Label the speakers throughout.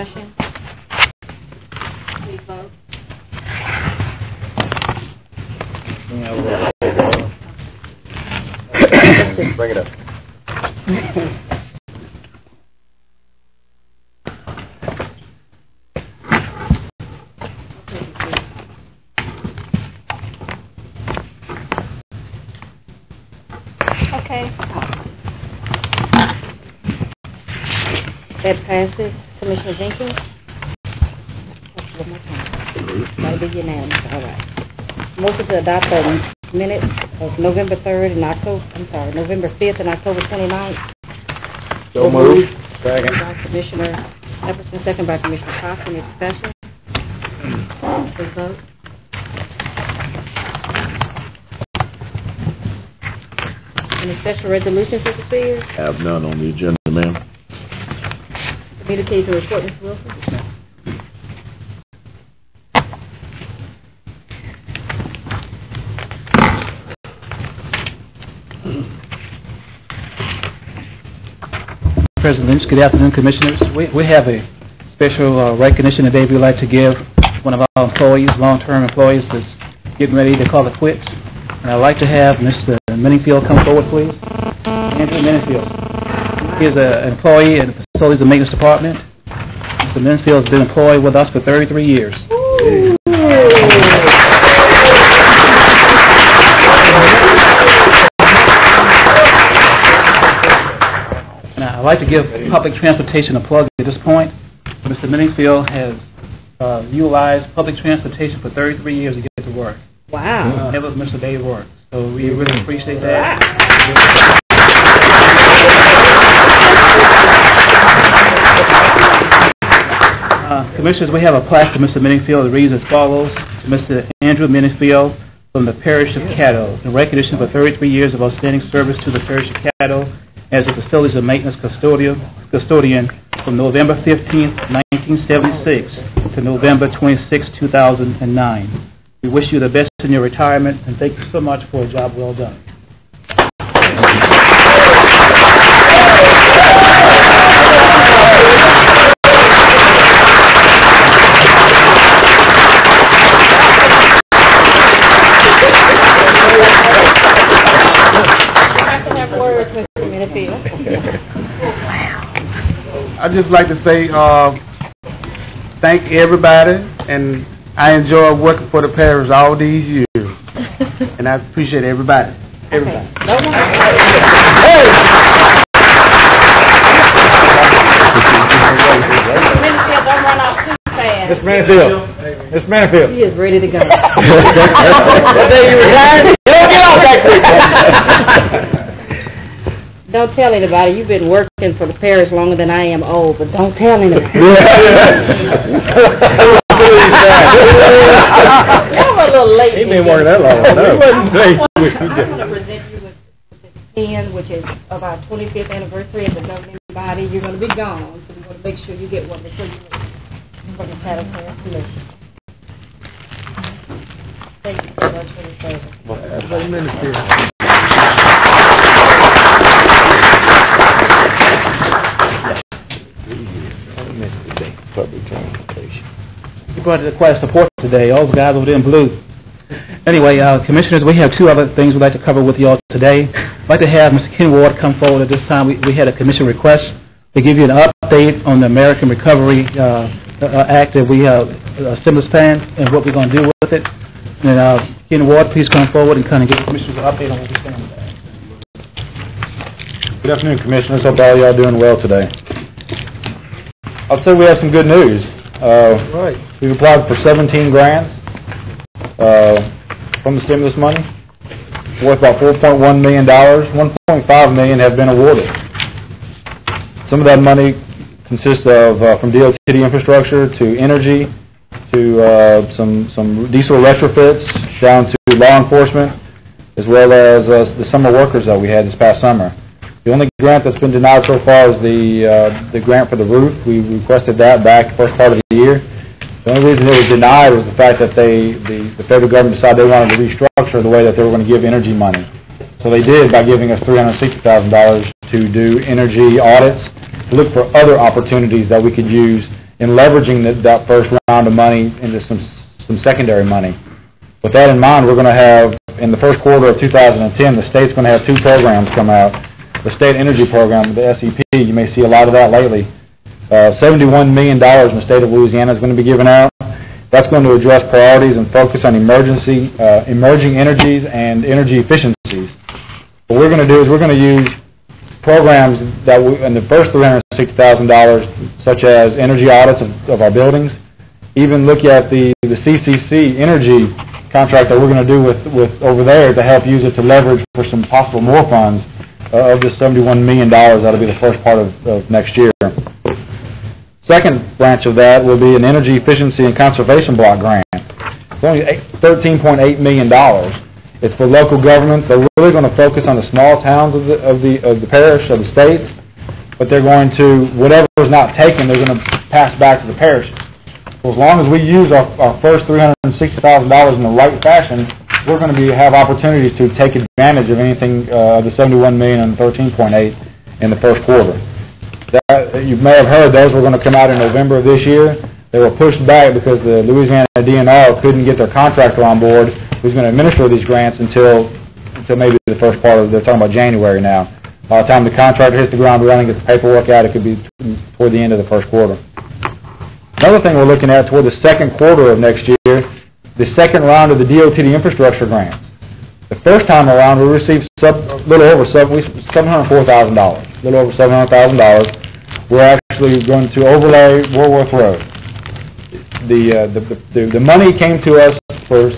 Speaker 1: discussion? Please vote.
Speaker 2: Bring it up.
Speaker 1: Okay. That passes. Commissioner Jenkins? One more time. That'll be unanimous. All right. Motion to adopt the minutes of November 3rd and November 5th and October 29th.
Speaker 2: So moved. Second.
Speaker 1: By Commissioner Epperson, second by Commissioner Cox. Any discussion? Please vote. Any special resolutions, Mr. Spears?
Speaker 2: Have none on the agenda, ma'am.
Speaker 1: Communities and report, Mr. Wilson?
Speaker 3: President Lynch, good afternoon, Commissioners. We have a special recognition today we'd like to give one of our employees, long-term employees that's getting ready to call it quits. And I'd like to have Mr. Minifield come forward, please. Andrew Minifield. He is an employee in the Facilities and Maintenance Department. Mr. Minifield has been employed with us for 33 years. Now, I'd like to give public transportation a plug at this point. Mr. Minifield has utilized public transportation for 33 years to get to work.
Speaker 1: Wow.
Speaker 3: Never missed a day of work. So we really appreciate that. Commissioners, we have a plaque for Mr. Minifield that reads as follows: to Mr. Andrew Minifield from the Parish of Caddo, in recognition for 33 years of outstanding service to the Parish of Caddo as a Facilities and Maintenance custodian from November 15, 1976 to November 26, 2009. We wish you the best in your retirement, and thank you so much for a job well done.
Speaker 4: I'd just like to say thank everybody, and I enjoy working for the parish all these years, and I appreciate everybody. Everybody.
Speaker 1: Okay. Don't run off too fast.
Speaker 2: Mr. Minifield. Mr. Minifield.
Speaker 1: He is ready to go.
Speaker 2: What day you retired? Don't get off that quick.
Speaker 1: Don't tell anybody. You've been working for the parish longer than I am old, but don't tell anybody.
Speaker 2: Y'all
Speaker 1: were a little late.
Speaker 2: He been working that long. No.
Speaker 1: I'm going to present you with this pen, which is of our 25th anniversary as a governing body. You're going to be gone, so we're going to make sure you get one before you leave from the Caddo Parish Commission. Thank you so much for the service.
Speaker 2: Public transportation.
Speaker 3: You brought quite a support today. All those guys over there in blue. Anyway, Commissioners, we have two other things we'd like to cover with you all today. I'd like to have Mr. Ken Ward come forward at this time. We had a commission request to give you an update on the American Recovery Act that we have, a stimulus plan, and what we're going to do with it. And Ken Ward, please come forward and kind of give the Commissioners an update on what we're doing with that.
Speaker 5: Good afternoon, Commissioners. Hope all y'all doing well today. I'd say we have some good news. We've applied for 17 grants from the stimulus money, worth about $4.1 million. $1.5 million have been awarded. Some of that money consists of from DOT infrastructure to energy to some diesel retrofits down to law enforcement, as well as the summer workers that we had this past summer. The only grant that's been denied so far is the grant for the roof. We requested that back first part of the year. The only reason it was denied was the fact that the federal government decided they wanted to restructure the way that they were going to give energy money. So they did by giving us $360,000 to do energy audits, to look for other opportunities that we could use in leveraging that first round of money into some secondary money. With that in mind, we're going to have, in the first quarter of 2010, the state's going to have 2 programs come out. The State Energy Program, the SEP, you may see a lot of that lately. $71 million in the state of Louisiana is going to be given out. That's going to address priorities and focus on emerging energies and energy efficiencies. What we're going to do is we're going to use programs that in the first $360,000, such as energy audits of our buildings, even look at the CCC energy contract that we're going to do with over there to help use it to leverage for some possible more funds of the $71 million. That'll be the first part of next year. Second branch of that will be an energy efficiency and conservation block grant. It's only $13.8 million. It's for local governments. They're really going to focus on the small towns of the parish, of the states, but they're going to, whatever is not taken, they're going to pass back to the parishes. So as long as we use our first $360,000 in the right fashion, we're going to have opportunities to take advantage of anything of the $71 million and $13.8 in the first quarter. That, you may have heard those were going to come out in November of this year. They were pushed back because the Louisiana DNR couldn't get their contractor on board who's going to administer these grants until maybe the first part of, they're talking about January now. By the time the contractor hits the ground running, gets the paperwork out, it could be toward the end of the first quarter. Another thing we're looking at toward the second quarter of next year, the second round of the DOT infrastructure grants. The first time around, we received a little over $704,000. A little over $700,000. We're actually going to overlay Warworth Road. The money came to us through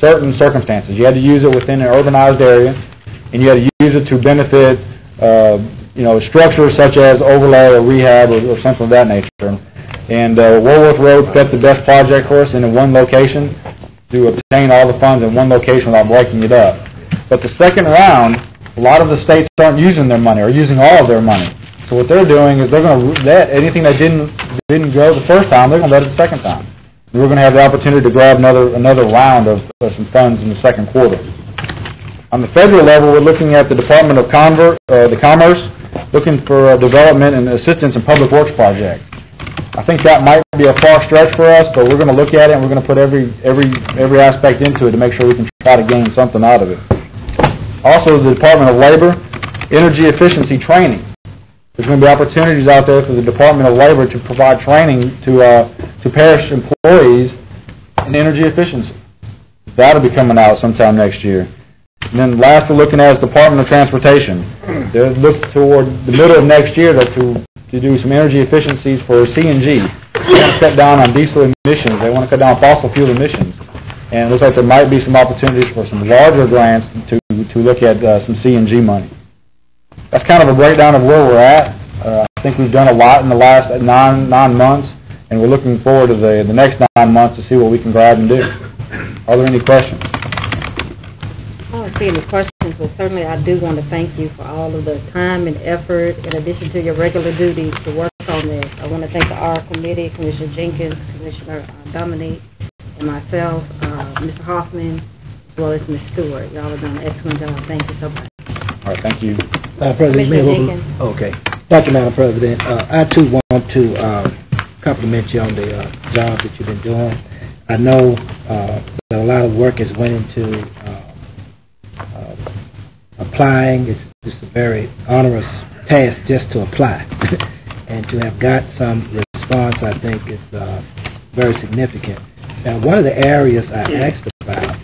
Speaker 5: certain circumstances. You had to use it within an urbanized area, and you had to use it to benefit, structures such as overlay or rehab or something of that nature. And Warworth Road fit the best project for us in one location to obtain all the funds in one location without breaking it up. But the second round, a lot of the states aren't using their money or using all of their money. So what they're doing is they're going to let anything that didn't go the first time, they're going to let it the second time. And we're going to have the opportunity to grab another round of some funds in the second quarter. On the federal level, we're looking at the Department of Commerce, looking for development and assistance in public works projects. I think that might be a far stretch for us, but we're going to look at it and we're going to put every aspect into it to make sure we can try to gain something out of it. Also, the Department of Labor, energy efficiency training. There's going to be opportunities out there for the Department of Labor to provide training to parish employees in energy efficiency. That'll be coming out sometime next year. And then last we're looking at is Department of Transportation. They're looking toward the middle of next year to do some energy efficiencies for CNG. They want to cut down on diesel emissions. They want to cut down fossil fuel emissions. And it looks like there might be some opportunities for some larger grants to look at some CNG money. That's kind of a breakdown of where we're at. I think we've done a lot in the last nine months, and we're looking forward to the next 9 months to see what we can grab and do. Are there any questions?
Speaker 1: I don't see any questions, but certainly I do want to thank you for all of the time and effort in addition to your regular duties to work on this. I want to thank our committee, Commissioner Jenkins, Commissioner Dominique, and myself, Mr. Hoffman, as well as Ms. Stewart. Y'all have done an excellent job. Thank you so much.
Speaker 5: All right, thank you.
Speaker 6: President, okay. Thank you, Madam President. I, too, want to compliment you on the job that you've been doing. I know that a lot of work has went into applying. It's a very onerous task just to apply. And to have got some response, I think, is very significant. Now, one of the areas I asked about,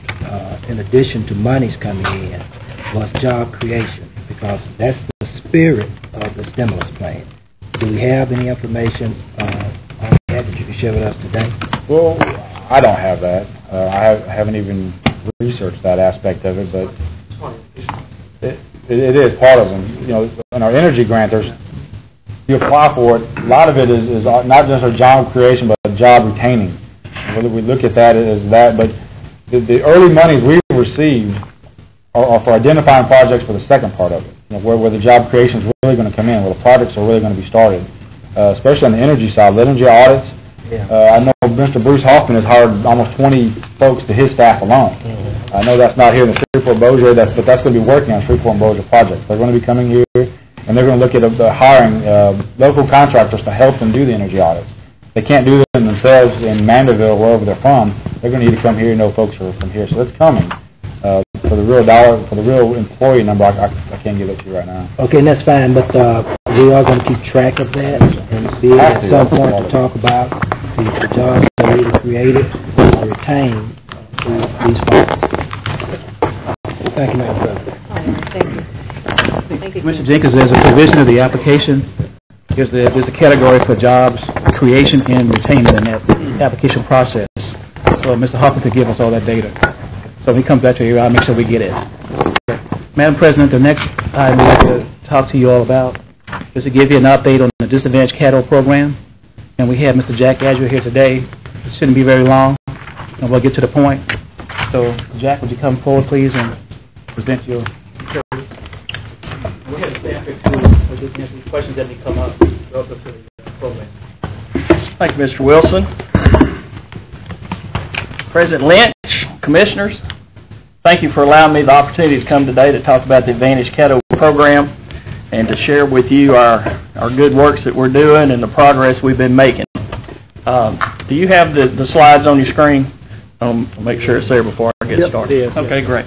Speaker 6: in addition to monies coming in, was job creation, because that's the spirit of the stimulus plan. Do we have any information on that you can share with us today?
Speaker 5: Well, I don't have that. I haven't even researched that aspect of it, but it is part of them. In our energy grant, you apply for it. A lot of it is not just a job creation, but job retaining. Whether we look at that as that, but the early monies we've received are for identifying projects for the second part of it, where the job creation is really going to come in, where the projects are really going to be started, especially on the energy side, the energy audits. Yeah. I know Mr. Bruce Hoffman has hired almost 20 folks to his staff alone. Mm-hmm. I know that's not here in the Shreveport-Bossier, but that's going to be working on Shreveport and Bossier projects. They're going to be coming here, and they're going to look at hiring local contractors to help them do the energy audits. they can't do them themselves in Mandeville, wherever they're from. They're going to need to come here and know folks are from here. So it's coming. For the real dollar, for the real employee number, I can't give it to you right now.
Speaker 6: Okay, and that's fine, but we are going to keep track of that and be able at some point to talk about the jobs that we created and retain these folks. Thank you, Madam President.
Speaker 1: All right, thank you. Thank you.
Speaker 3: Mr. Jenkins, there's a provision of the application. There's a category for jobs creation and retainment in that application process. So Mr. Hoffman could give us all that data. So when he comes back to you, I'll make sure we get it. Madam President, the next item I'd like to talk to you all about is to give you an update on the Disadvantaged Caddo program. And we have Mr. Jack Adger here today. It shouldn't be very long, and we'll get to the point. So, Jack, would you come forward, please, and present your... We have a staff here, too, for just answer any questions that may come up relative to the program.
Speaker 2: Thank you, Mr. Wilson. President Lynch, Commissioners, thank you for allowing me the opportunity to come today to talk about the Advantage Caddo program and to share with you our good works that we're doing and the progress we've been making. Do you have the slides on your screen? I'll make sure it's there before I get started.
Speaker 3: It is,
Speaker 2: okay,
Speaker 3: yes.
Speaker 2: Great.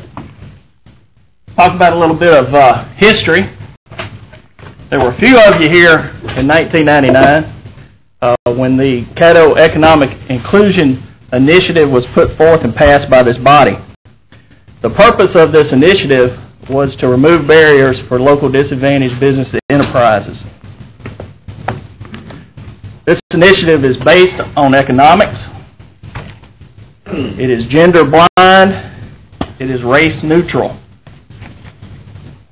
Speaker 2: Talk about a little bit of history. There were a few of you here in 1999 when the Caddo Economic Inclusion Initiative was put forth and passed by this body. The purpose of this initiative was to remove barriers for local disadvantaged business enterprises. This initiative is based on economics. It is gender blind. It is race neutral.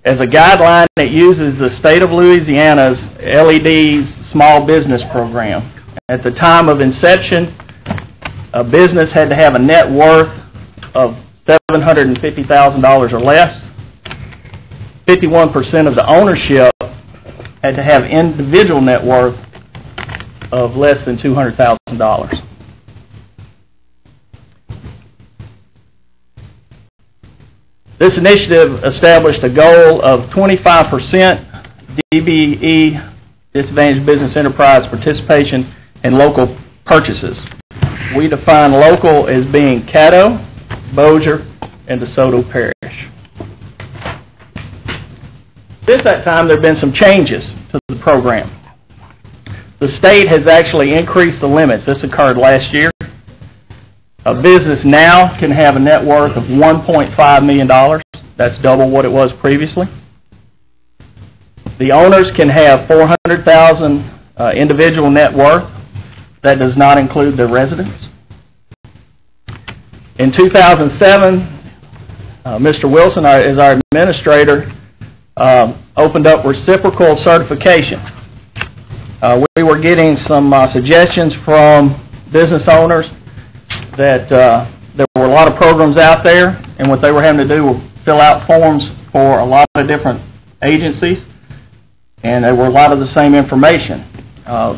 Speaker 2: As a guideline, it uses the state of Louisiana's LED's small business program. At the time of inception, a business had to have a net worth of $750,000 or less. 51% of the ownership had to have individual net worth of less than $200,000. This initiative established a goal of 25% DBE, disadvantaged business enterprise participation in local purchases. We define local as being Caddo, Bossier, and DeSoto Parish. Since that time, there have been some changes to the program. The state has actually increased the limits. This occurred last year. A business now can have a net worth of $1.5 million. That's double what it was previously. The owners can have $400,000 individual net worth. That does not include their residents. In 2007, Mr. Wilson, as our administrator, opened up reciprocal certification. We were getting some suggestions from business owners that there were a lot of programs out there, and what they were having to do was fill out forms for a lot of different agencies, and there were a lot of the same information.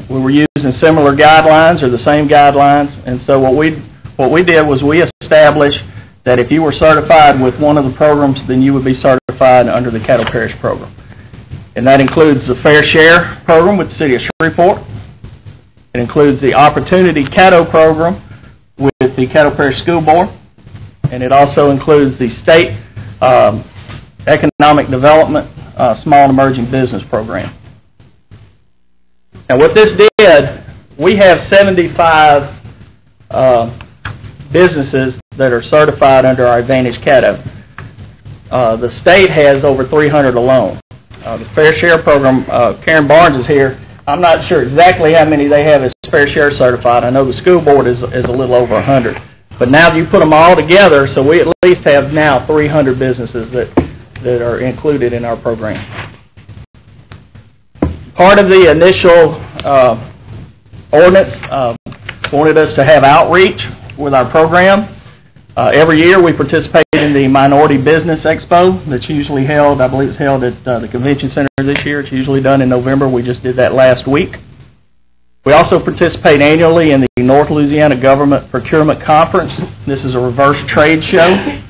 Speaker 2: We were using similar guidelines or the same guidelines, and so what we did was we established that if you were certified with one of the programs, then you would be certified under the Caddo Parish program. And that includes the Fair Share program with the City of Shreveport. It includes the Opportunity Caddo program with the Caddo Parish School Board. And it also includes the State Economic Development Small and Emerging Business Program. Now what this did, we have 75 businesses that are certified under our Advantage Caddo. The state has over 300 alone. The Fair Share program, Karen Barnes is here. I'm not sure exactly how many they have as Fair Share certified. I know the school board is a little over 100. But now you put them all together, so we at least have now 300 businesses that are included in our program. Part of the initial ordinance wanted us to have outreach with our program. Every year we participate in the Minority Business Expo that's usually held, I believe it's held at the Convention Center this year. It's usually done in November. We just did that last week. We also participate annually in the North Louisiana Government Procurement Conference. This is a reverse trade show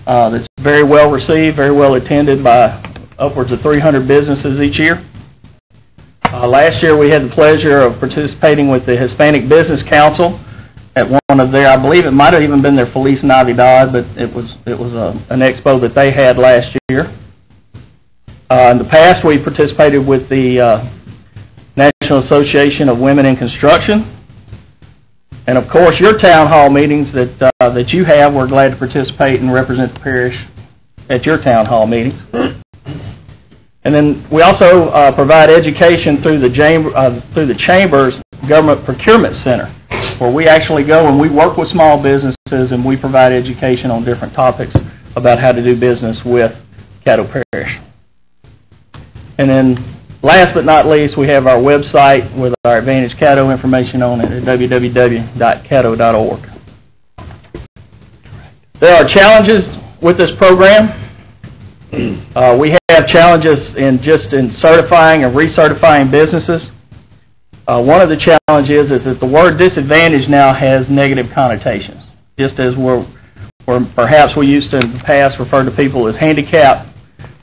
Speaker 2: that's very well received, very well attended by upwards of 300 businesses each year. Last year we had the pleasure of participating with the Hispanic Business Council at one of their, I believe it might have even been their Feliz Navidad, but it was an expo that they had last year. In the past, we participated with the National Association of Women in Construction. And of course, your town hall meetings that you have, we're glad to participate and represent the parish at your town hall meetings. And then we also provide education through the Chamber's Government Procurement Center, where we actually go and we work with small businesses and we provide education on different topics about how to do business with Caddo Parish. And then last but not least, we have our website with our Advantage Caddo information on it at www.caddo.org. There are challenges with this program. We have challenges in certifying and recertifying businesses. One of the challenges is that the word disadvantage now has negative connotations. Just as where perhaps we used to in the past refer to people as handicapped,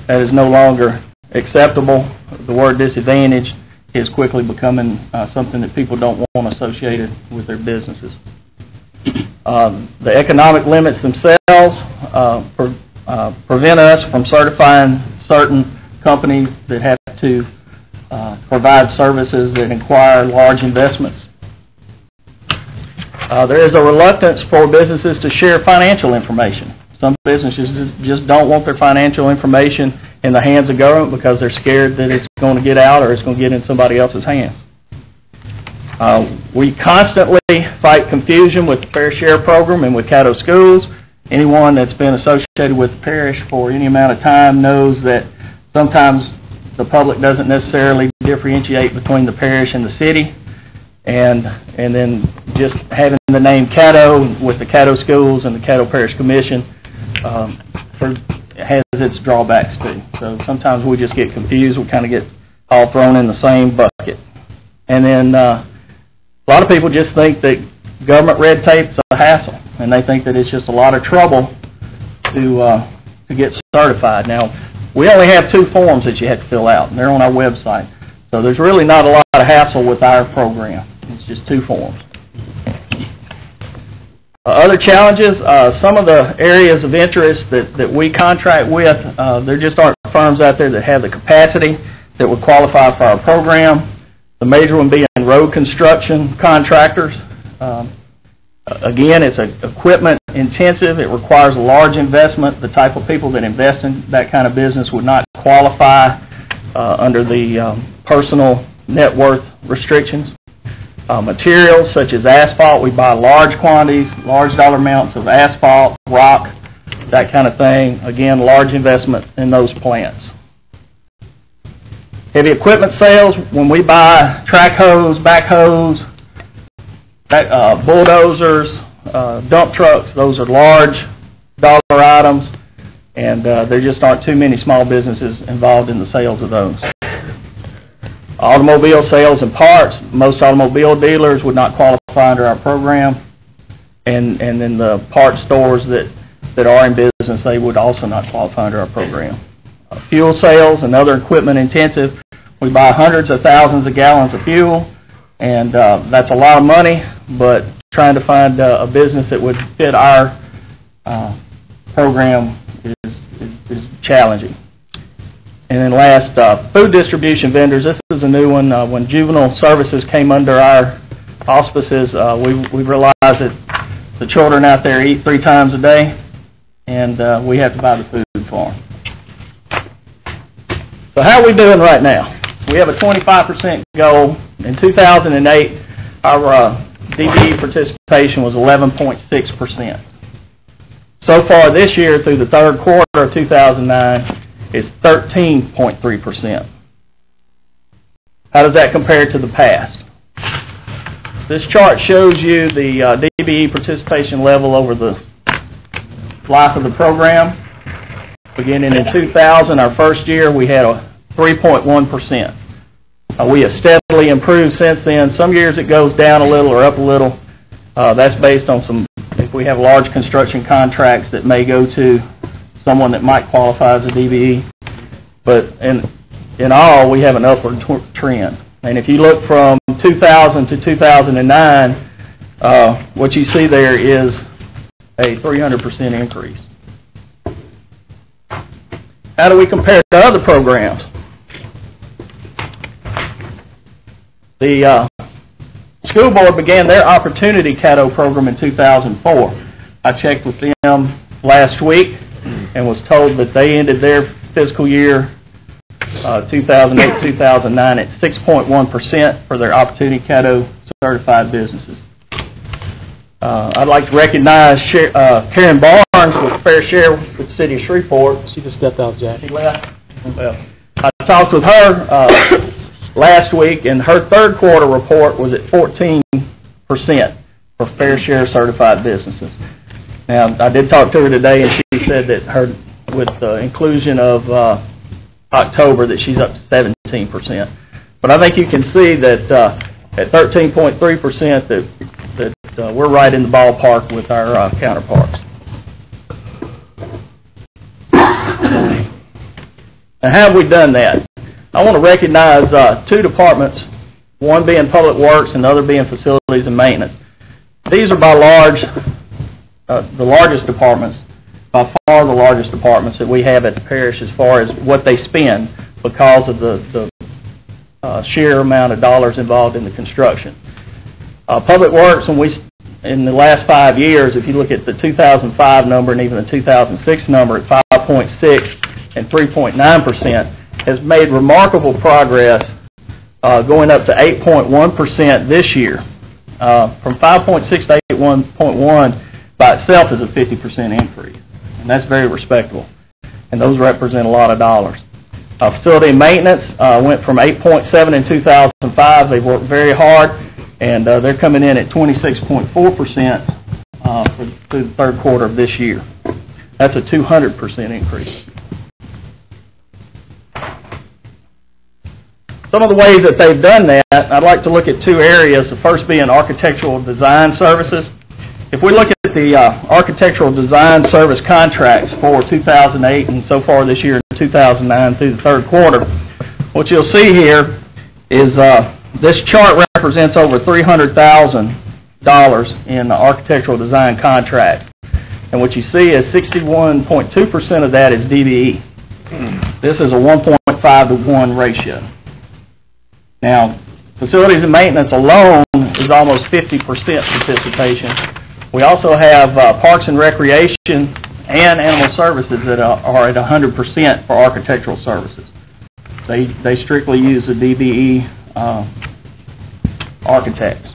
Speaker 2: that is no longer acceptable. The word disadvantage is quickly becoming something that people don't want associated with their businesses. The economic limits themselves prevent us from certifying certain companies that have to provide services that require large investments. There is a reluctance for businesses to share financial information. Some businesses just don't want their financial information in the hands of government because they're scared that it's going to get out or it's going to get in somebody else's hands. We constantly fight confusion with the Fair Share program and with Caddo schools. Anyone that's been associated with the parish for any amount of time knows that sometimes the public doesn't necessarily differentiate between the parish and the city. And then just having the name Caddo with the Caddo schools and the Caddo Parish Commission has its drawbacks too. So sometimes we just get confused. We kind of get all thrown in the same bucket. And then a lot of people just think that government red tape is a hassle, and they think that it's just a lot of trouble to get certified. Now, we only have 2 forms that you have to fill out, and they're on our website. So there's really not a lot of hassle with our program. It's just 2 forms. Other challenges, some of the areas of interest that we contract with, there just aren't firms out there that have the capacity that would qualify for our program. The major one being road construction contractors. Again, it's equipment intensive. It requires a large investment. The type of people that invest in that kind of business would not qualify under the personal net worth restrictions. Materials such as asphalt, we buy large quantities, large dollar amounts of asphalt, rock, that kind of thing. Again, large investment in those plants. Heavy equipment sales, when we buy track hose, backhoes, bulldozers, dump trucks, those are large dollar items, and there just aren't too many small businesses involved in the sales of those. Automobile sales and parts, most automobile dealers would not qualify under our program, and then the parts stores that are in business, they would also not qualify under our program. Fuel sales, another equipment intensive, we buy hundreds of thousands of gallons of fuel, and that's a lot of money, but trying to find a business that would fit our program is challenging. And then last, food distribution vendors. This is a new one. When juvenile services came under our auspices, we realized that the children out there eat 3 times a day, and we have to buy the food for them. So how are we doing right now? We have a 25% goal. In 2008, our DBE participation was 11.6%. So far this year, through the 3rd quarter of 2009, it's 13.3%. How does that compare to the past? This chart shows you the DBE participation level over the life of the program. Beginning in 2000, our first year, we had a 3.1%. We have steadily improved since then. Some years it goes down a little or up a little. That's based on if we have large construction contracts that may go to someone that might qualify as a DBE. But in all, we have an upward trend. And if you look from 2000 to 2009, what you see there is a 300% increase. How do we compare to other programs? The school board began their Opportunity Caddo program in 2004. I checked with them last week and was told that they ended their fiscal year 2008-2009 at 6.1% for their Opportunity Caddo certified businesses. I'd like to recognize Karen Barnes with Fair Share with the City of Shreveport.
Speaker 3: She just stepped out, Jack.
Speaker 2: She left. Well, I talked with her last week, and her third quarter report was at 14% for Fair Share certified businesses. Now, I did talk to her today, and she said that with the inclusion of October, that she's up to 17%. But I think you can see that at 13.3%, that we're right in the ballpark with our counterparts. And how have we done that? I want to recognize two departments, one being Public Works and the other being Facilities and Maintenance. These are by the largest departments, by far the largest departments that we have at the parish as far as what they spend because of the sheer amount of dollars involved in the construction. Public Works, in the last 5 years, if you look at the 2005 number and even the 2006 number at 5.6 and 3.9%, has made remarkable progress, going up to 8.1% this year. From 5.6 to 8.1 by itself is a 50% increase, and that's very respectable. And those represent a lot of dollars. Facility and Maintenance went from 8.7 in 2005. They've worked very hard, and they're coming in at 26.4% through the third quarter of this year. That's a 200% increase. Some of the ways that they've done that, I'd like to look at two areas, the first being architectural design services. If we look at the architectural design service contracts for 2008 and so far this year, 2009 through the third quarter, what you'll see here is this chart represents over $300,000 in architectural design contracts. And what you see is 61.2% of that is DBE. This is a 1.5 to 1 ratio. Now, Facilities and Maintenance alone is almost 50% participation. We also have Parks and Recreation and Animal Services that are at 100% for architectural services. They strictly use the DBE architects.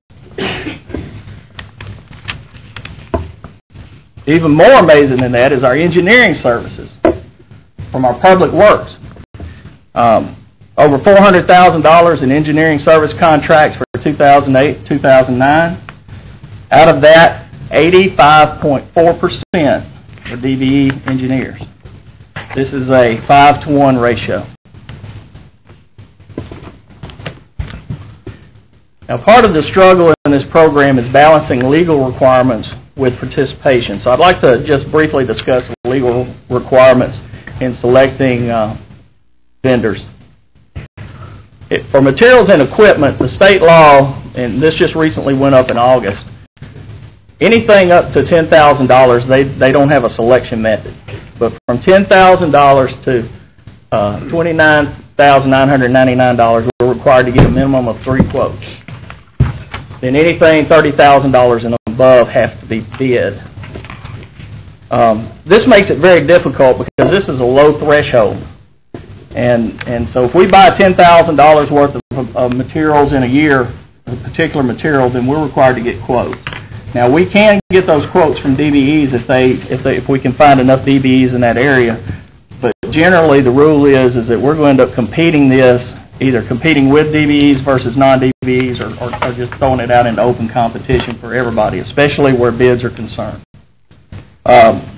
Speaker 2: Even more amazing than that is our engineering services from our Public Works. Over $400,000 in engineering service contracts for 2008, 2009. Out of that, 85.4% are DBE engineers. This is a 5 to 1 ratio. Now, part of the struggle in this program is balancing legal requirements with participation. So I'd like to just briefly discuss the legal requirements in selecting vendors. For materials and equipment, the state law, and this just recently went up in August, anything up to $10,000, they don't have a selection method. But from $10,000 to $29,999, we're required to get a minimum of 3 quotes. Then anything $30,000 and above has to be bid. This makes it very difficult because this is a low threshold. And so if we buy $10,000 worth of materials in a year, a particular material, then we're required to get quotes. Now, we can get those quotes from DBEs if we can find enough DBEs in that area. But generally, the rule is that we're going to end up competing this, either competing with DBEs versus non-DBEs or just throwing it out into open competition for everybody, especially where bids are concerned.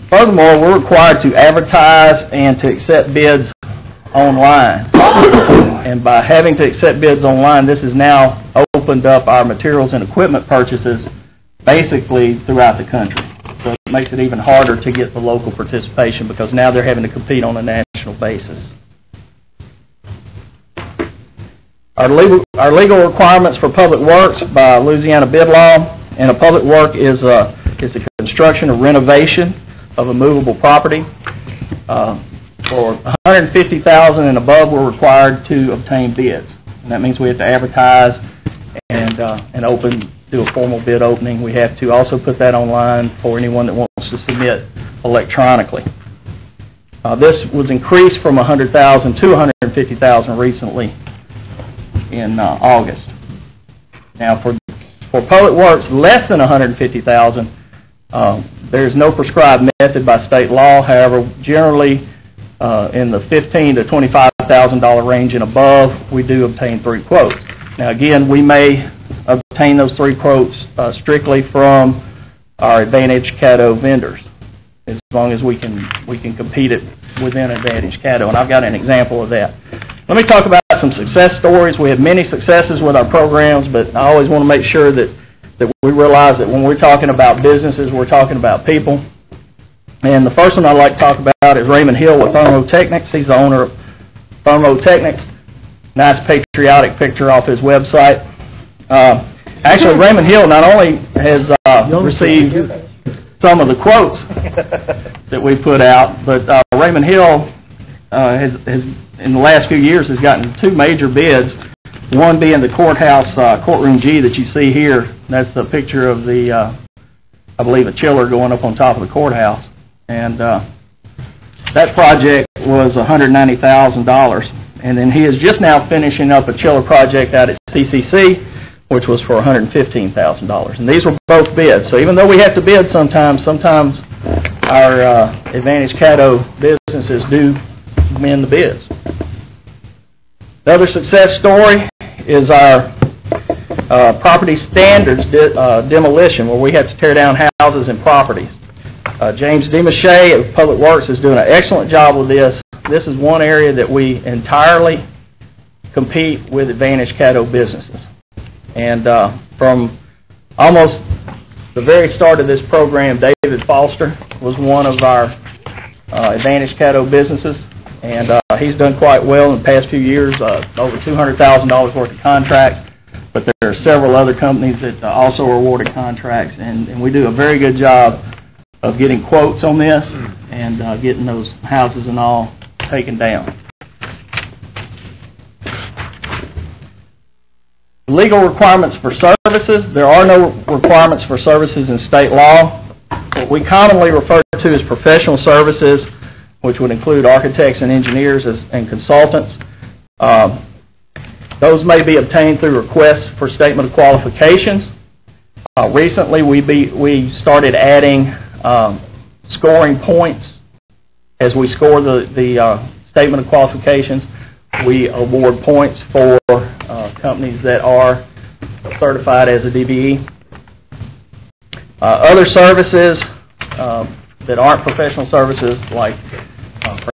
Speaker 2: Furthermore, we're required to advertise and to accept bids online. And by having to accept bids online, this has now opened up our materials and equipment purchases basically throughout the country. So it makes it even harder to get the local participation because now they're having to compete on a national basis. Our legal requirements for public works by Louisiana bid law, and a public work is the construction or renovation of a movable property. For $150,000 and above, we're required to obtain bids, and that means we have to advertise and do a formal bid opening. We have to also put that online for anyone that wants to submit electronically. This was increased from $100,000 to $150,000 recently in August. Now, for public works less than $150,000, there's no prescribed method by state law. However, generally in the $15,000 to $25,000 range and above, we do obtain 3 quotes. Now, again, we may obtain those 3 quotes strictly from our Advantage Caddo vendors, as long as we can compete it within Advantage Caddo, and I've got an example of that. Let me talk about some success stories. We have many successes with our programs, but I always want to make sure that we realize that when we're talking about businesses, we're talking about people. And the first one I'd like to talk about is Raymond Hill with Thermotechnics. He's the owner of Thermotechnics. Nice patriotic picture off his website. Actually, Raymond Hill not only has received some of the quotes that we put out, but Raymond Hill has in the last few years has gotten 2 major bids, one being the courthouse courtroom G that you see here. That's a picture of the, I believe, a chiller going up on top of the courthouse. And that project was $190,000. And then he is just now finishing up a chiller project out at CCC, which was for $115,000. And these were both bids. So even though we have to bid sometimes our Advantage Caddo businesses do win the bids. The other success story is our property standards demolition, where we have to tear down houses and properties. James DeMache of Public Works is doing an excellent job with this. This is one area that we entirely compete with Advantage Caddo businesses. And from almost the very start of this program, David Foster was one of our Advantage Caddo businesses, and he's done quite well in the past few years, over $200,000 worth of contracts. But there are several other companies that also are awarded contracts, and we do a very good job of getting quotes on this and getting those houses and all taken down. Legal requirements for services. There are no requirements for services in state law. What we commonly refer to as professional services, which would include architects and engineers and consultants. Those may be obtained through requests for statement of qualifications. Recently, we started adding scoring points. As we score the statement of qualifications, we award points for companies that are certified as a DBE. Other services that aren't professional services, like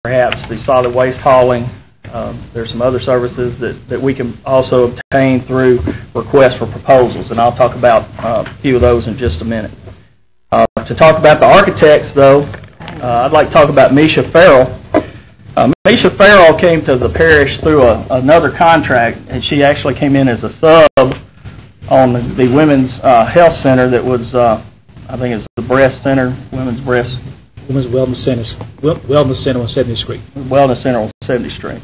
Speaker 2: perhaps the solid waste hauling, there's some other services that we can also obtain through requests for proposals, and I'll talk about a few of those in just a minute. To talk about the architects, though, I'd like to talk about Misha Farrell. Misha Farrell came to the parish through another contract, and she actually came in as a sub on the Women's Health Center that was, I think it's the Breast Center, Women's
Speaker 3: Wellness Center. Wellness Center on 70th Street.
Speaker 2: Wellness Center on 70th Street.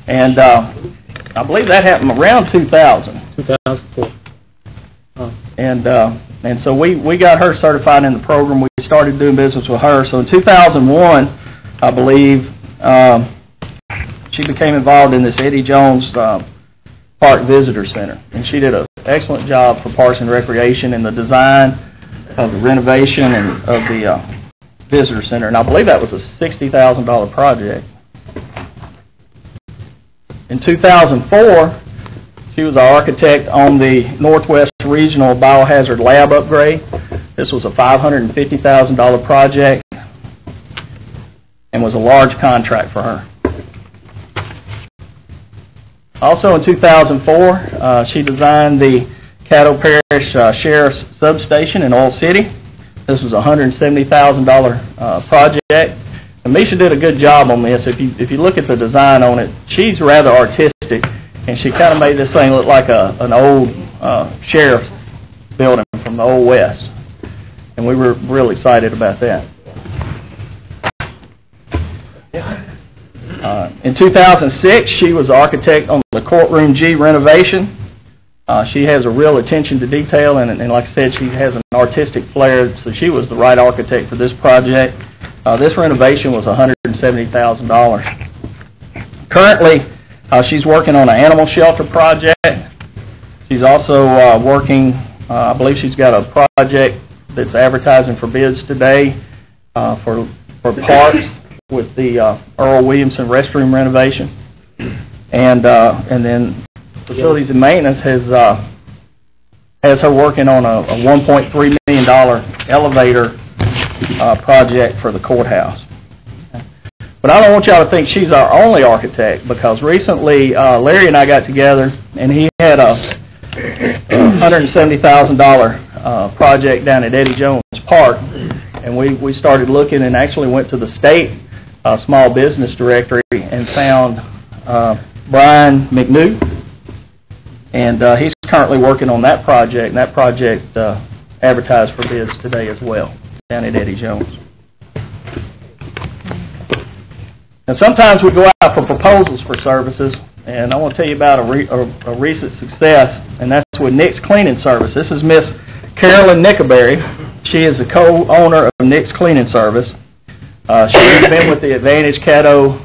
Speaker 2: And I believe that happened around 2000.
Speaker 3: 2004.
Speaker 2: And so we got her certified in the program. We started doing business with her. So in 2001, I believe, she became involved in this Eddie Jones Park Visitor Center. And she did an excellent job for Parks and Recreation in the design of the renovation and of the Visitor Center. And I believe that was a $60,000 project. In 2004, she was our architect on the Northwest Regional Biohazard Lab upgrade. This was a $550,000 project and was a large contract for her. Also in 2004, she designed the Caddo Parish Sheriff's Substation in Oil City. This was a $170,000 project. And Misha did a good job on this. If you look at the design on it, she's rather artistic, and she kind of made this thing look like an old sheriff's building from the Old West. And we were real excited about that. In 2006, she was the architect on the Courtroom G renovation. She has a real attention to detail, and like I said, she has an artistic flair, so she was the right architect for this project. This renovation was $170,000. Currently, she's working on an animal shelter project. She's also working, I believe she's got a project that's advertising for bids today for parks with the Earl Williamson restroom renovation. And then Facilities and Maintenance has her working on a $1.3 million elevator project for the courthouse. But I don't want y'all to think she's our only architect, because recently Larry and I got together, and he had a $170,000 project down at Eddie Jones Park, and we started looking and actually went to the state small business directory and found Brian McNew, and he's currently working on that project, and that project advertised for bids today as well down at Eddie Jones. And sometimes we go out for proposals for services, and I want to tell you about a recent success, and that's with Nick's Cleaning Service. This is Miss Carolyn Nickelberry. She is the co-owner of Nick's Cleaning Service. She's been with the Advantage Caddo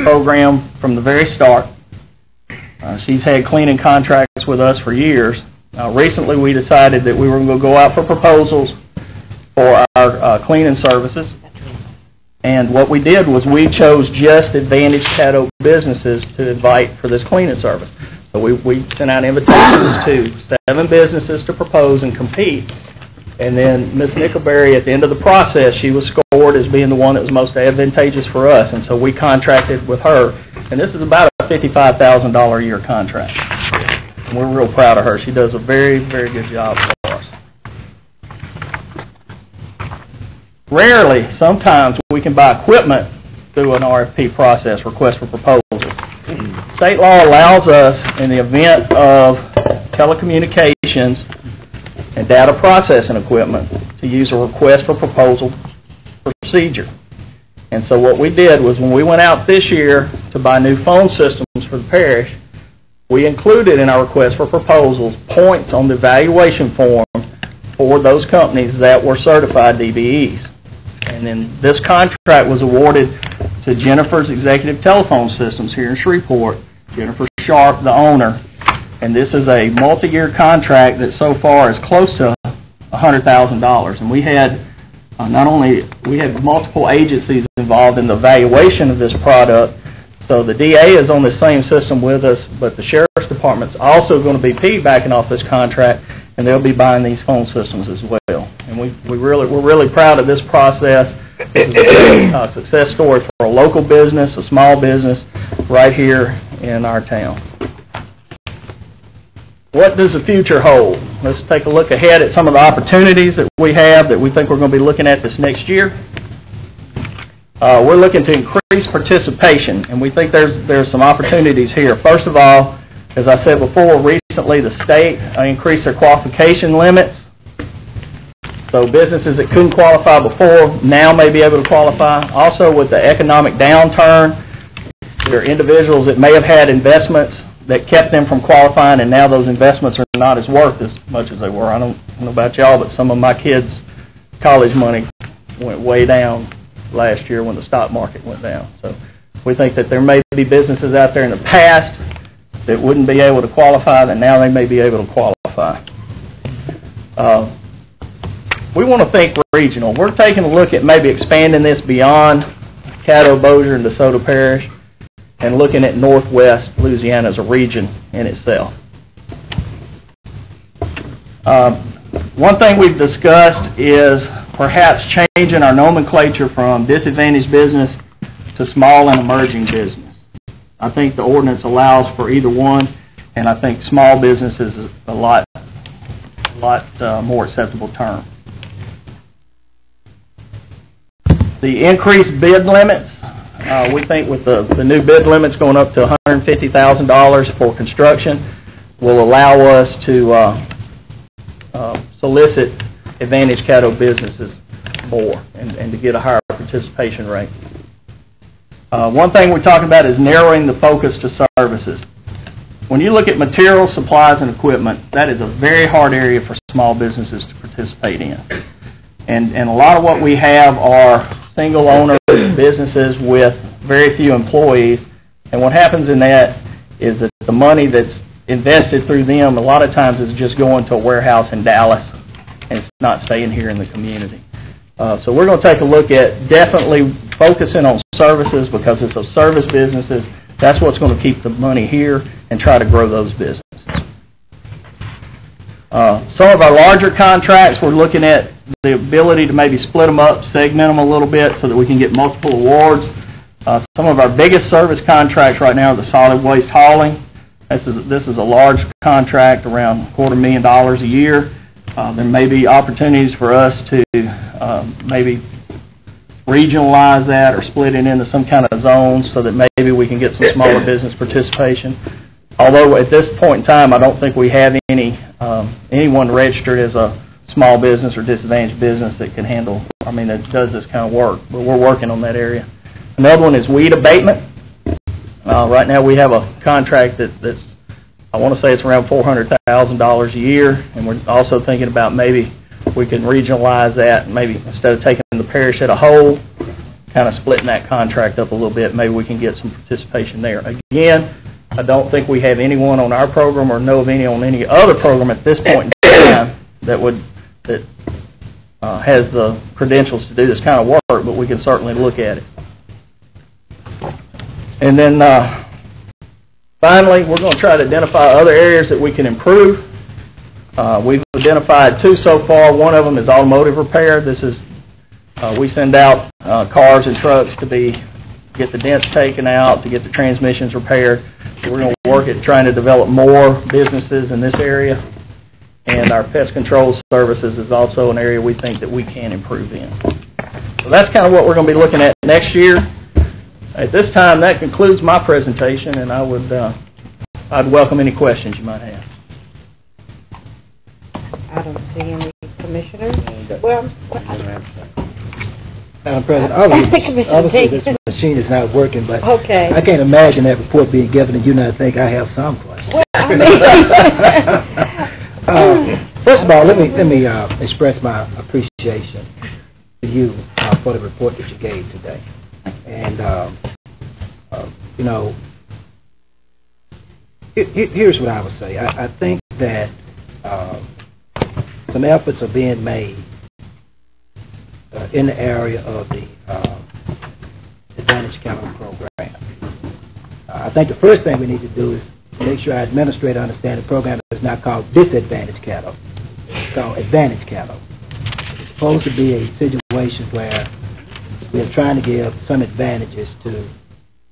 Speaker 2: program from the very start. She's had cleaning contracts with us for years. Recently we decided that we were going to go out for proposals for our cleaning services. And what we did was we chose just Advantage Caddo businesses to invite for this cleaning service. So we sent out invitations to 7 businesses to propose and compete. And then Ms. Nickelberry, at the end of the process, she was scored as being the one that was most advantageous for us. And so we contracted with her. And this is about a $55,000 a year contract. And we're real proud of her. She does a very, very good job for us. Rarely, sometimes we can buy equipment through an RFP process, request for proposals. State law allows us, in the event of telecommunications and data processing equipment, to use a request for proposal procedure. And so what we did was, when we went out this year to buy new phone systems for the parish, we included in our request for proposals points on the evaluation form for those companies that were certified DBEs. And then this contract was awarded to Jennifer's Executive Telephone Systems here in Shreveport, Jennifer Sharp, the owner. And this is a multi-year contract that so far is close to $100,000. And we had we had multiple agencies involved in the evaluation of this product. So the DA is on the same system with us, but the Sheriff's Department's also going to be piggybacking off this contract, and they'll be buying these phone systems as well. And we're really proud of this process. It's a success story for a local business, a small business, right here in our town. What does the future hold? Let's take a look ahead at some of the opportunities that we have that we think we're going to be looking at this next year. We're looking to increase participation, and we think there's some opportunities here. First of all, as I said before, recently the state increased their qualification limits. So businesses that couldn't qualify before now may be able to qualify. Also, with the economic downturn, there are individuals that may have had investments that kept them from qualifying, and now those investments are not as worth as much as they were. I don't know about y'all, but some of my kids' college money went way down last year when the stock market went down. So we think that there may be businesses out there in the past that wouldn't be able to qualify, that now they may be able to qualify. We want to think regional. We're taking a look at maybe expanding this beyond Caddo, Bossier, and DeSoto Parish, and looking at Northwest Louisiana as a region in itself. One thing we've discussed is perhaps changing our nomenclature from disadvantaged business to small and emerging business. I think the ordinance allows for either one, and I think small business is a lot more acceptable term. The increased bid limits we think with the new bid limits going up to $150,000 for construction will allow us to solicit Advantage Caddo businesses more and to get a higher participation rate. One thing we're talking about is narrowing the focus to services. When you look at materials, supplies, and equipment, that is a very hard area for small businesses to participate in. And a lot of what we have are single owner businesses with very few employees. And what happens in that is that the money that's invested through them a lot of times is just going to a warehouse in Dallas and it's not staying here in the community. So we're going to take a look at definitely focusing on services because it's those service businesses. That's what's going to keep the money here and try to grow those businesses. Some of our larger contracts, we're looking at the ability to maybe split them up, segment them a little bit so that we can get multiple awards. Some of our biggest service contracts right now are the solid waste hauling. This is a large contract, around $250,000 a year. There may be opportunities for us to maybe regionalize that or split it into some kind of zones so that maybe we can get some smaller business participation. Although at this point in time, I don't think we have anyone registered as a small business or disadvantaged business that can handle, that does this kind of work. But we're working on that area. Another one is weed abatement. Right now we have a contract that's, I want to say it's around $400,000 a year, and we're also thinking about maybe we can regionalize that, and maybe instead of taking the parish as a whole, kind of splitting that contract up a little bit, maybe we can get some participation there. Again, I don't think we have anyone on our program or know of any on any other program at this point in time that has the credentials to do this kind of work, but we can certainly look at it. And then finally, we're going to try to identify other areas that we can improve. We've identified two so far. One of them is automotive repair. This is we send out cars and trucks to get the dents taken out, to get the transmissions repaired. So we're going to work at trying to develop more businesses in this area. And our pest control services is also an area we think that we can improve in. So that's kind of what we're going to be looking at next year. At this time, that concludes my presentation, and I'd welcome any questions you might have.
Speaker 1: I don't see any commissioners. Well,
Speaker 6: Madam President, obviously this machine is not working, but
Speaker 1: okay.
Speaker 6: I can't imagine that report being given and you not think I have some questions.
Speaker 1: Well,
Speaker 6: first of all, let me express my appreciation to you for the report that you gave today. And, here's what I would say. I think that some efforts are being made in the area of the Advantage Caddo program. I think the first thing we need to do is make sure our administrator understands the program is not called Disadvantage Caddo. It's called Advantage Caddo. It's supposed to be a situation where we're trying to give some advantages to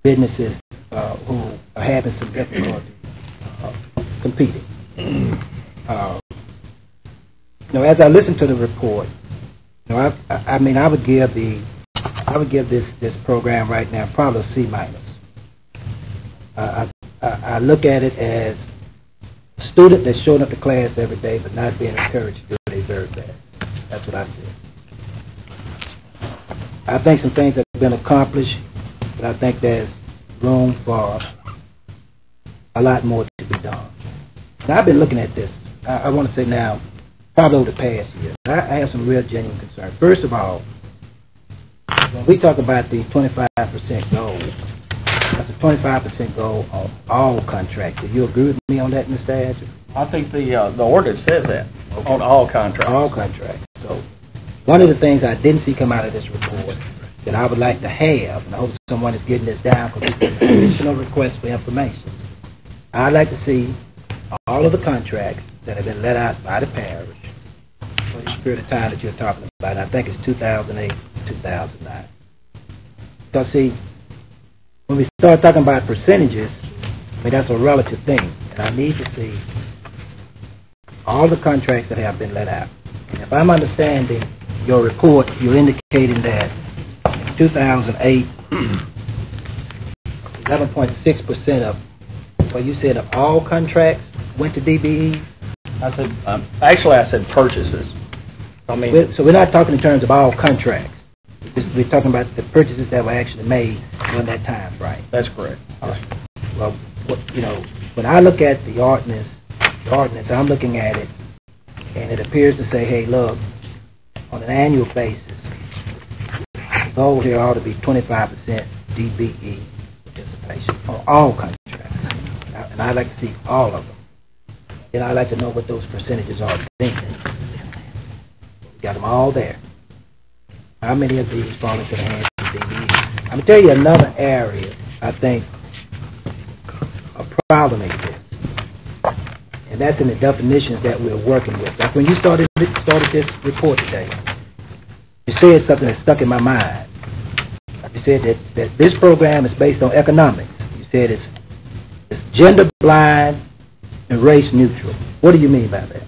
Speaker 6: businesses who are having some difficulty competing. As I listen to the report, I would give this program right now probably a C-. I look at it as a student that's showing up to class every day but not being encouraged to do their very best. That's what I see. I think some things have been accomplished, but I think there's room for a lot more to be done. Now, I've been looking at this, I want to say now, probably over the past year. I have some real genuine concern. First of all, when we talk about the 25% goal, that's a 25% goal on all contracts. Do you agree with me on that, Mr. Adger?
Speaker 2: I think the ordinance says that, on all contracts.
Speaker 6: All contracts. So one of the things I didn't see come out of this report that I would like to have, and I hope someone is getting this down because it's an additional request for information, I'd like to see all of the contracts that have been let out by the parish for this period of time that you're talking about. I think it's 2008, 2009. Because, see, when we start talking about percentages, that's a relative thing. And I need to see all the contracts that have been let out. And if I'm understanding your report, you're indicating that in 2008, 11.6% of, well, you said of all contracts went to DBE?
Speaker 2: I said, actually, I said purchases. I mean,
Speaker 6: So we're not talking in terms of all contracts. We're talking about the purchases that were actually made during that time, right?
Speaker 2: that's correct.
Speaker 6: All right. Well, when I look at the ordinance, I'm looking at it, and it appears to say, hey, look, on an annual basis, the goal here ought to be 25% DBE participation on all contracts. And I'd like to see all of them. And I'd like to know what those percentages are thinking. We got them all there. How many of these fall into the hands of DBE? I'm going to tell you another area I think a problem exists. And that's in the definitions that we're working with. Like when you started this report today, you said something that stuck in my mind. You said that this program is based on economics. You said it's gender blind and race neutral. What do you mean by that?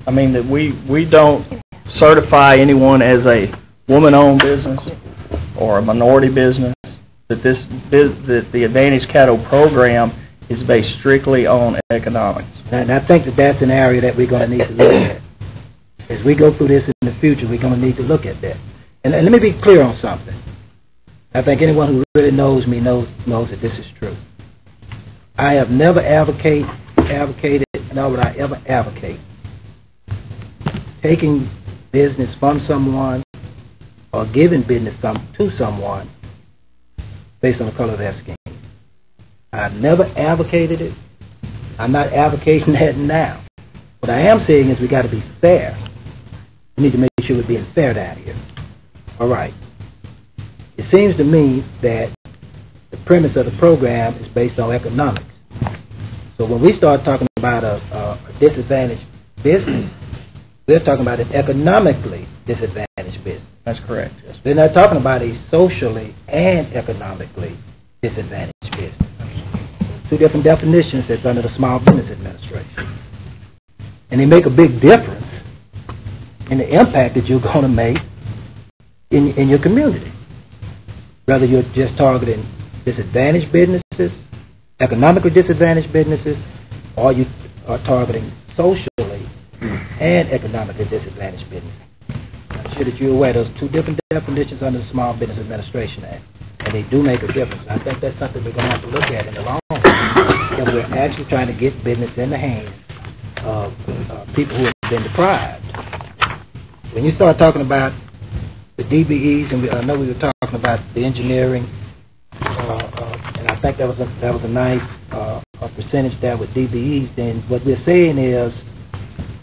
Speaker 2: I mean that we don't certify anyone as a woman-owned business or a minority business. That the Advantage Caddo program is based strictly on economics.
Speaker 6: And I think that that's an area that we're going to need to look at. As we go through this in the future, we're going to need to look at that. And let me be clear on something. I think anyone who really knows me knows that this is true. I have never advocated, nor would I ever advocate taking business from someone or giving business to someone based on the color of their skin. I've never advocated it. I'm not advocating that now. What I am saying is we got to be fair. We need to make sure we're being fair down here. All right. It seems to me that the premise of the program is based on economics. So when we start talking about a disadvantaged business, we're talking about an economically disadvantaged business.
Speaker 2: That's correct.
Speaker 6: They're not talking about a socially and economically disadvantaged business. Two different definitions that's under the Small Business Administration. And they make a big difference in the impact that you're going to make in your community. Whether you're just targeting disadvantaged businesses, economically disadvantaged businesses, or you are targeting socially and economically disadvantaged businesses. I'm sure that you're aware those two different definitions under the Small Business Administration Act, and they do make a difference. I think that's something we're going to have to look at in the long run, that we're actually trying to get business in the hands of people who have been deprived. When you start talking about the DBEs, and I know we were talking about the engineering, and I think that was a nice percentage there with DBEs. Then what we're saying is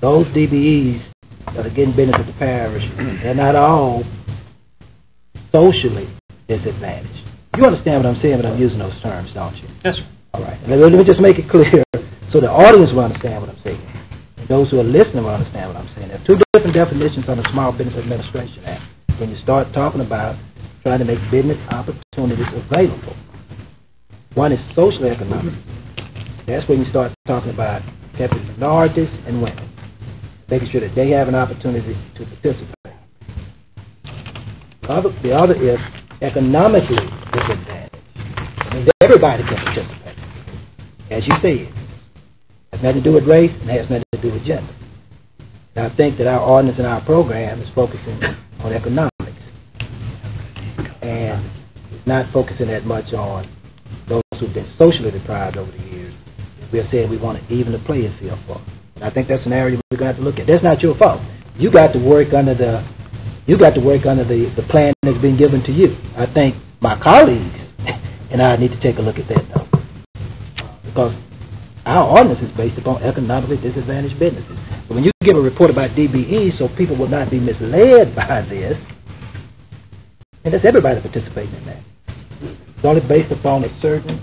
Speaker 6: those DBEs that are getting business at the parish, they're not all socially disadvantaged. You understand what I'm saying when I'm using those terms, don't you?
Speaker 2: Yes, sir.
Speaker 6: All right. And let me just make it clear so the audience will understand what I'm saying. And those who are listening will understand what I'm saying. There are two different definitions on the Small Business Administration Act when you start talking about trying to make business opportunities available. One is social economic. That's when you start talking about helping minorities and women, making sure that they have an opportunity to participate. The other is economically disadvantaged. I mean, everybody can participate. As you said, it has nothing to do with race and has nothing to do with gender. And I think that our ordinance and our program is focusing on economics. And it's not focusing that much on those who've been socially deprived over the years. We're saying we want to even the playing field for. And I think that's an area we're going to have to look at. That's not your fault. You got to work under the plan that's been given to you. I think my colleagues and I need to take a look at that though, because our ordinance is based upon economically disadvantaged businesses. So when you give a report about DBE, so people will not be misled by this, and that's everybody participating in that. It's only based upon a certain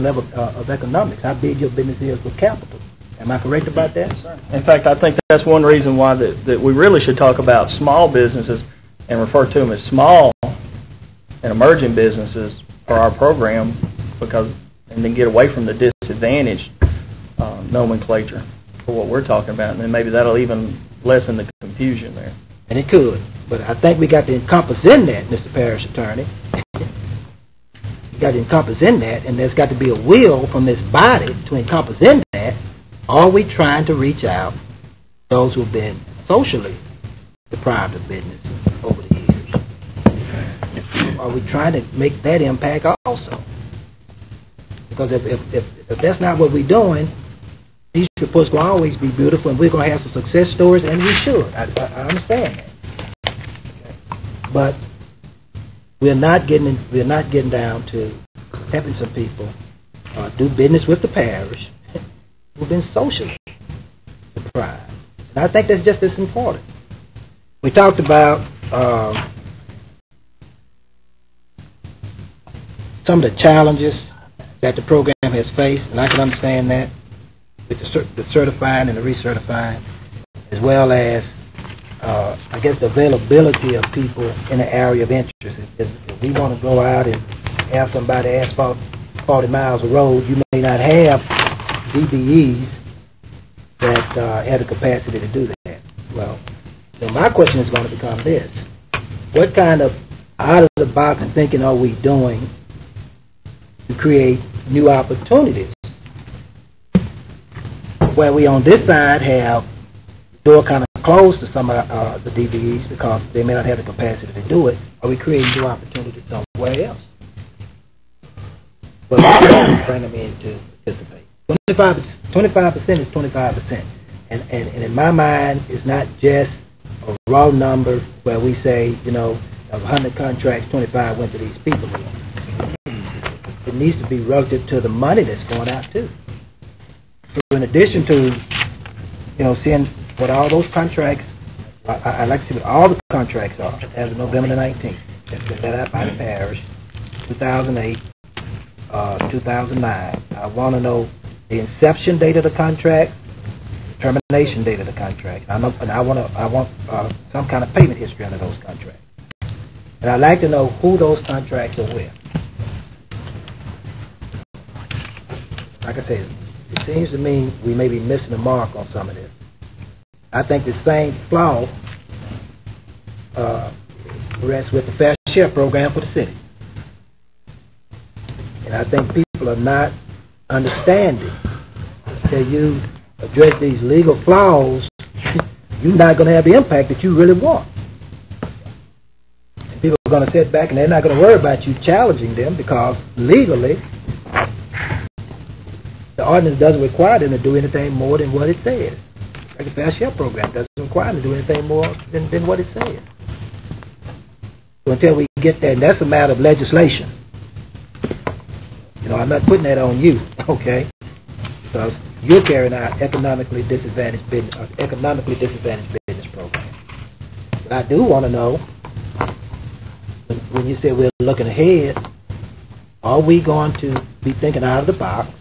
Speaker 6: level of economics, how big your business is with capital. Am I correct about that?
Speaker 2: Yes, sir. In fact, I think that's one reason why that we really should talk about small businesses and refer to them as small and emerging businesses for our program, and then get away from the disadvantaged nomenclature for what we're talking about, and then maybe that'll even lessen the confusion there.
Speaker 6: And it could, but I think we got to encompass in that, Mr. Parish Attorney. got to encompass in that, and there's got to be a will from this body to encompass in that. Are we trying to reach out to those who have been socially deprived of business over the years? Are we trying to make that impact also? Because if that's not what we're doing, these reports will always be beautiful, and we're going to have some success stories, and we should. I understand that. Okay. But we're not getting down to helping some people do business with the parish who've been socially deprived. And I think that's just as important. We talked about some of the challenges that the program has faced, and I can understand that, with the certifying and the recertifying, as well as, I guess, the availability of people in the area of interest. If we want to go out and have somebody asphalt 40 miles of road, you may not have DBEs that have the capacity to do that. Well, my question is going to become this. What kind of out-of-the-box thinking are we doing to create new opportunities where we on this side have the door kind of closed to some of the DBEs because they may not have the capacity to do it? Are we creating new opportunities somewhere else? But we bring them in to participate. 25% is 25%. And in my mind, it's not just a raw number where we say, of 100 contracts, 25 went to these people. It needs to be relative to the money that's going out, too. So in addition to, seeing what all those contracts, I'd like to see what all the contracts are as of November the 19th. That's set out by the parish, 2008, 2009. I want to know the inception date of the contract, termination date of the contract. I want some kind of payment history under those contracts. And I'd like to know who those contracts are with. Like I said, it seems to me we may be missing the mark on some of this. I think the same flaw rests with the Fair Share program for the city. And I think people are not understanding that you address these legal flaws, you're not going to have the impact that you really want. And people are going to sit back and they're not going to worry about you challenging them because legally the ordinance doesn't require them to do anything more than what it says. Like the Fair Share program doesn't require them to do anything more than what it says. So until we get that, and that's a matter of legislation. I'm not putting that on you, okay? Because you're carrying out economically disadvantaged business program. But I do want to know, when you say we're looking ahead, are we going to be thinking out of the box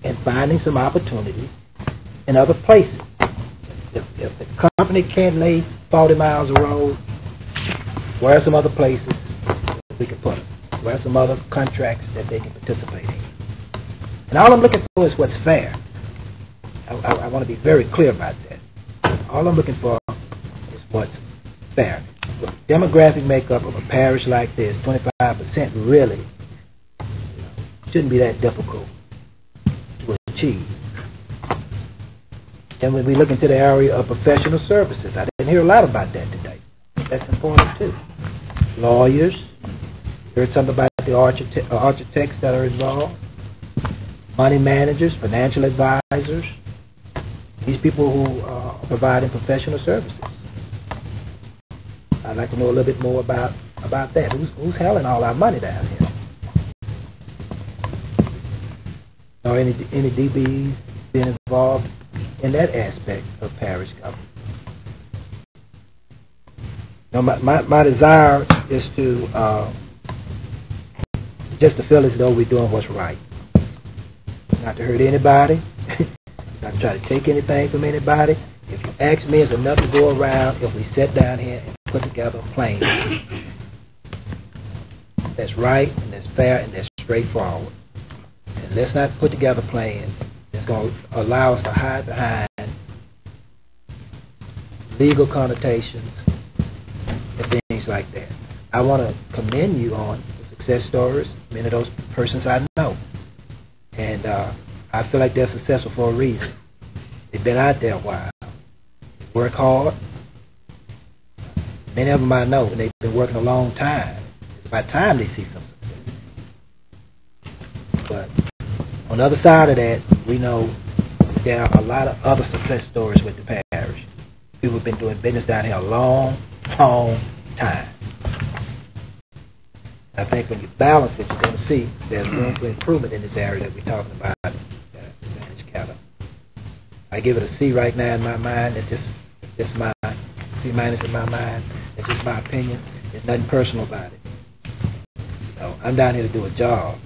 Speaker 6: and finding some opportunities in other places? If the company can't lay 40 miles of road, where are some other places we can put them? Where are some other contracts that they can participate in? And all I'm looking for is what's fair. I want to be very clear about that. All I'm looking for is what's fair. The demographic makeup of a parish like this, 25% really shouldn't be that difficult to achieve. And when we look into the area of professional services, I didn't hear a lot about that today. That's important too. Lawyers, heard something about the architects that are involved, money managers, financial advisors, these people who are providing professional services. I'd like to know a little bit more about that. Who's handling all our money down here? Are any DBs being involved in that aspect of parish government? My desire is to just to feel as though we're doing what's right. Not to hurt anybody, not to try to take anything from anybody. If you ask me, there's enough to go around if we sit down here and put together a plan that's right and that's fair and that's straightforward. And let's not put together plans that's going to allow us to hide behind legal connotations and things like that. I want to commend you on the success stories. Many of those persons I know. And I feel like they're successful for a reason. They've been out there a while. Work hard. Many of them I know, and they've been working a long time. It's about time they see some success. But on the other side of that, we know there are a lot of other success stories with the parish. People have been doing business down here a long, long time. I think when you balance it, you're going to see there's room for improvement in this area that we're talking about, Caddo. I give it a C right now in my mind. It's just my C minus in my mind. It's just my opinion. There's nothing personal about it. I'm down here to do a job.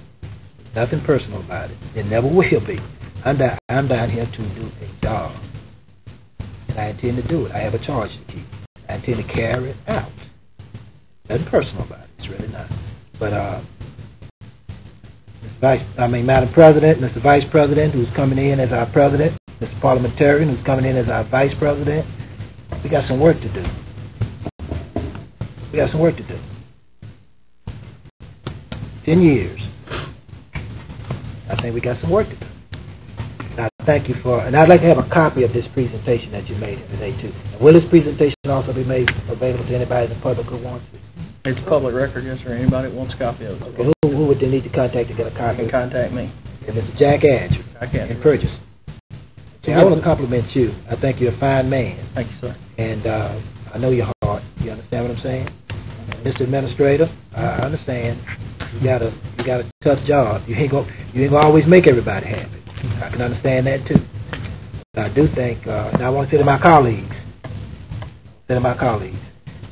Speaker 6: Nothing personal about it. It never will be. I'm down here to do a job. And I intend to do it. I have a charge to keep. I intend to carry it out. Nothing personal about it. It's really not. But Madam President, Mr. Vice President, who's coming in as our president, Mr. Parliamentarian, who's coming in as our vice president, we got some work to do. We got some work to do. 10 years. I think we got some work to do. And I thank you for, and I'd like to have a copy of this presentation that you made today too. And will this presentation also be made available to anybody in the public who wants it?
Speaker 2: It's public record, yes, sir. Anybody that wants a copy of it.
Speaker 6: Okay, who would they need to contact to get a copy?
Speaker 2: They can contact me.
Speaker 6: And Mr. Jack Andrew. In Purchase. See, I want to compliment you. I think you're a fine man.
Speaker 2: Thank you, sir.
Speaker 6: And I know your heart. You understand what I'm saying? Mr. Administrator, I understand. You got a tough job. You ain't gonna always make everybody happy. I can understand that too. But I do think, and I want to say to my colleagues,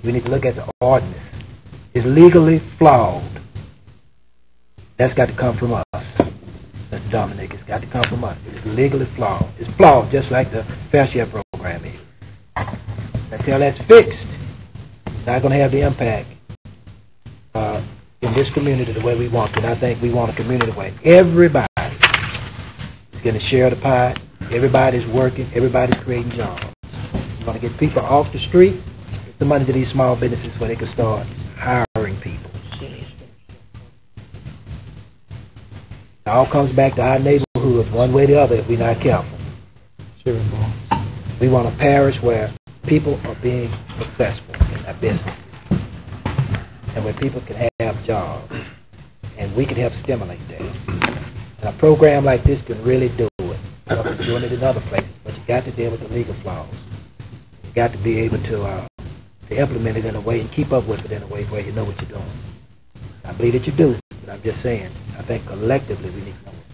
Speaker 6: we need to look at the ordinance. It's legally flawed. That's got to come from us, Mr. Dominic. It's got to come from us. It is legally flawed. It's flawed just like the Fair Share program is. Until that's fixed, it's not going to have the impact in this community the way we want it. And I think we want a community where everybody is going to share the pie. Everybody's working. Everybody's creating jobs. We want to get people off the street. It's the money to these small businesses where they can start hiring people. It all comes back to our neighborhood one way or the other if we're not careful. We want a parish where people are being successful in their business and where people can have jobs, and we can help stimulate that. And a program like this can really do it. I know we're doing it in other places, but you got to deal with the legal flaws. You got to be able to implement it in a way and keep up with it in a way where you know what you're doing. I believe that you do, but I'm just saying, I think collectively we need to know what to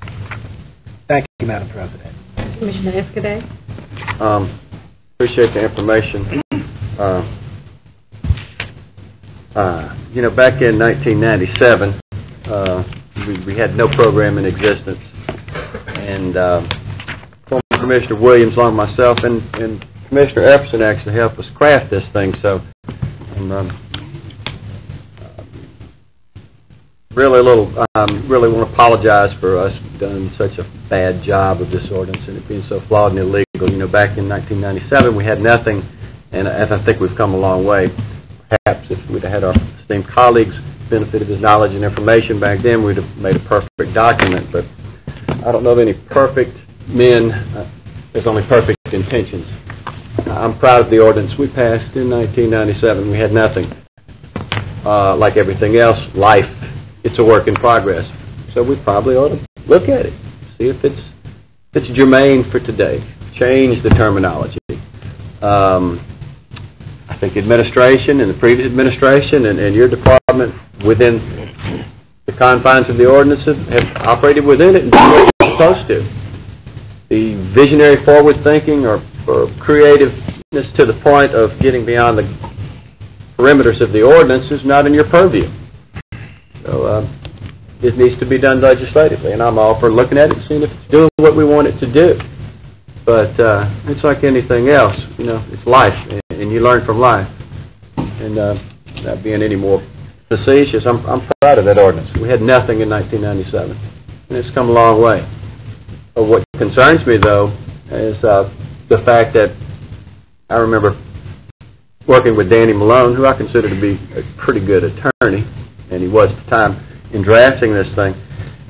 Speaker 6: do. Thank you, Madam President.
Speaker 1: Commissioner Escaday.
Speaker 7: Appreciate the information. Back in 1997, we had no program in existence, and former Commissioner Williams, along with myself, and Commissioner Epperson actually helped us craft this thing. So I'm really want to apologize for us doing such a bad job of this ordinance and it being so flawed and illegal. Back in 1997, we had nothing, and I think we've come a long way. Perhaps if we'd have had our esteemed colleagues benefit of his knowledge and information back then, we'd have made a perfect document. But I don't know of any perfect men. There's only perfect intentions. I'm proud of the ordinance we passed in 1997. We had nothing. Like everything else, life, it's a work in progress. So we probably ought to look at it, see if it's germane for today. Change the terminology. I think administration and the previous administration and your department within the confines of the ordinance have operated within it and done what you're supposed to. The visionary forward thinking or creativeness to the point of getting beyond the perimeters of the ordinance is not in your purview. So it needs to be done legislatively, and I'm all for looking at it and seeing if it's doing what we want it to do. But it's like anything else, it's life, and you learn from life. And not being any more facetious, I'm proud of that ordinance. We had nothing in 1997, and it's come a long way. But what concerns me, though, is the fact that I remember working with Danny Malone, who I consider to be a pretty good attorney, and he was at the time in drafting this thing.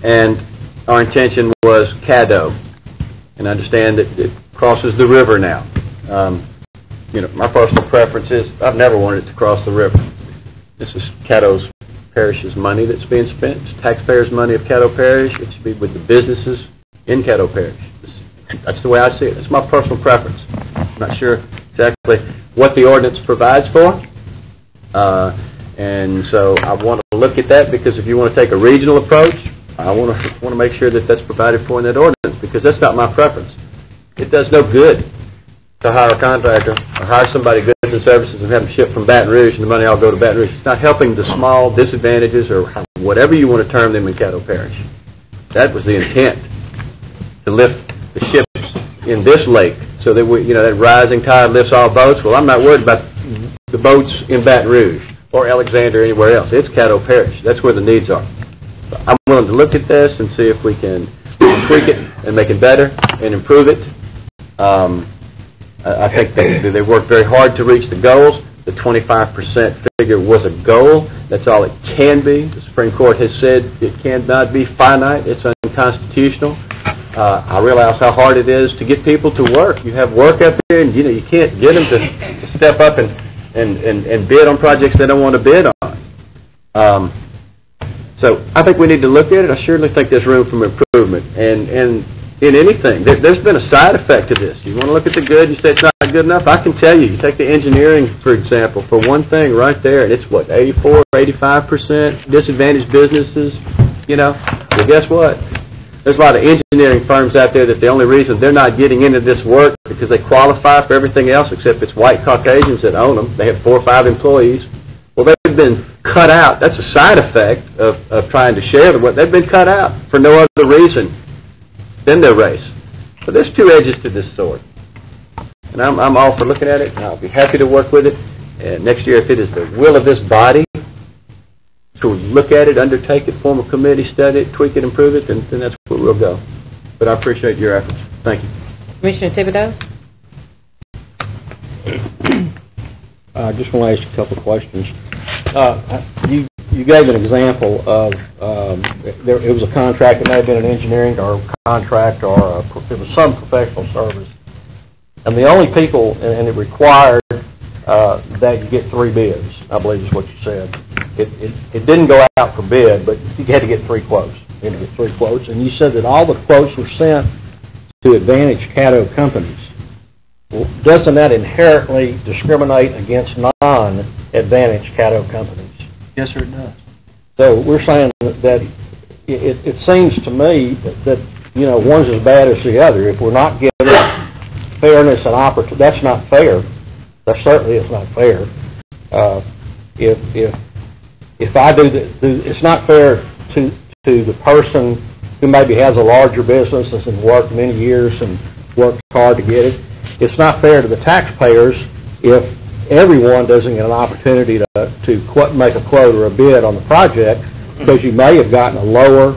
Speaker 7: And our intention was Caddo, and I understand that it crosses the river now. My personal preference is I've never wanted it to cross the river. This is Caddo's Parish's money that's being spent. It's taxpayers' money of Caddo Parish. It should be with the businesses in Caddo Parish. That's the way I see it. It's my personal preference. I'm not sure exactly what the ordinance provides for. And so I want to look at that, because if you want to take a regional approach, I want to make sure that that's provided for in that ordinance, because that's not my preference. It does no good to hire a contractor or hire somebody goods and services and have them shipped from Baton Rouge and the money all go to Baton Rouge. It's not helping the small disadvantages or whatever you want to term them in Caddo Parish. That was the intent, to lift the ships in this lake so that that rising tide lifts all boats. Well, I'm not worried about the boats in Baton Rouge or Alexander or anywhere else. It's Caddo Parish. That's where the needs are. So I'm willing to look at this and see if we can tweak it and make it better and improve it. I think they worked very hard to reach the goals. The 25% figure was a goal. That's all it can be. The Supreme Court has said it cannot be finite. It's unconstitutional. I realize how hard it is to get people to work. You have work up here, and you can't get them to step up and bid on projects they don't want to bid on. So I think we need to look at it. I surely think there's room for improvement. And in anything, there's been a side effect to this. You want to look at the good, you say it's not good enough. I can tell you. You take the engineering, for example, for one thing right there, and it's what, 84, 85% disadvantaged businesses. Well, guess what? There's a lot of engineering firms out there that the only reason they're not getting into this work because they qualify for everything else except it's white Caucasians that own them. They have 4 or 5 employees. Well, they've been cut out. That's a side effect of trying to share the work. They've been cut out for no other reason than their race. But there's 2 edges to this sword. And I'm all for looking at it, and I'll be happy to work with it. And next year, if it is the will of this body to look at it, undertake it, form a committee, study it, tweak it, improve it, then that's where we'll go. But I appreciate your efforts. Thank you.
Speaker 1: Commissioner Thibodeau?
Speaker 8: I just want to ask you a couple of questions. You gave an example of it was a contract. It may have been an engineering or a contract, or it was some professional service. And the only people, and it required that you get 3 bids, I believe is what you said. It didn't go out for bid, but you had to get 3 quotes. You had to get 3 quotes. And you said that all the quotes were sent to Advantage Caddo companies. Well, doesn't that inherently discriminate against non-Advantage Caddo companies?
Speaker 3: Yes, sir, it does.
Speaker 8: So we're saying that it seems to me that one's as bad as the other. If we're not giving fairness and opportunity, that's not fair. That certainly is not fair. If I do it's not fair to the person who maybe has a larger business and has worked many years and worked hard to get it. It's not fair to the taxpayers if everyone doesn't get an opportunity to make a quote or a bid on the project, because you may have gotten a lower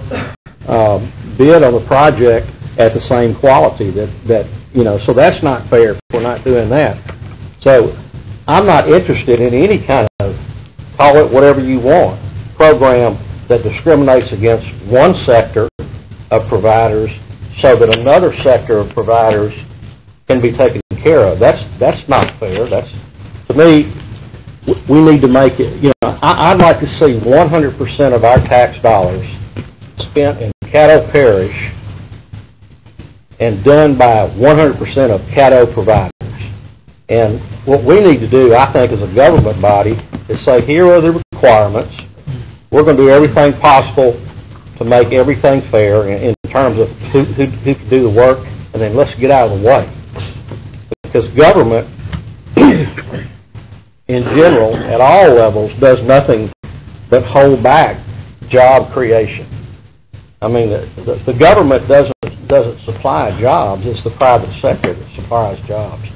Speaker 8: bid on the project at the same quality. So that's not fair if we're not doing that. So I'm not interested in any kind of, call it whatever you want, program that discriminates against one sector of providers so that another sector of providers can be taken care of. That's not fair. To me, we need to make it, I'd like to see 100% of our tax dollars spent in Caddo Parish and done by 100% of Caddo providers. And what we need to do, I think, as a government body, is say, here are the requirements. We're going to do everything possible to make everything fair in terms of who can do the work, and then let's get out of the way. Because government, in general, at all levels, does nothing but hold back job creation. I mean, the government doesn't supply jobs. It's the private sector that supplies jobs.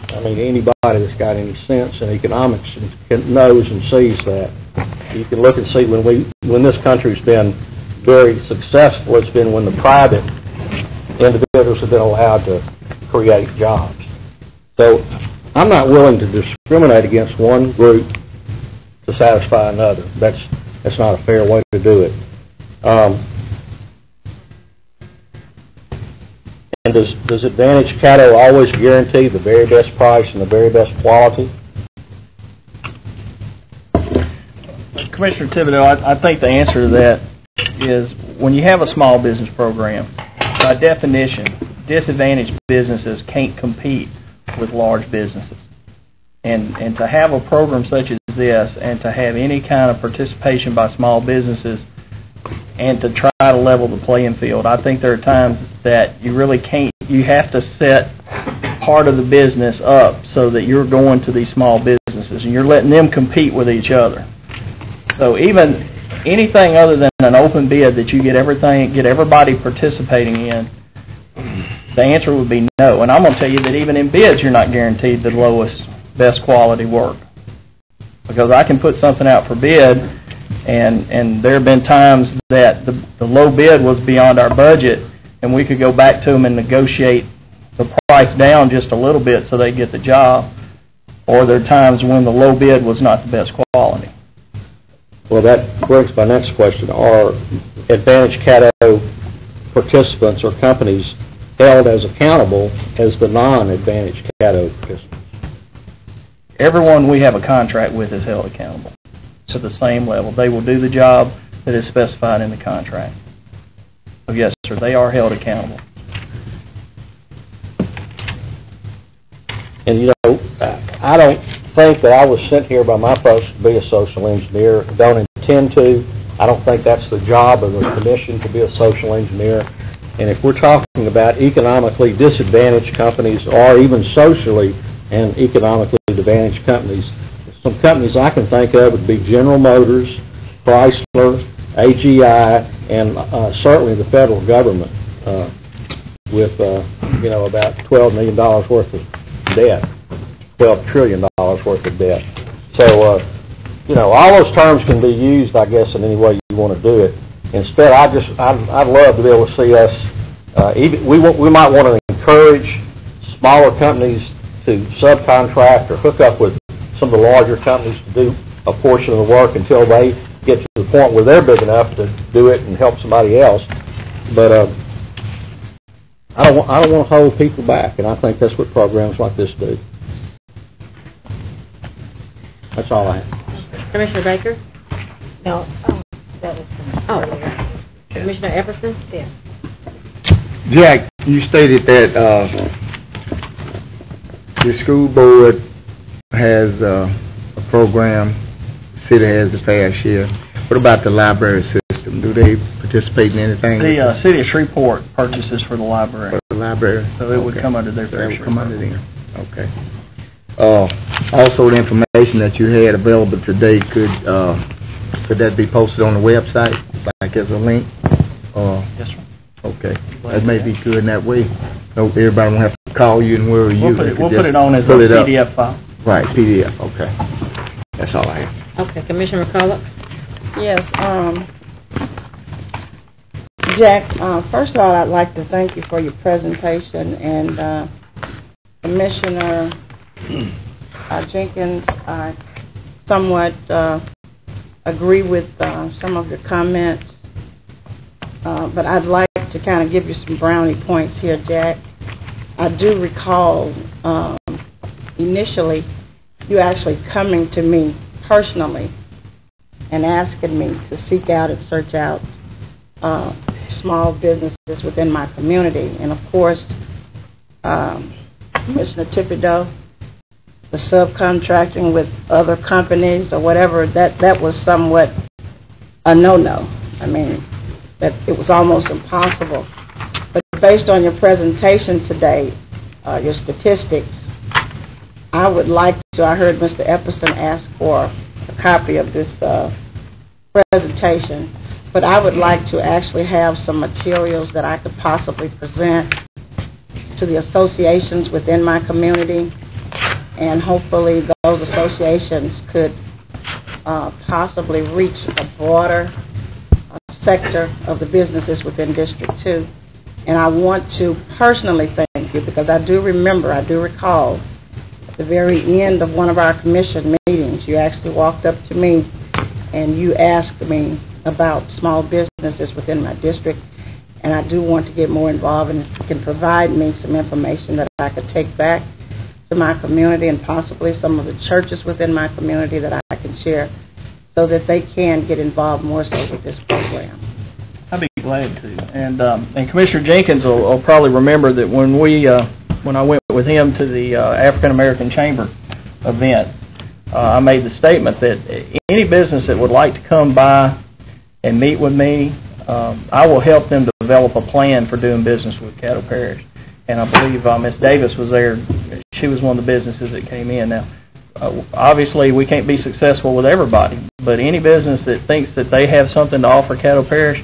Speaker 8: I mean, anybody that's got any sense in economics knows and sees that. You can look and see when this country's been very successful, it's been when the private individuals have been allowed to create jobs. So I'm not willing to discriminate against one group to satisfy another. That's not a fair way to do it. And does Advantage Caddo always guarantee the very best price and the very best quality?
Speaker 2: Commissioner Thibodeau, I think the answer to that is when you have a small business program, by definition, disadvantaged businesses can't compete with large businesses. And to have a program such as this and to have any kind of participation by small businesses and to try to level the playing field, I think there are times that you really can't, you have to set part of the business up so that you're going to these small businesses and you're letting them compete with each other. So even anything other than an open bid that you get everybody participating in, the answer would be no. And I'm going to tell you that even in bids, you're not guaranteed the lowest, best quality work. Because I can put something out for bid, and there have been times that the low bid was beyond our budget, and we could go back to them and negotiate the price down just a little bit so they get the job. Or there are times when the low bid was not the best quality.
Speaker 8: Well, that brings my next question. Are Advantage Caddo participants or companies held as accountable as the non-Advantage Caddo participants?
Speaker 2: Everyone we have a contract with is held accountable to the same level. They will do the job that is specified in the contract. So yes, sir, they are held accountable.
Speaker 8: And you know, I don't think that I was sent here by my folks to be a social engineer. I don't intend to. I don't think that's the job of the commission to be a social engineer. And if we're talking about economically disadvantaged companies or even socially and economically advantaged companies, some companies I can think of would be General Motors, Chrysler, AGI, and certainly the federal government with you know, about $12 million worth of debt, $12 trillion worth of debt. So you know, all those terms can be used, I guess, in any way you want to do it. Instead, I'd love to be able to see us. We might want to encourage smaller companies to subcontract or hook up with some of the larger companies to do a portion of the work until they get to the point where they're big enough to do it and help somebody else. But I don't want to hold people back, and I think that's what programs like this do. That's all I have.
Speaker 1: Commissioner Baker?
Speaker 9: No, that was
Speaker 1: Commissioner Epperson?
Speaker 9: Yes.
Speaker 4: Jack, you stated that the school board has a program, the city has the past year. What about the library system? Do they participate in anything?
Speaker 2: The city of Shreveport purchases for the library.
Speaker 4: For the library?
Speaker 2: So it would come under their
Speaker 4: fair share. Come under there. Okay. Also, the information that you had available today, could that be posted on the website, like as a link?
Speaker 2: Yes, sir.
Speaker 4: Okay. That may be good in that way. So everybody won't have to call you and worry you.
Speaker 2: We'll put it on as a PDF file.
Speaker 4: Right, PDF. Okay. That's all I have.
Speaker 1: Okay, Commissioner McCullough?
Speaker 9: Yes, Jack, first of all, I'd like to thank you for your presentation, and Commissioner Jenkins, I somewhat agree with some of your comments, but I'd like to kind of give you some brownie points here, Jack. I do recall initially you actually coming to me personally and asking me to seek out and search out small businesses within my community. And of course, Commissioner Thibodeau, the subcontracting with other companies or whatever, that was somewhat a no-no. I mean, that it was almost impossible. But based on your presentation today, your statistics, I would like to, I heard Mr. Epperson ask for a copy of this presentation, but I would like to actually have some materials that I could possibly present to the associations within my community, and hopefully those associations could possibly reach a broader sector of the businesses within District 2. And I want to personally thank you, because I do recall the very end of one of our commission meetings, you actually walked up to me and you asked me about small businesses within my district, and I do want to get more involved, and if you can provide me some information that I could take back to my community and possibly some of the churches within my community that I can share so that they can get involved more so with this program.
Speaker 2: I'd be glad to. And Commissioner Jenkins will probably remember that when I went with him to the African American Chamber event, I made the statement that any business that would like to come by and meet with me, I will help them develop a plan for doing business with Caddo Parish. And I believe Ms. Davis was there. She was one of the businesses that came in. Now, obviously, we can't be successful with everybody, but any business that thinks that they have something to offer Caddo Parish,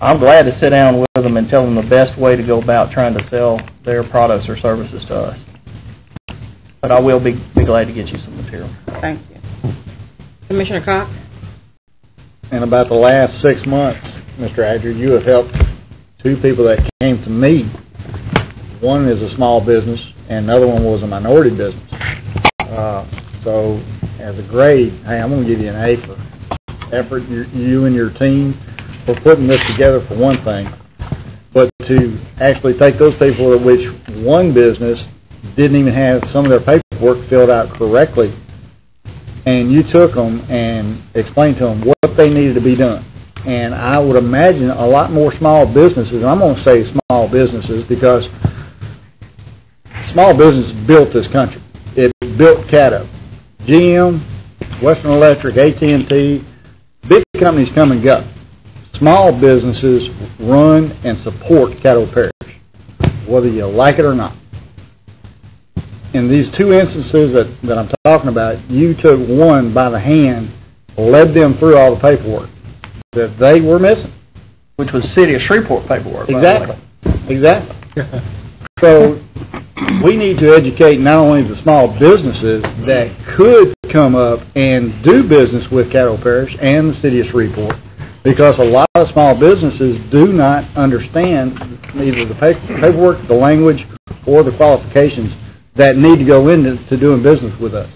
Speaker 2: I'm glad to sit down with them and tell them the best way to go about trying to sell their products or services to us. But I will be glad to get you some material.
Speaker 9: Thank you.
Speaker 1: Commissioner Cox?
Speaker 5: In about the last 6 months, Mr. Adger, you have helped two people that came to me. One is a small business, and the other one was a minority business. So, as a grade, hey, I'm going to give you an A for effort, you and your team, for putting this together for one thing. But to actually take those people of which one business didn't even have some of their paperwork filled out correctly, and you took them and explained to them what they needed to be done. And I would imagine a lot more small businesses, and I'm going to say small businesses because small business built this country. It built Caddo. GM, Western Electric, AT&T, big companies come and go. Small businesses run and support Caddo Parish, whether you like it or not. In these two instances that I'm talking about, you took one by the hand, led them through all the paperwork that they were missing.
Speaker 2: Which was City of Shreveport paperwork.
Speaker 5: Exactly. Exactly. So we need to educate not only the small businesses that could come up and do business with Caddo Parish and the City of Shreveport, because a lot of small businesses do not understand either the paperwork, the language, or the qualifications that need to go into doing business with us.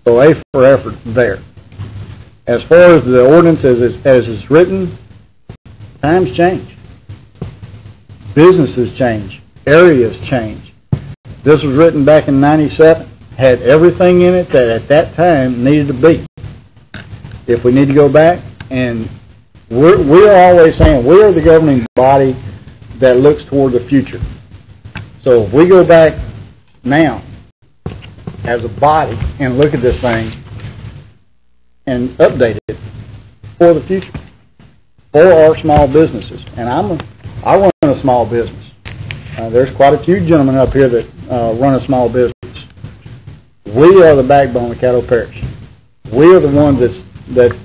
Speaker 5: So A for effort there. As far as the ordinance as it's written, times change. Businesses change. Areas change. This was written back in '97, had everything in it that at that time needed to be. If we need to go back, and we're always saying we are the governing body that looks toward the future. So if we go back now as a body and look at this thing and update it for the future, for our small businesses. And I run a small business. There's quite a few gentlemen up here that run a small business. We are the backbone of Caddo Parish. We are the ones that's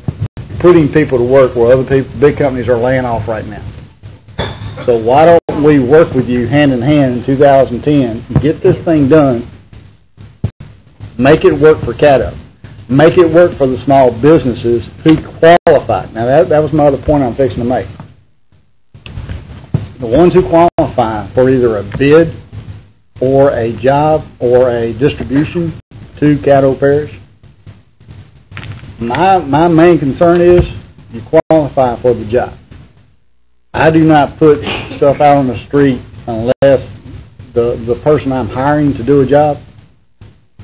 Speaker 5: putting people to work where other people, big companies are laying off right now. So why don't we work with you hand in hand in 2010, get this thing done, make it work for Caddo, make it work for the small businesses who qualify. Now that was my other point I'm fixing to make. The ones who qualify for either a bid or a job or a distribution to Caddo Parish, my main concern is you qualify for the job. I do not put stuff out on the street unless the person I'm hiring to do a job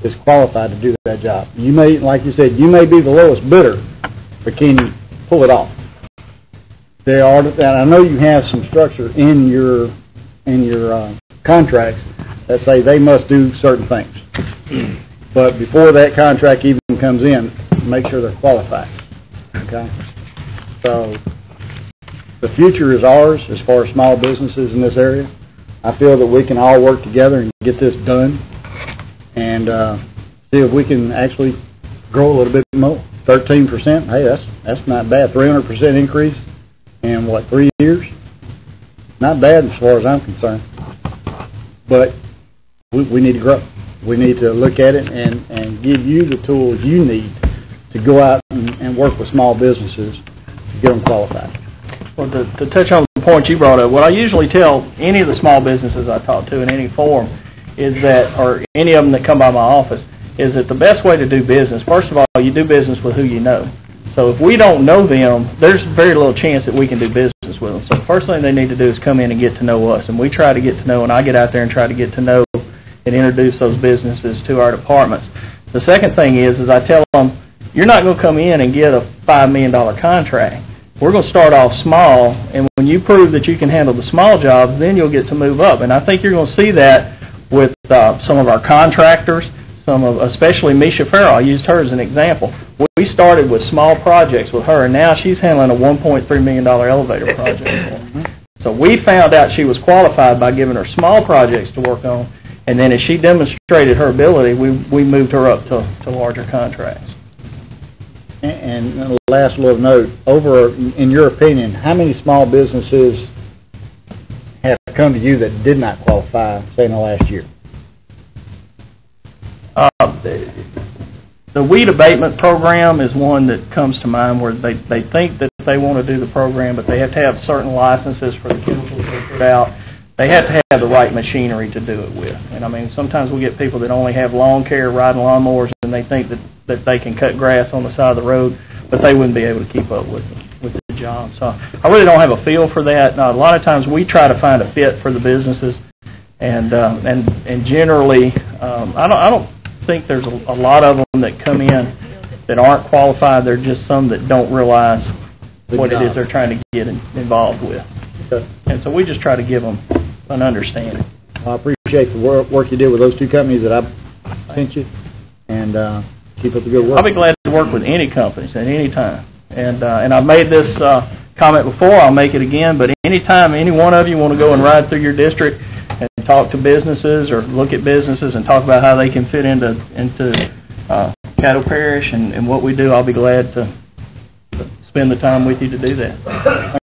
Speaker 5: is qualified to do that job. You may, like you said, you may be the lowest bidder, but can you pull it off? They are, and I know you have some structure in your contracts that say they must do certain things. But before that contract even comes in, make sure they're qualified. Okay? So the future is ours as far as small businesses in this area. I feel that we can all work together and get this done and see if we can actually grow a little bit more. 13%, hey, that's not bad. 300% increase in, 3 years? Not bad as far as I'm concerned. But we need to grow. We need to look at it and give you the tools you need to go out and work with small businesses to get them qualified.
Speaker 2: Well, to touch on the point you brought up, what I usually tell any of the small businesses I talk to in any forum is that, or any of them that come by my office, is that the best way to do business, first of all, you do business with who you know. So if we don't know them, there's very little chance that we can do business with them. So the first thing they need to do is come in and get to know us. And we try to get to know, and I get out there and try to get to know and introduce those businesses to our departments. The second thing is I tell them, you're not going to come in and get a $5 million contract. We're going to start off small, and when you prove that you can handle the small jobs, then you'll get to move up. And I think you're going to see that with some of our contractors, especially Misha Farrell. I used her as an example. We started with small projects with her, and now she's handling a $1.3 million elevator project. So we found out she was qualified by giving her small projects to work on, and then as she demonstrated her ability, we moved her up to larger contracts.
Speaker 5: And the last little note, in your opinion, how many small businesses have come to you that did not qualify, say, in the last year?
Speaker 2: The weed abatement program is one that comes to mind where they think that they want to do the program, but they have to have certain licenses for the chemicals they put out. They have to have the right machinery to do it with. And I mean, sometimes we get people that only have lawn care, riding lawnmowers, and they think that they can cut grass on the side of the road, but they wouldn't be able to keep up with the job. So I really don't have a feel for that. A lot of times we try to find a fit for the businesses, and generally, I don't think there's a lot of them that come in that aren't qualified. They're just some that don't realize what it is they're trying to get involved with. Okay. And so we just try to give them an understanding.
Speaker 5: Well, I appreciate the work you did with those two companies that I sent you, and keep up the good work.
Speaker 2: I'll be glad to work with any companies at any time. And I've made this comment before, I'll make it again, but anytime any one of you want to go and ride through your district and talk to businesses or look at businesses and talk about how they can fit into Caddo Parish and what we do, I'll be glad to spend the time with you to do that.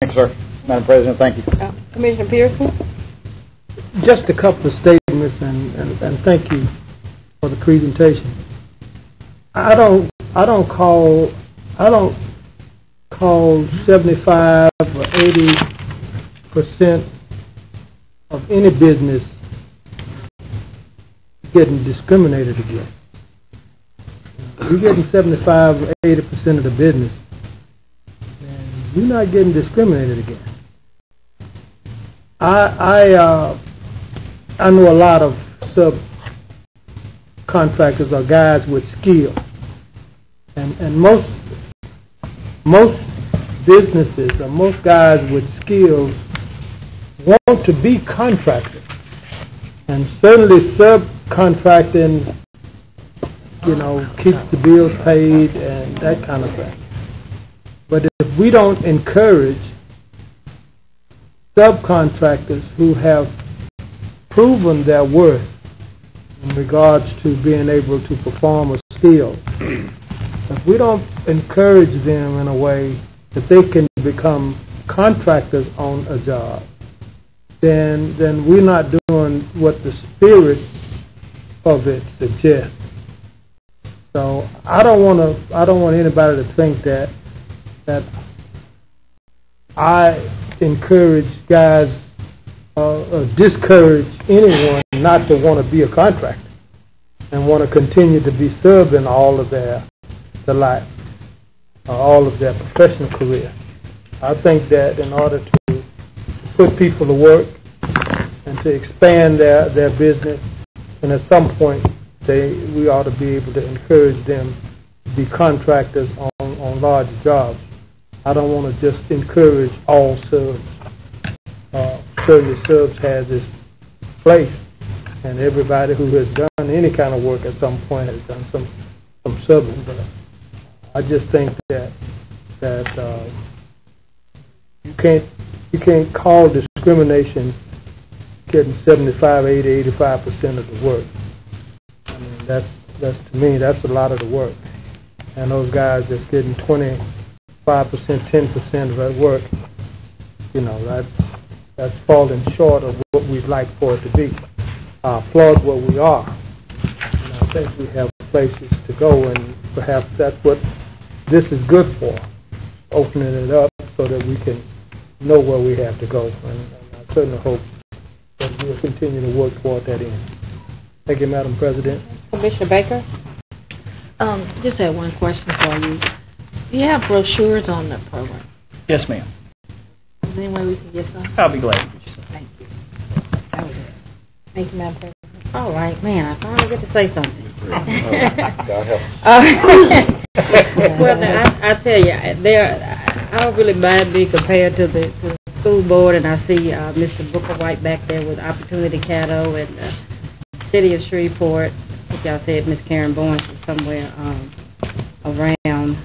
Speaker 5: Thanks, sir. Madam President, thank you.
Speaker 1: Commissioner Pearson?
Speaker 10: Just a couple of statements, and thank you for the presentation. I don't call 75 or 80% of any business getting discriminated against. You're getting 75 or 80% of the business, and you're not getting discriminated against. I know a lot of subcontractors are guys with skill, and most businesses or most guys with skills want to be contractors, and certainly subcontracting, keeps the bills paid and that kind of thing. But if we don't encourage subcontractors who have proven their worth in regards to being able to perform a skill, if we don't encourage them in a way that they can become contractors on a job, then we're not doing what the spirit of it suggests. So I don't want anybody to think that I encourage guys or discourage anyone not to want to be a contractor and want to continue to be serving all of their life, all of their professional career. I think that in order to put people to work and to expand their business, and at some point we ought to be able to encourage them to be contractors on large jobs. I don't want to just encourage all subs. Certainly subs has its place, and everybody who has done any kind of work at some point has done some subbing. But I just think that you can't call discrimination getting 75, 80, 85% of the work. I mean, that's to me, that's a lot of the work. And those guys that's getting 25%, 10% of that work, that's falling short of what we'd like for it to be. I applaud what we are, and I think we have places to go, and perhaps that's what this is good for, opening it up so that we can know where we have to go. And I certainly hope that we'll continue to work toward that end. Thank you, Madam President.
Speaker 1: Commissioner Baker?
Speaker 11: Just had one question for you. Do you have brochures on the program?
Speaker 2: Yes, ma'am.
Speaker 11: Is there any way we can get some?
Speaker 2: I'll be glad.
Speaker 11: Thank you. That was it.
Speaker 1: Thank you, Madam President. All right, man, I finally get to say something.
Speaker 8: God help.
Speaker 1: Well, now, I tell you, I don't really mind being compared to the school board, and I see Mr. Booker White back there with Opportunity Caddo and City of Shreveport. Like y'all said, Miss Karen Boyce is somewhere around.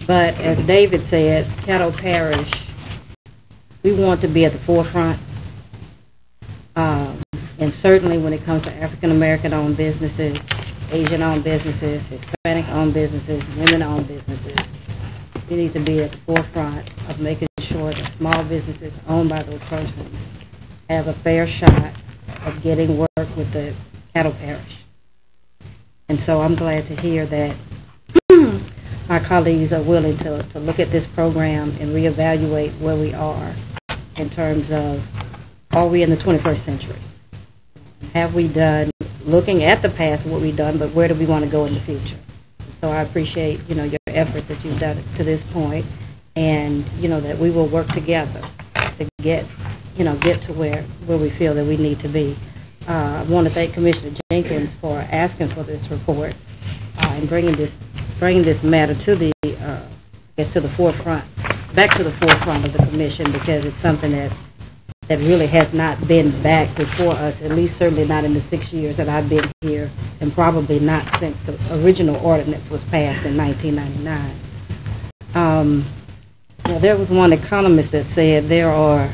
Speaker 1: But as David said, Caddo Parish, we want to be at the forefront. And certainly when it comes to African-American-owned businesses, Asian-owned businesses, Hispanic-owned businesses, women-owned businesses, we need to be at the forefront of making sure that small businesses owned by those persons have a fair shot of getting work with the Caddo Parish. And so I'm glad to hear that my colleagues are willing to look at this program and reevaluate where we are in terms of, are we in the 21st century? Have we done, looking at the past, what we've done, but where do we want to go in the future? So I appreciate, your effort that you've done to this point, and, that we will work together to get to where we feel that we need to be. I want to thank Commissioner Jenkins for asking for this report and bringing this matter to the forefront, back to the forefront of the commission, because it's something that really has not been back before us, at least certainly not in the 6 years that I've been here, and probably not since the original ordinance was passed in 1999. There was one economist that said there are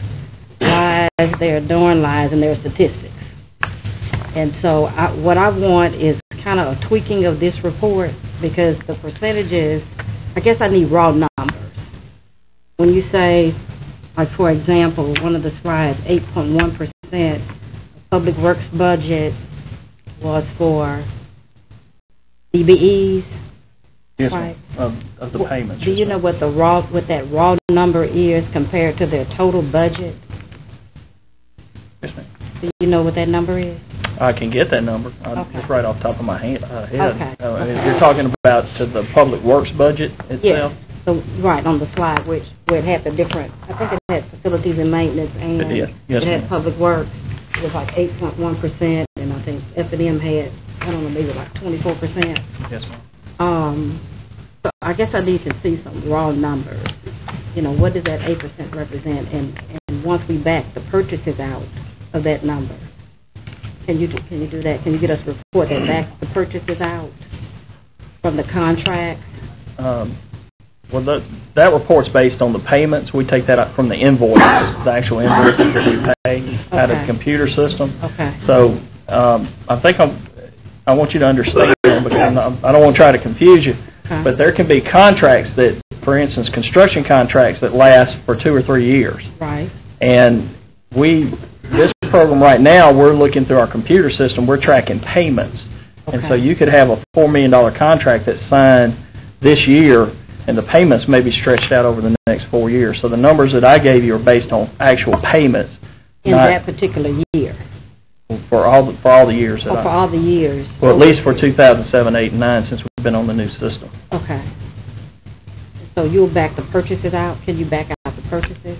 Speaker 1: lies, there are darn lies, and there are statistics. And so what I want is kind of a tweaking of this report, because the percentages, I guess I need raw numbers. When you say, like, for example, one of the slides, 8.1% public works budget was for DBEs.
Speaker 2: Yes,
Speaker 1: right?
Speaker 2: Of the payments.
Speaker 1: Do you know what that raw number is compared to their total budget?
Speaker 2: Yes, ma'am.
Speaker 1: Do you know what that number is?
Speaker 2: I can get that number.
Speaker 1: Okay.
Speaker 2: It's right off the top of my head.
Speaker 1: Okay.
Speaker 2: You're talking about to the public works budget itself?
Speaker 1: Yes. So, right, on the slide, where it had the different, I think it had facilities and maintenance, and
Speaker 2: It did. Yes,
Speaker 1: it had
Speaker 2: ma'am.
Speaker 1: public works. It was like 8.1%, and I think F&M had, I don't know, maybe like 24%.
Speaker 2: Yes, ma'am.
Speaker 1: So I guess I need to see some raw numbers. What does that 8% represent? And once we back the purchases out of that number, can you do that? Can you get us a report that backs the purchases out from the contract?
Speaker 2: Well, that report's based on the payments. We take that out from the invoices, the actual invoices that we pay out of the computer system.
Speaker 1: Okay.
Speaker 2: So I think I want you to understand, because I don't want to try to confuse you, but there can be contracts that, for instance, construction contracts that last for 2 or 3 years.
Speaker 1: Right.
Speaker 2: And this program right now, we're looking through our computer system, we're tracking payments.
Speaker 1: Okay.
Speaker 2: And so you could have a $4 million contract that's signed this year, and the payments may be stretched out over the next 4 years. So the numbers that I gave you are based on actual payments.
Speaker 1: In that particular year?
Speaker 2: For all the years.
Speaker 1: For all the years.
Speaker 2: Well, at least for 2007, 8, and 9, since we've been on the new system.
Speaker 1: Okay. So you'll back the purchases out? Can you back out the purchases?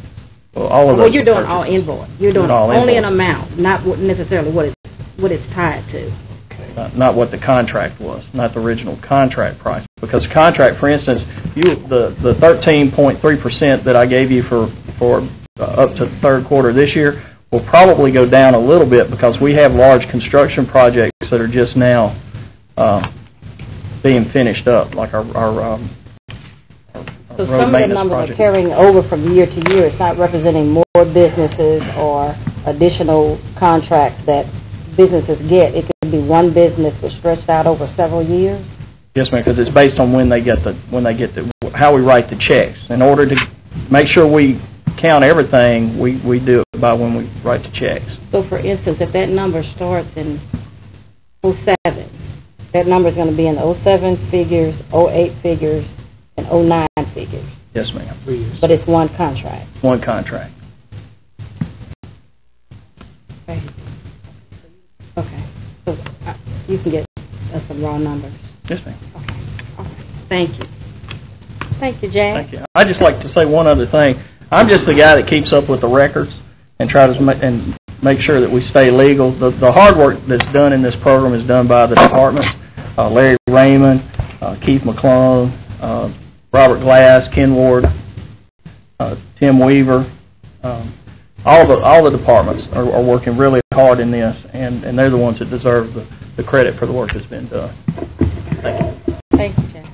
Speaker 2: Well, all of those.
Speaker 1: Well, you're doing all invoice. You're doing only an amount, not necessarily what it's tied to.
Speaker 2: Not what the contract was, not the original contract price. Because contract, for instance, the 13.3% that I gave you for up to the third quarter this year will probably go down a little bit, because we have large construction projects that are just now being finished up, like our
Speaker 1: so some of the numbers are carrying over from year to year. It's not representing more businesses or additional contracts that businesses get. It could be one business but stretched out over several years.
Speaker 2: Yes, ma'am, because it's based on when they get how we write the checks. In order to make sure we count everything, we do it by when we write the checks.
Speaker 1: So, for instance, if that number starts in 07, that number is going to be in 07 figures, 08 figures, and 09 figures.
Speaker 2: Yes, ma'am.
Speaker 1: 3 years. But it's one contract.
Speaker 2: One contract.
Speaker 1: Okay. you can get us some raw numbers.
Speaker 2: Yes, ma'am.
Speaker 1: Okay. All right. Thank you. Thank you, Jack.
Speaker 2: Thank you. I'd just like to say one other thing. I'm just the guy that keeps up with the records and tries to make sure that we stay legal. The hard work that's done in this program is done by the departments. Larry Raymond, Keith McClung, Robert Glass, Ken Ward, Tim Weaver. All the departments are working really hard in this, and they're the ones that deserve the credit for the work that's been done. Thank you.
Speaker 1: Thank you, Jack.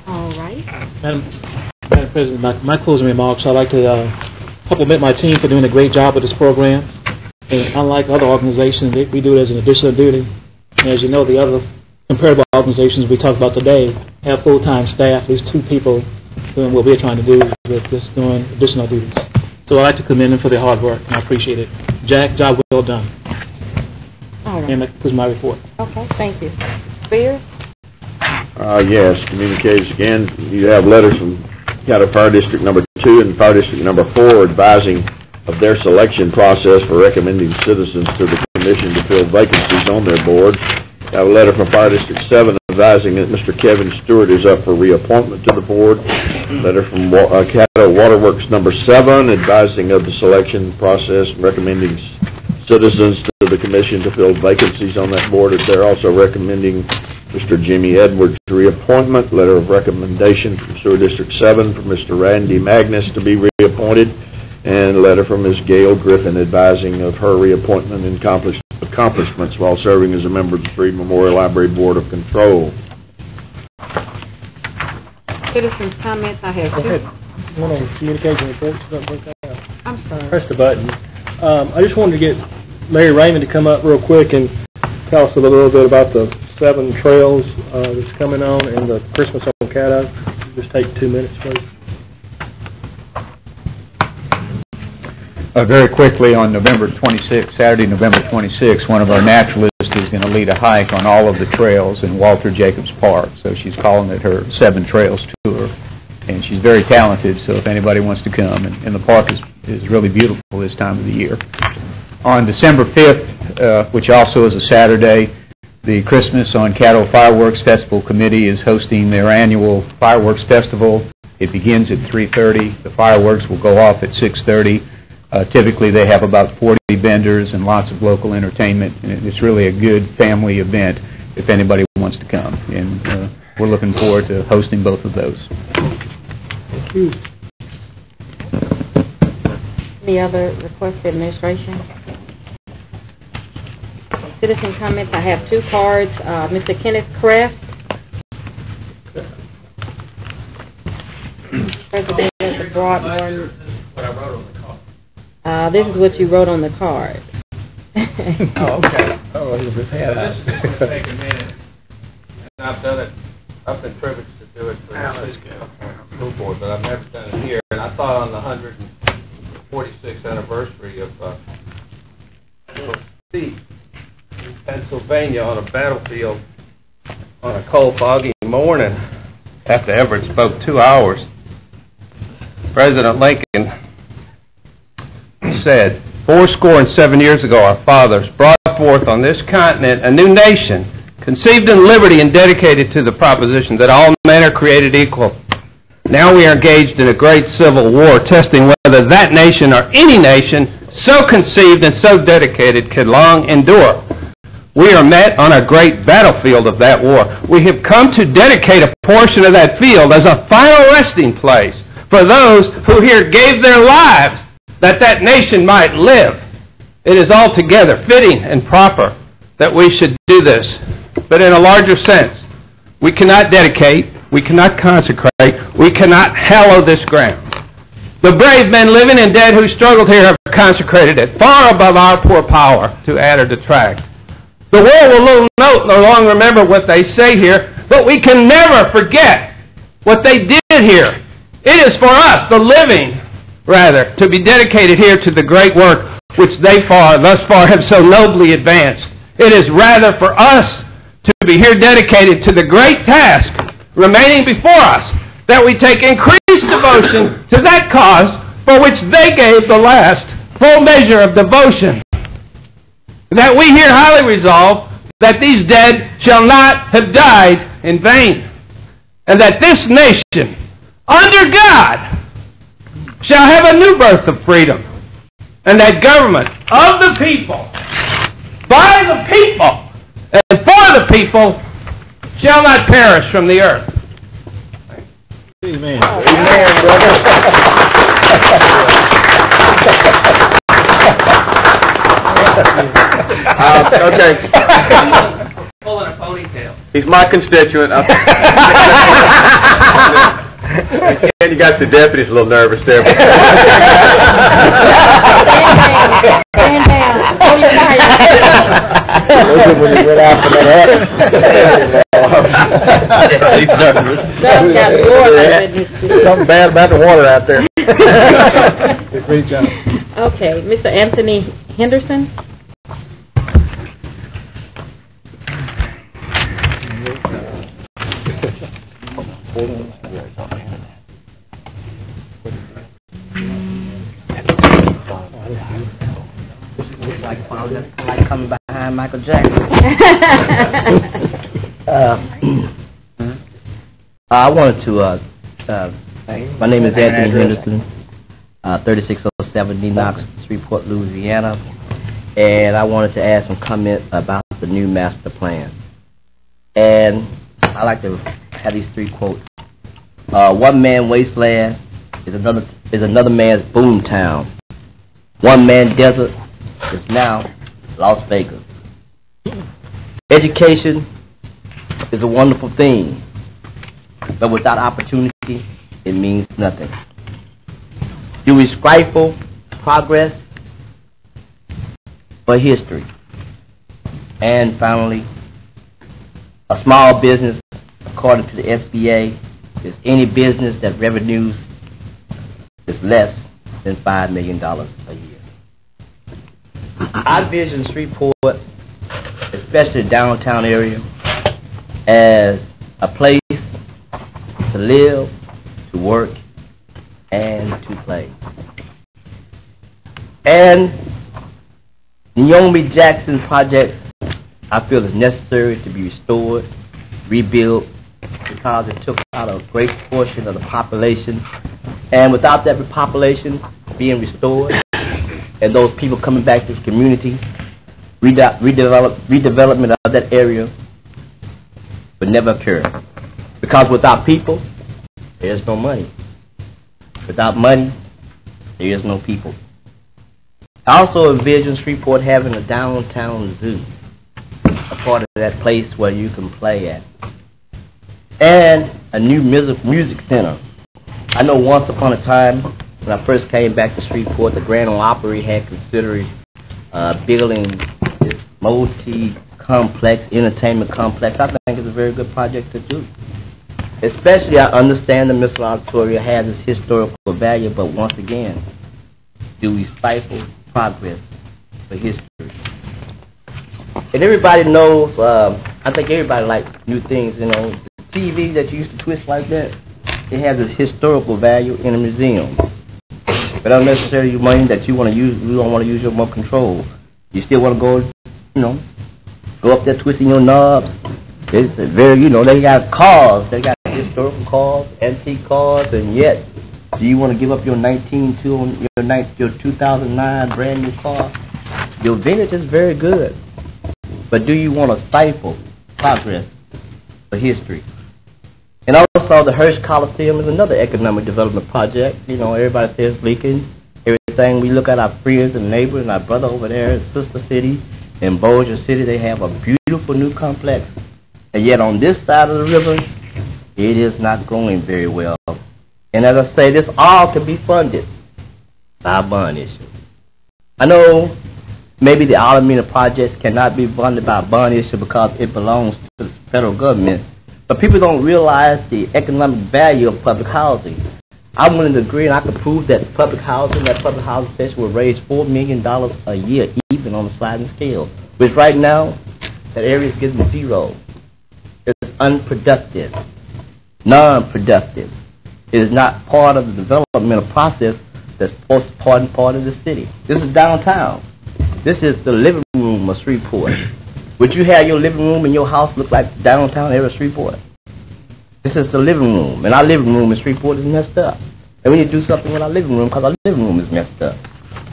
Speaker 1: All right.
Speaker 3: Madam President, my closing remarks, I'd like to compliment my team for doing a great job with this program. And unlike other organizations, we do it as an additional duty. And as you know, the other comparable organizations we talked about today have full-time staff, at least 2 people doing what we're trying to do with just doing additional duties. So I'd like to commend them for their hard work, and I appreciate it. Jack, job well done.
Speaker 1: All right.
Speaker 3: And that was my report.
Speaker 1: Okay, thank you. Spears?
Speaker 7: Yes, communications again. You have letters from Caddo Fire District number 2 and Fire District number 4 advising of their selection process for recommending citizens to the commission to fill vacancies on their board. I have a letter from Fire District 7 advising that Mr. Kevin Stewart is up for reappointment to the board. Letter from Caddo Waterworks number 7 advising of the selection process, recommending citizens to the commission to fill vacancies on that board. They're also recommending Mr. Jimmy Edwards' reappointment. Letter of recommendation from Sewer District 7 for Mr. Randy Magnus to be reappointed. And a letter from Ms. Gail Griffin advising of her reappointment and accomplishments while serving as a member of the Freed Memorial Library Board of Control.
Speaker 1: Citizens' comments, I have 2.
Speaker 12: Go ahead. One on communication reports.
Speaker 1: I'm sorry.
Speaker 12: Press the button. I just wanted to get Larry Raymond to come up real quick and tell us a little bit about the 7 trails that's coming on and the Christmas on Caddo. Just take 2 minutes, please.
Speaker 13: Very quickly, on November 26th, Saturday, November 26th, one of our naturalists is going to lead a hike on all of the trails in Walter Jacobs Park. So she's calling it her 7 Trails Tour. And she's very talented, so if anybody wants to come, and the park is really beautiful this time of the year. On December 5th, which also is a Saturday, the Christmas on Caddo Fireworks Festival Committee is hosting their annual fireworks festival. It begins at 3:30. The fireworks will go off at 6:30. Typically, they have about 40 vendors and lots of local entertainment, and it's really a good family event if anybody wants to come. And we're looking forward to hosting both of those.
Speaker 12: Thank you.
Speaker 1: Any other requests to administration? Citizen comments, I have 2 cards. Mr. Kenneth Kraft. President of the Broadmoor.
Speaker 14: What I wrote on the card.
Speaker 1: This is what you wrote on the card.
Speaker 12: Oh, okay. Oh, he was his head out.
Speaker 14: Take a minute. And I've done it. I've been privileged to do it for the school board, but I've never done it here. And I thought on the 146th anniversary of Steve in Pennsylvania on a battlefield on a cold, foggy morning after Everett spoke 2 hours, President Lincoln said, 77 years ago, our fathers brought forth on this continent a new nation, conceived in liberty and dedicated to the proposition that all men are created equal. Now we are engaged in a great civil war, testing whether that nation or any nation so conceived and so dedicated can long endure. We are met on a great battlefield of that war. We have come to dedicate a portion of that field as a final resting place for those who here gave their lives that that nation might live. It is altogether fitting and proper that we should do this. But in a larger sense, we cannot dedicate, we cannot consecrate, we cannot hallow this ground. The brave men living and dead who struggled here have consecrated it far above our poor power to add or detract. The world will no longer remember what they say here, but we can never forget what they did here. It is for us, the living, rather, to be dedicated here to the great work which they thus far have so nobly advanced. It is rather for us to be here dedicated to the great task remaining before us, that we take increased devotion to that cause for which they gave the last full measure of devotion. that we here highly resolve that these dead shall not have died in vain, and that this nation, under God, shall have a new birth of freedom, and that government of the people, by the people, and for the people, shall not perish from the earth.
Speaker 4: Amen. Amen, brother.
Speaker 7: Okay.
Speaker 14: Pulling a ponytail.
Speaker 7: He's my constituent. And you got the deputies a little nervous there.
Speaker 1: Stand down. Hold your fire.
Speaker 4: When you went out for that. Something bad about the water out there.
Speaker 10: Great job.
Speaker 1: Okay, Mr. Anthony Henderson.
Speaker 6: Like coming behind Michael Jackson. I wanted to, my name is Anthony Henderson, 3607 Knox, Shreveport, Louisiana, and I wanted to add some comment about the new master plan. And I like to have these three quotes. One man wasteland is another man's boom town. One man desert is now Las Vegas. Education is a wonderful thing, but without opportunity, it means nothing. Do we strive for progress for history? And finally, a small business, according to the SBA, is any business that revenues is less than $5 million a year. I vision Shreveport, especially the downtown area, as a place to live, to work, and to play. And Naomi Jackson project, I feel, is necessary to be restored, rebuilt, because it took out a great portion of the population. And without that population being restored, and those people coming back to the community, redevelopment of that area would never occur. Because without people, there is no money. Without money, there is no people. I also envision Shreveport having a downtown zoo, a part of that place where you can play at, and a new music center. I know once upon a time, when I first came back to Shreveport, the Grand Ole Opry had considered building this multi-complex, entertainment complex. I think it's a very good project to do. Especially, I understand the Missile Auditorium has its historical value, but once again, do we stifle progress for history? And everybody knows, I think everybody likes new things, you know. The TV that you used to twist like that, it has its historical value in a museum. But don't necessarily mean that you want to use, you don't want to use your remote control. You still want to go, you know, go up there twisting your knobs. It's a very, you know, they got cars, they got historical cars, antique cars, and yet, do you want to give up your 2009 brand new car? Your vintage is very good, but do you want to stifle progress for history? And also, the Hearst Coliseum is another economic development project. You know, everybody says leaking. Everything, we look at our friends and neighbors and our brother over there in Sister City, in Bossier City, they have a beautiful new complex. And yet on this side of the river, it is not growing very well. And as I say, this all can be funded by a bond issue. I know maybe the Alameda projects cannot be funded by a bond issue because it belongs to the federal government. But people don't realize the economic value of public housing. I'm willing to agree, and I can prove that public housing section will raise $4 million a year, even on a sliding scale. Which right now, that area is getting zero. It's unproductive, non-productive. It is not part of the developmental process that's part of the city. This is downtown.
Speaker 15: This is the living room of Shreveport. Would you have your living room in your house look like downtown area of Shreveport? This is the living room, and our living room in Shreveport is messed up. And we need to do something with our living room because our living room is messed up.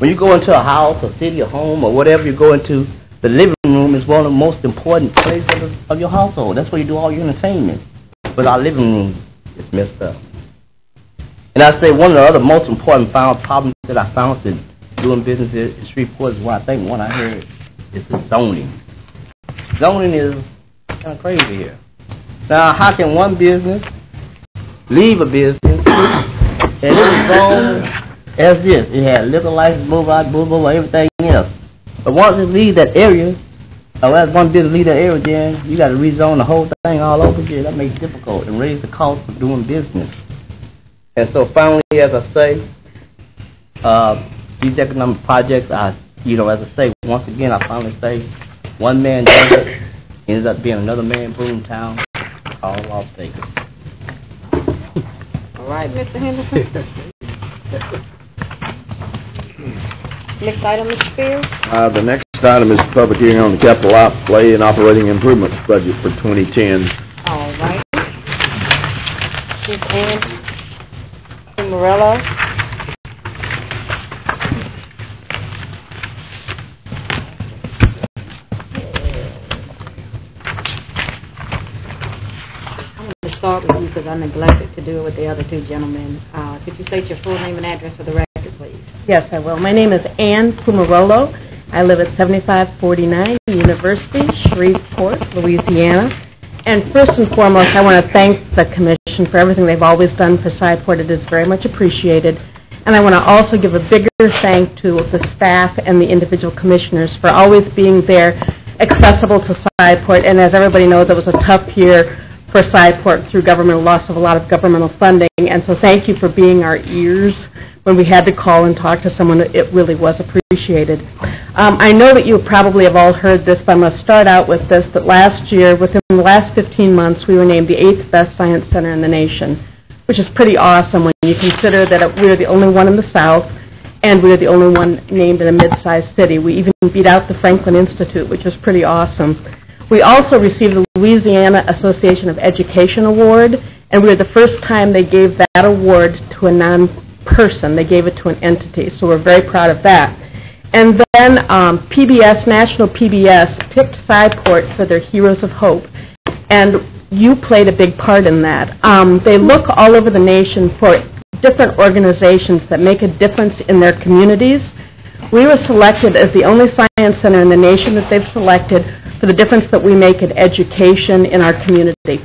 Speaker 15: When you go into a house, a city, a home, or whatever you go into, the living room is one of the most important places of your household. That's where you do all your entertainment. But our living room is messed up. And I say one of the other most important problems that I found in doing business in Shreveport is one I heard is the zoning. Zoning is kind of crazy here. Now, how can one business leave a business and it's zoned as this? It had liquor license, boulevard, everything else. But once it leaves that area, or as one business leave that area, then you got to rezone the whole thing all over again. That makes it difficult and raise the cost of doing business. And so finally, as I say, these economic projects, as I say, once again, I finally say, one man does it, ends up being another man Boomtown, all Las Vegas.
Speaker 1: All right, Mr. Henderson. Next item, Mr. Spears.
Speaker 16: The next item is the public hearing on the capital outlay and operating improvements budget for 2010.
Speaker 1: All right. Ms. Ann Morello. Start with you because I neglected to do it with the other two gentlemen. Could you state your full name and address for the record, please?
Speaker 17: Yes, I will. My name is Ann Pumarolo. I live at 7549 University, Shreveport, Louisiana. And first and foremost, I want to thank the Commission for everything they've always done for Sci-Port. It is very much appreciated. And I want to also give a bigger thank to the staff and the individual commissioners for always being there, accessible to Sci-Port. And as everybody knows, it was a tough year for Sci-Port through governmental loss of a lot of governmental funding, and so thank you for being our ears when we had to call and talk to someone. It really was appreciated. I know that you probably have all heard this, but I'm going to start out with this, that last year, within the last 15 months, we were named the 8th best science center in the nation, which is pretty awesome when you consider that we are the only one in the South, and we are the only one named in a mid-sized city. We even beat out the Franklin Institute, which is pretty awesome. We also received the Louisiana Association of Education Award, and we were the first time they gave that award to a non-person. They gave it to an entity, so we're very proud of that. And then PBS, National PBS, picked Sci-Port for their Heroes of Hope, and you played a big part in that. They look all over the nation for different organizations that make a difference in their communities. We were selected as the only science center in the nation that they've selected for the difference that we make in education in our community.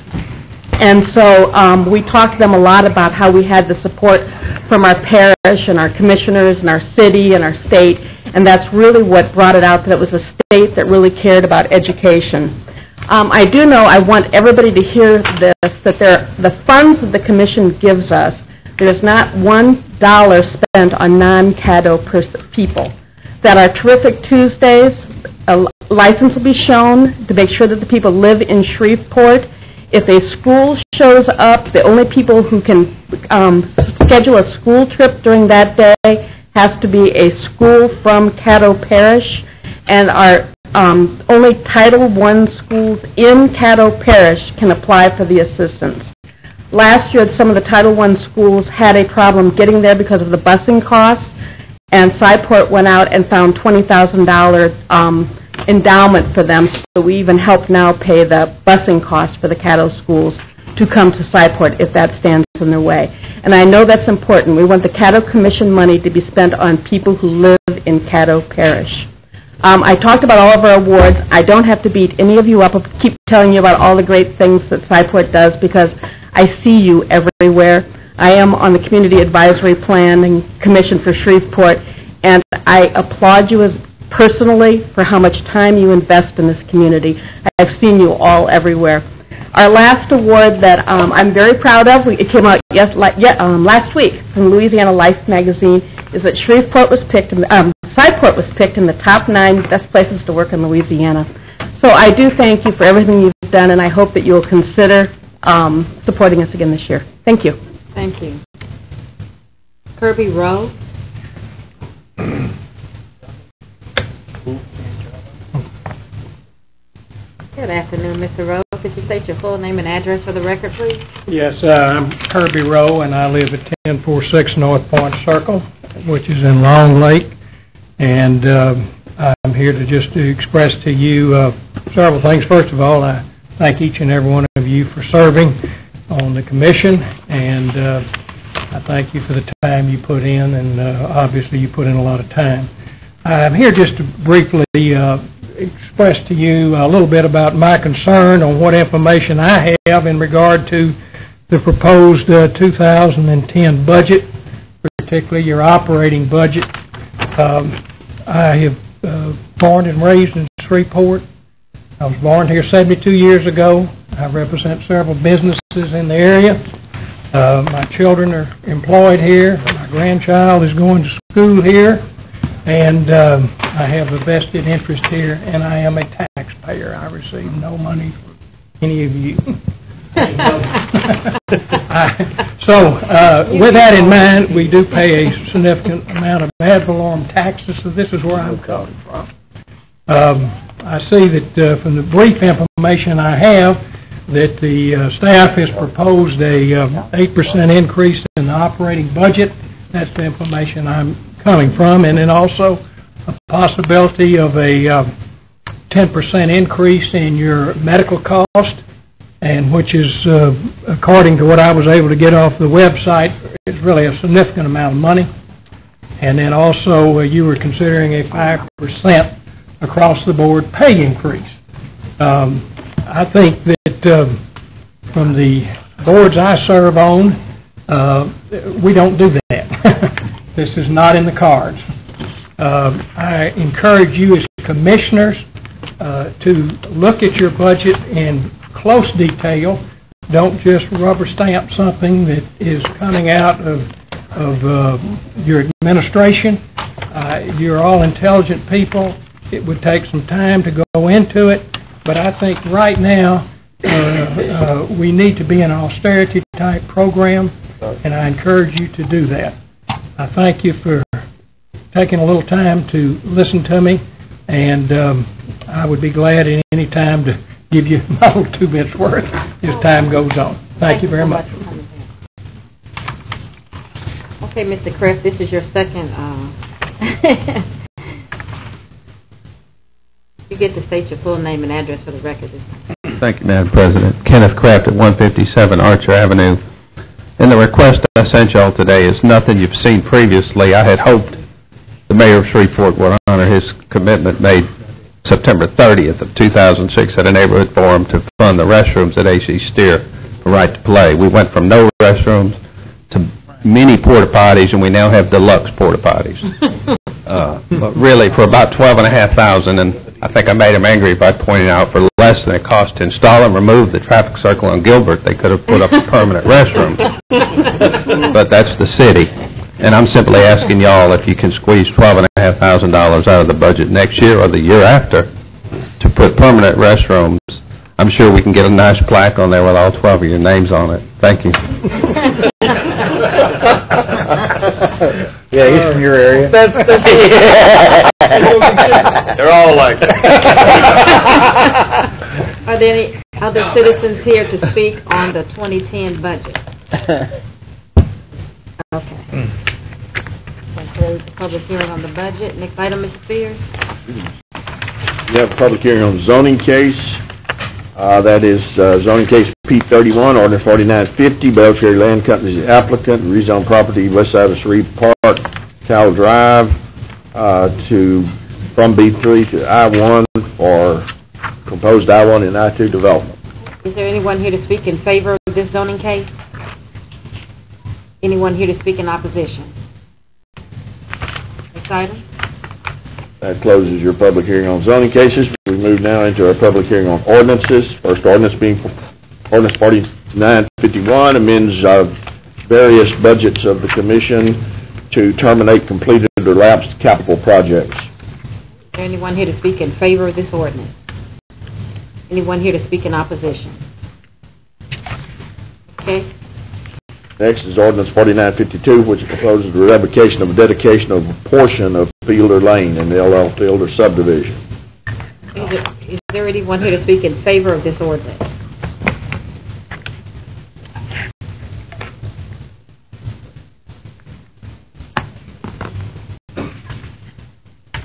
Speaker 17: And so we talked to them a lot about how we had the support from our parish and our commissioners and our city and our state, and that's really what brought it out, that it was a state that really cared about education. I do know, I want everybody to hear this, that the funds that the Commission gives us, there is not $1 spent on non-Caddo people. That our Terrific Tuesdays, a license will be shown to make sure that the people live in Shreveport. If a school shows up, the only people who can schedule a school trip during that day has to be a school from Caddo Parish, and our only Title I schools in Caddo Parish can apply for the assistance. Last year, some of the Title I schools had a problem getting there because of the busing costs, and Sci-Port went out and found $20,000 endowment for them, so we even help now pay the busing costs for the Caddo schools to come to Sci-Port if that stands in their way. And I know that's important. We want the Caddo Commission money to be spent on people who live in Caddo Parish. I talked about all of our awards. I don't have to beat any of you up. I'll keep telling you about all the great things that Sci-Port does because I see you everywhere. I am on the Community Advisory Plan and Commission for Shreveport, and I applaud you personally for how much time you invest in this community. I've seen you all everywhere. Our last award that I'm very proud of, it came out last week from Louisiana Life magazine, is that Shreveport was picked, Sci-Port was picked in the top 9 best places to work in Louisiana. So I do thank you for everything you've done, and I hope that you'll consider supporting us again this year. Thank you.
Speaker 1: Thank you. Kirby Rowe.
Speaker 11: Good afternoon, Mr. Rowe. Could you state your full name and address for the record, please?
Speaker 18: Yes, I'm Kirby Rowe, and I live at 1046 North Point Circle, which is in Long Lake. And I'm here to just express to you several things. First of all, I thank each and every one of you for serving on the commission, and I thank you for the time you put in, and obviously you put in a lot of time. I'm here just to briefly express to you a little bit about my concern on what information I have in regard to the proposed 2010 budget, particularly your operating budget. I have born and raised in Shreveport. I was born here 72 years ago. I represent several businesses in the area. My children are employed here. My grandchild is going to school here. And I have a vested interest here, and I am a taxpayer. I receive no money from any of you. With that in mind, we do pay a significant amount of ad valorem taxes, so this is where I'm coming from. I see that from the brief information I have, that the staff has proposed a 8% increase in the operating budget. That's the information I'm coming from, and then also a possibility of a 10% increase in your medical cost, and which is, according to what I was able to get off the website, is really a significant amount of money. And then also you were considering a 5% across the board pay increase. I think that from the boards I serve on, we don't do that. This is not in the cards. I encourage you as commissioners to look at your budget in close detail. Don't just rubber stamp something that is coming out of your administration. You're all intelligent people. It would take some time to go into it, but I think right now we need to be an austerity type program, and I encourage you to do that. I thank you for taking a little time to listen to me, and I would be glad at any time to give you my little 2 minutes worth as time goes on. Thank you very much.
Speaker 11: Okay, Mr. Kraft, this is your second. You get to state your full name and address for the record this time.
Speaker 14: Thank you, Madam President. Kenneth Kraft at 157 Archer Avenue. And the request I sent y'all today is nothing you've seen previously. I had hoped the mayor of Shreveport would honor his commitment made September 30th of 2006 at a neighborhood forum to fund the restrooms at AC Steer for Right to Play. We went from no restrooms to mini porta potties, and we now have deluxe porta potties. But really, for about $12,500, and I think I made him angry by pointing out for less than it cost to install and remove the traffic circle on Gilbert, they could have put up a permanent restroom. But that's the city. And I'm simply asking y'all if you can squeeze $12,500 out of the budget next year or the year after to put permanent restrooms. I'm sure we can get a nice plaque on there with all 12 of your names on it. Thank you.
Speaker 5: Yeah, he's from your area.
Speaker 7: They're all like
Speaker 11: Are there any other citizens here to speak on the 2010 budget? Okay. That close the public hearing on the budget. Next item, Mr. Spears.
Speaker 16: We have a public hearing on the zoning case. That is zoning case P31, ordinance 4950, Bell Cherry Land Company is the applicant, rezone property west side of Shreveport Park, Cal Drive, from B3 to I1 for proposed I1 and I2 development.
Speaker 11: Is there anyone here to speak in favor of this zoning case? Anyone here to speak in opposition? Next item.
Speaker 16: That closes your public hearing on zoning cases. We move now into our public hearing on ordinances. First ordinance being ordinance 4951, amends various budgets of the commission to terminate completed or lapsed capital projects.
Speaker 11: Is there anyone here to speak in favor of this ordinance? Anyone here to speak in opposition? Okay.
Speaker 16: Next is ordinance 4952, which proposes the revocation of a dedication of a portion of Fielder Lane in the LL Fielder subdivision.
Speaker 1: Is there anyone here to speak in favor of this ordinance?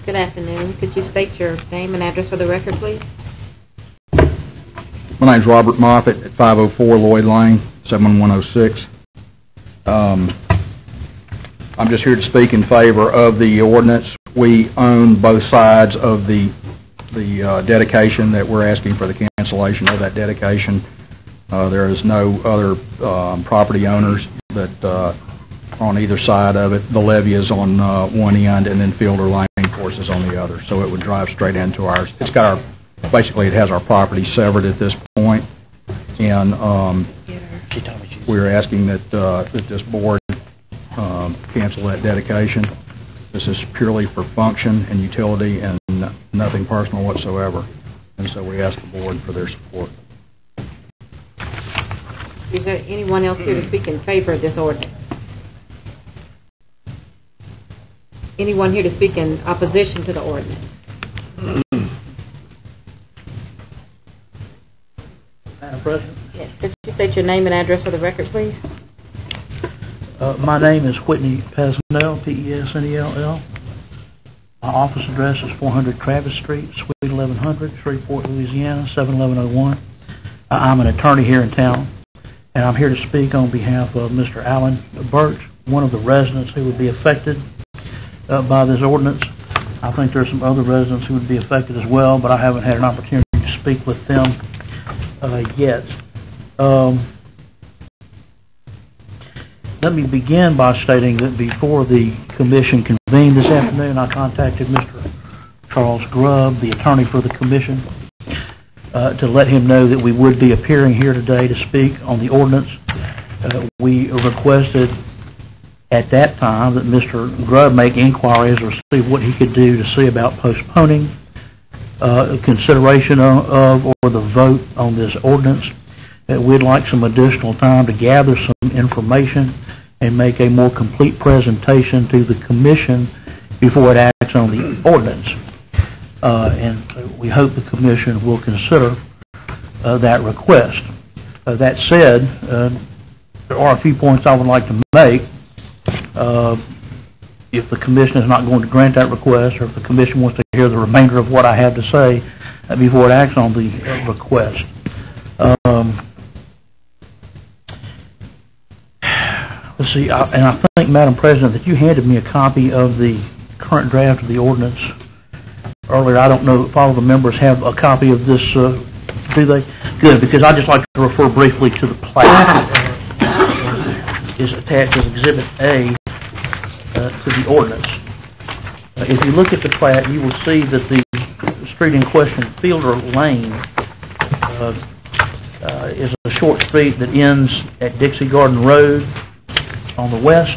Speaker 1: Good afternoon. Could you state your name and address for the record, please?
Speaker 19: My name's Robert Moffitt at 504 Lloyd Lane, 71106. I'm just here to speak in favor of the ordinance. We own both sides of the dedication that we're asking for the cancellation of that dedication. There is no other property owners that on either side of it. The levee is on one end, and then Fielder Lane, of course, is on the other. So it would drive straight into ours. It's got our, basically, it has our property severed at this point, and we're asking that this board cancel that dedication. This is purely for function and utility and nothing personal whatsoever. And so we ask the board for their support.
Speaker 1: Is there anyone else here to speak in favor of this ordinance? Anyone here to speak in opposition to the ordinance?
Speaker 20: Madam President?
Speaker 1: Yes. Could you state your name and address for the record, please?
Speaker 20: My name is Whitney Pesnell, P-E-S-N-E-L-L. My office address is 400 Travis Street, Suite 1100, Shreveport, Louisiana, 71101. I'm an attorney here in town, and I'm here to speak on behalf of Mr. Alan Birch, one of the residents who would be affected by this ordinance. I think there's some other residents who would be affected as well, but I haven't had an opportunity to speak with them yet. Let me begin by stating that before the commission convened this afternoon, I contacted Mr. Charles Grubb, the attorney for the commission, to let him know that we would be appearing here today to speak on the ordinance. We requested at that time that Mr. Grubb make inquiries or see what he could do to see about postponing consideration of or the vote on this ordinance. We'd like some additional time to gather some information and make a more complete presentation to the commission before it acts on the ordinance. And we hope the commission will consider that request. That said, there are a few points I would like to make. If the commission is not going to grant that request, or if the commission wants to hear the remainder of what I have to say before it acts on the request. Let's see, and I think, Madam President, that you handed me a copy of the current draft of the ordinance earlier. I don't know if all of the members have a copy of this, do they? Good, because I'd just like to refer briefly to the plat is attached as Exhibit A to the ordinance. If you look at the plat, you will see that the street in question, Fielder Lane, is a short street that ends at Dixie Garden Road on the west,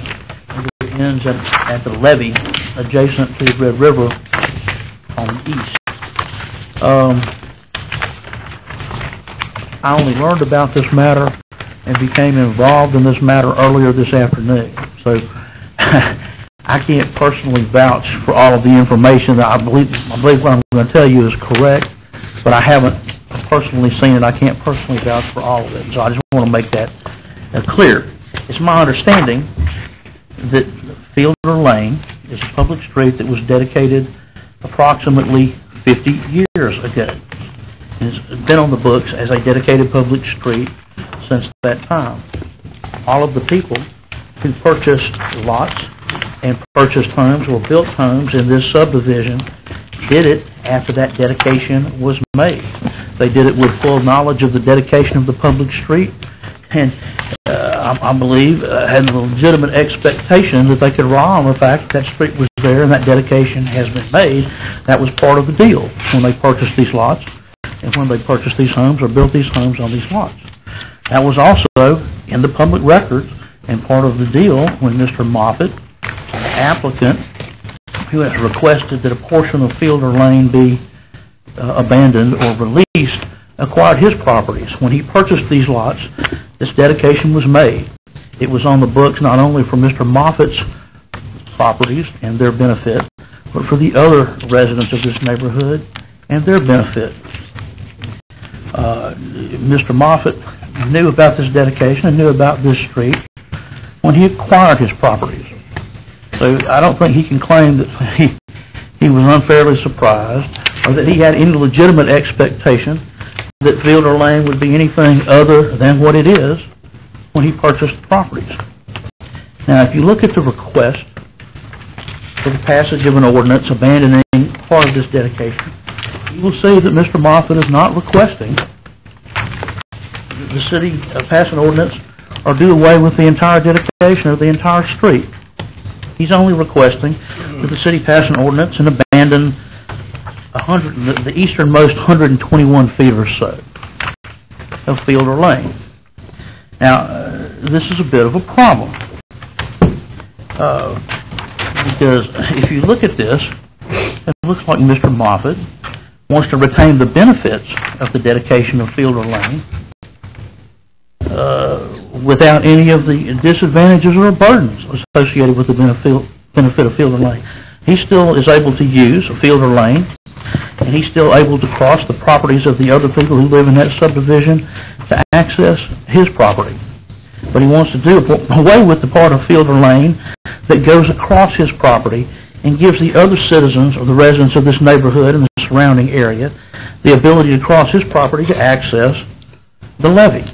Speaker 20: and it ends at the levee adjacent to Red River on the east. I only learned about this matter and became involved in this matter earlier this afternoon. So I can't personally vouch for all of the information that I believe what I'm going to tell you is correct, but I haven't personally seen it. I can't personally vouch for all of it. So I just want to make that clear. It's my understanding that Fielder Lane is a public street that was dedicated approximately 50 years ago. It's been on the books as a dedicated public street since that time. All of the people who purchased lots and purchased homes or built homes in this subdivision did it after that dedication was made. They did it with full knowledge of the dedication of the public street, and I believe had a legitimate expectation that they could rely on the fact that street was there and that dedication has been made. That was part of the deal when they purchased these lots and when they purchased these homes or built these homes on these lots. That was also in the public records and part of the deal when Mr. Moffitt, the applicant, who has requested that a portion of Fielder Lane be abandoned or released, acquired his properties. When he purchased these lots, this dedication was made. It was on the books not only for Mr. Moffitt's properties and their benefit, but for the other residents of this neighborhood and their benefit. Mr. Moffett knew about this dedication and knew about this street when he acquired his properties. So I don't think he can claim that he was unfairly surprised or that he had any legitimate expectation that Fielder Lane would be anything other than what it is when he purchased the properties. Now, if you look at the request for the passage of an ordinance abandoning part of this dedication, you will see that Mr. Moffett is not requesting the city pass an ordinance or do away with the entire dedication of the entire street. He's only requesting that the city pass an ordinance and abandon the easternmost 121 feet or so of Fielder Lane. Now, this is a bit of a problem because if you look at this, it looks like Mr. Moffett wants to retain the benefits of the dedication of Fielder Lane without any of the disadvantages or burdens associated with the benefit of Fielder Lane. He still is able to use a Fielder Lane, and he's still able to cross the properties of the other people who live in that subdivision to access his property. But he wants to do away with the part of Fielder Lane that goes across his property and gives the other citizens or the residents of this neighborhood and the surrounding area the ability to cross his property to access the levee,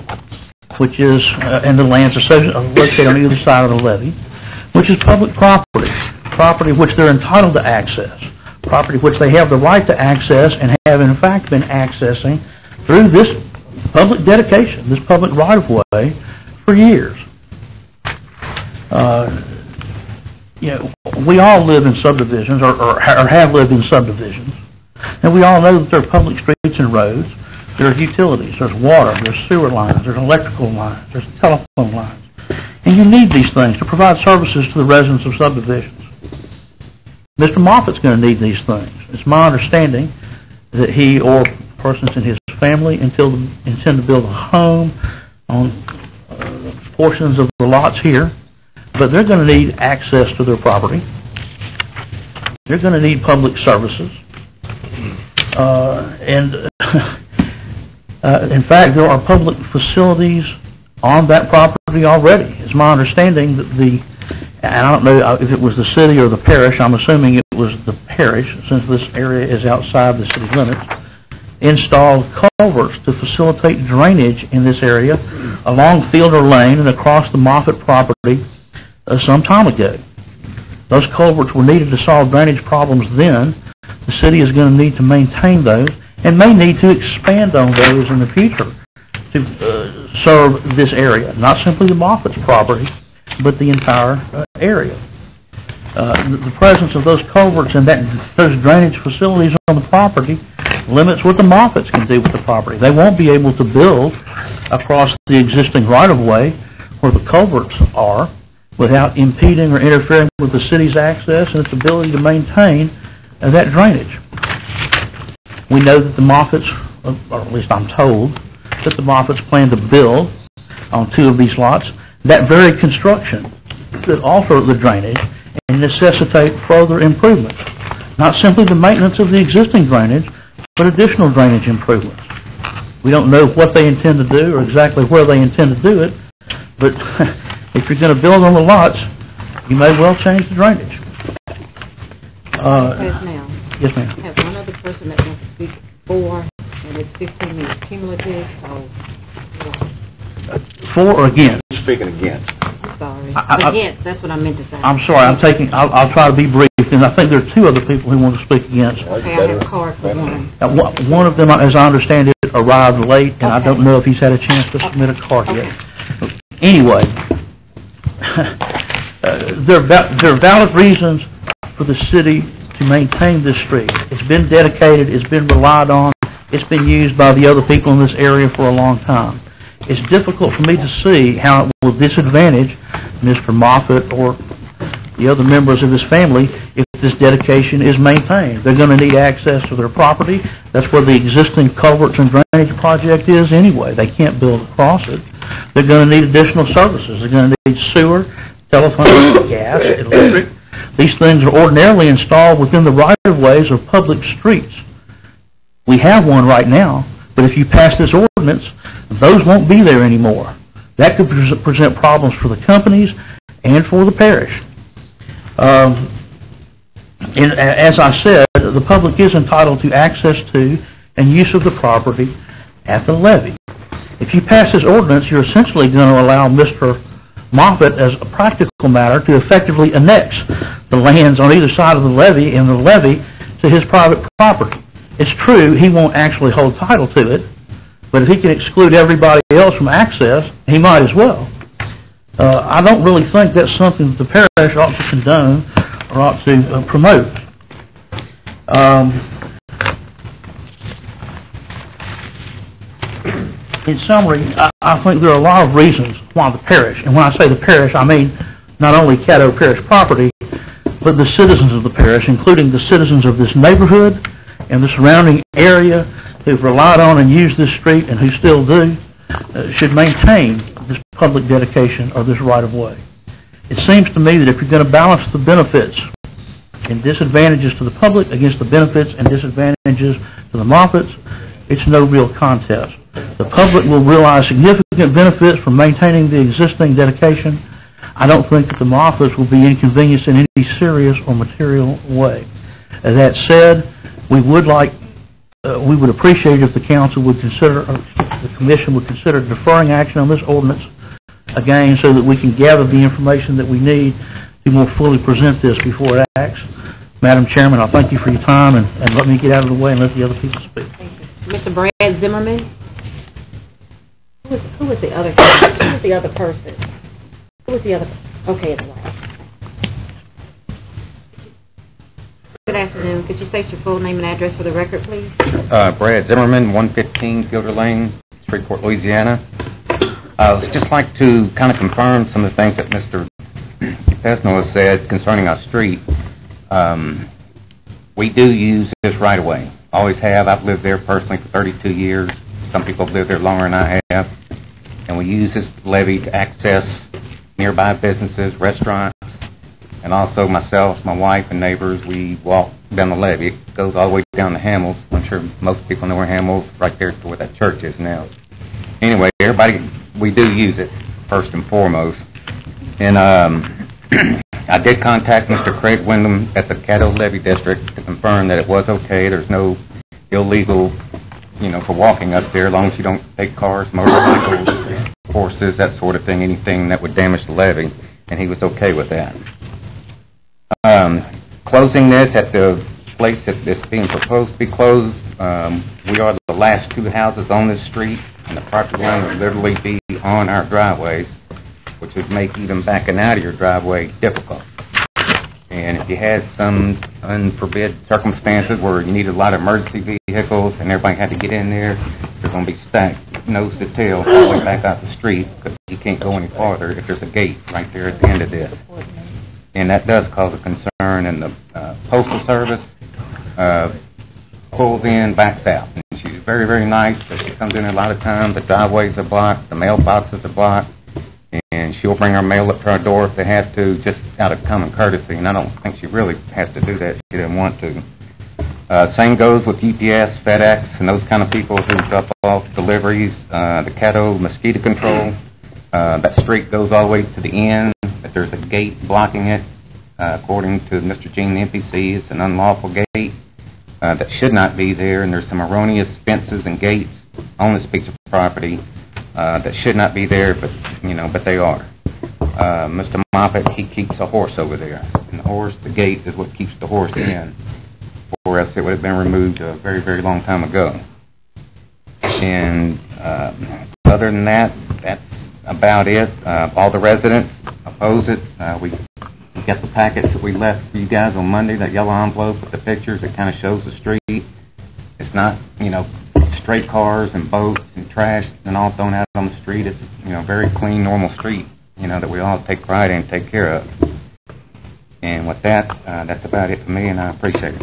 Speaker 20: which is, and the lands located on either side of the levee, which is public property, property which they're entitled to access, property which they have the right to access and have in fact been accessing through this public dedication, this public right-of-way for years. We all live in subdivisions or have lived in subdivisions, and we all know that there are public streets and roads. There's utilities, there's water, there's sewer lines, there's electrical lines, there's telephone lines. And you need these things to provide services to the residents of subdivisions. Mr. Moffitt's going to need these things. It's my understanding that he or persons in his family intend to build a home on portions of the lots here, but they're going to need access to their property. They're going to need public services. In fact, there are public facilities on that property already. It's my understanding that and I don't know if it was the city or the parish, I'm assuming it was the parish, since this area is outside the city limits, installed culverts to facilitate drainage in this area along Fielder Lane and across the Moffett property some time ago. Those culverts were needed to solve drainage problems then. The city is going to need to maintain those and may need to expand on those in the future to serve this area, not simply the Moffitt's property, but the entire area. The presence of those culverts and those drainage facilities on the property limits what the Moffitts can do with the property. They won't be able to build across the existing right-of-way where the culverts are without impeding or interfering with the city's access and its ability to maintain that drainage. We know that the Moffitts, or at least I'm told, that the Moffitts plan to build on 2 of these lots that very construction could alter the drainage and necessitate further improvements. Not simply the maintenance of the existing drainage, but additional drainage improvements. We don't know what they intend to do or exactly where they intend to do it, but if you're going to build on the lots, you may well change the drainage.
Speaker 1: Yes, ma'am.
Speaker 20: Yes, ma'am.
Speaker 1: I have one other person that wants to speak for, and it's 15 minutes cumulative, so...
Speaker 20: For or against?
Speaker 16: Speaking against.
Speaker 1: I'm sorry. Against, that's what I meant to say.
Speaker 20: I'm sorry, I'll try to be brief, and I think there are 2 other people who want to speak against.
Speaker 1: Okay, I have a card for one.
Speaker 20: One of them, as I understand it, arrived late, and I don't know if he's had a chance to submit a card yet. Anyway, there are valid reasons for the city to maintain this street. It's been dedicated, it's been relied on, it's been used by the other people in this area for a long time. It's difficult for me to see how it will disadvantage Mr. Moffett or the other members of his family if this dedication is maintained. They're going to need access to their property. That's where the existing culverts and drainage project is anyway. They can't build across it. They're going to need additional services. They're going to need sewer, telephone, gas, electric. These things are ordinarily installed within the right-of-ways of public streets. We have one right now, but if you pass this ordinance, those won't be there anymore. That could present problems for the companies and for the parish. And as I said, the public is entitled to access to and use of the property at the levee. If you pass this ordinance, you're essentially going to allow Mr. Moffitt, as a practical matter, to effectively annex the lands on either side of the levee and the levee to his private property. It's true, he won't actually hold title to it, but if he can exclude everybody else from access, he might as well. I don't really think that's something that the parish ought to condone or ought to promote. In summary, I think there are a lot of reasons why the parish, and when I say the parish, I mean not only Caddo Parish property, but the citizens of the parish, including the citizens of this neighborhood and the surrounding area who've relied on and used this street and who still do, should maintain this public dedication of this right-of-way. It seems to me that if you're going to balance the benefits and disadvantages to the public against the benefits and disadvantages to the Moffitts, it's no real contest. The public will realize significant benefits from maintaining the existing dedication. I don't think that the Moffitts will be inconvenienced in any serious or material way. That said, we would appreciate if the council would consider, or the commission would consider deferring action on this ordinance again so that we can gather the information that we need to more fully present this before it acts. Madam Chairman, I thank you for your time and let me get out of the way and let the other people speak.
Speaker 1: Thank you. Mr. Brad Zimmerman? Who was the other person? Who was the other person? Who was the other? Okay, it's right. Good afternoon. Could you state your full name and address for the record, please?
Speaker 21: Brad Zimmerman, 115 Fielder Lane, Shreveport, Louisiana. I would just like to kind of confirm some of the things that Mr. Pesno has said concerning our street. We do use this right away. Always have. I've lived there personally for 32 years. Some people have lived there longer than I have. And we use this levee to access nearby businesses, restaurants, and also myself, my wife, and neighbors, we walk down the levee. It goes all the way down to Hamels. I'm sure most people know where Hamels, right there to where that church is now. Anyway, everybody, we do use it, first and foremost. And I did contact Mr. Craig Wyndham at the Caddo Levee District to confirm that it was okay. There's no illegal, for walking up there, as long as you don't take cars, motorcycles, horses, that sort of thing, anything that would damage the levee, and he was okay with that. Closing this at the place that is being proposed to be closed, we are the last two houses on this street, and the property line would literally be on our driveways, which would make even backing out of your driveway difficult. And if you had some unforbid circumstances where you needed a lot of emergency vehicles and everybody had to get in there, they're going to be stacked nose to tail all the way back out the street because you can't go any farther if there's a gate right there at the end of this. And that does cause a concern, and the Postal Service pulls in, backs out. And she's very, very nice, but she comes in a lot of times. The driveways are blocked, the mailboxes are blocked, and she'll bring her mail up to our door if they have to, just out of common courtesy. And I don't think she really has to do that. She doesn't want to. Same goes with UPS, FedEx, and those kind of people who drop off deliveries. The Caddo mosquito control, that street goes all the way to the end. But there's a gate blocking it. According to Mr. Jean, the NPC, it's an unlawful gate that should not be there, and there's some erroneous fences and gates on this piece of property that should not be there, but they are. Mr. Moffitt, he keeps a horse over there, and the gate is what keeps the horse in, or else it would have been removed a very, very long time ago. And other than that, that's about it. All the residents oppose it. We got the package that we left for you guys on Monday, that yellow envelope with the pictures that kind of shows the street. It's not, stray cars and boats and trash and all thrown out on the street. It's, very clean, normal street, that we all take pride in and take care of. And with that, that's about it for me, and I appreciate it.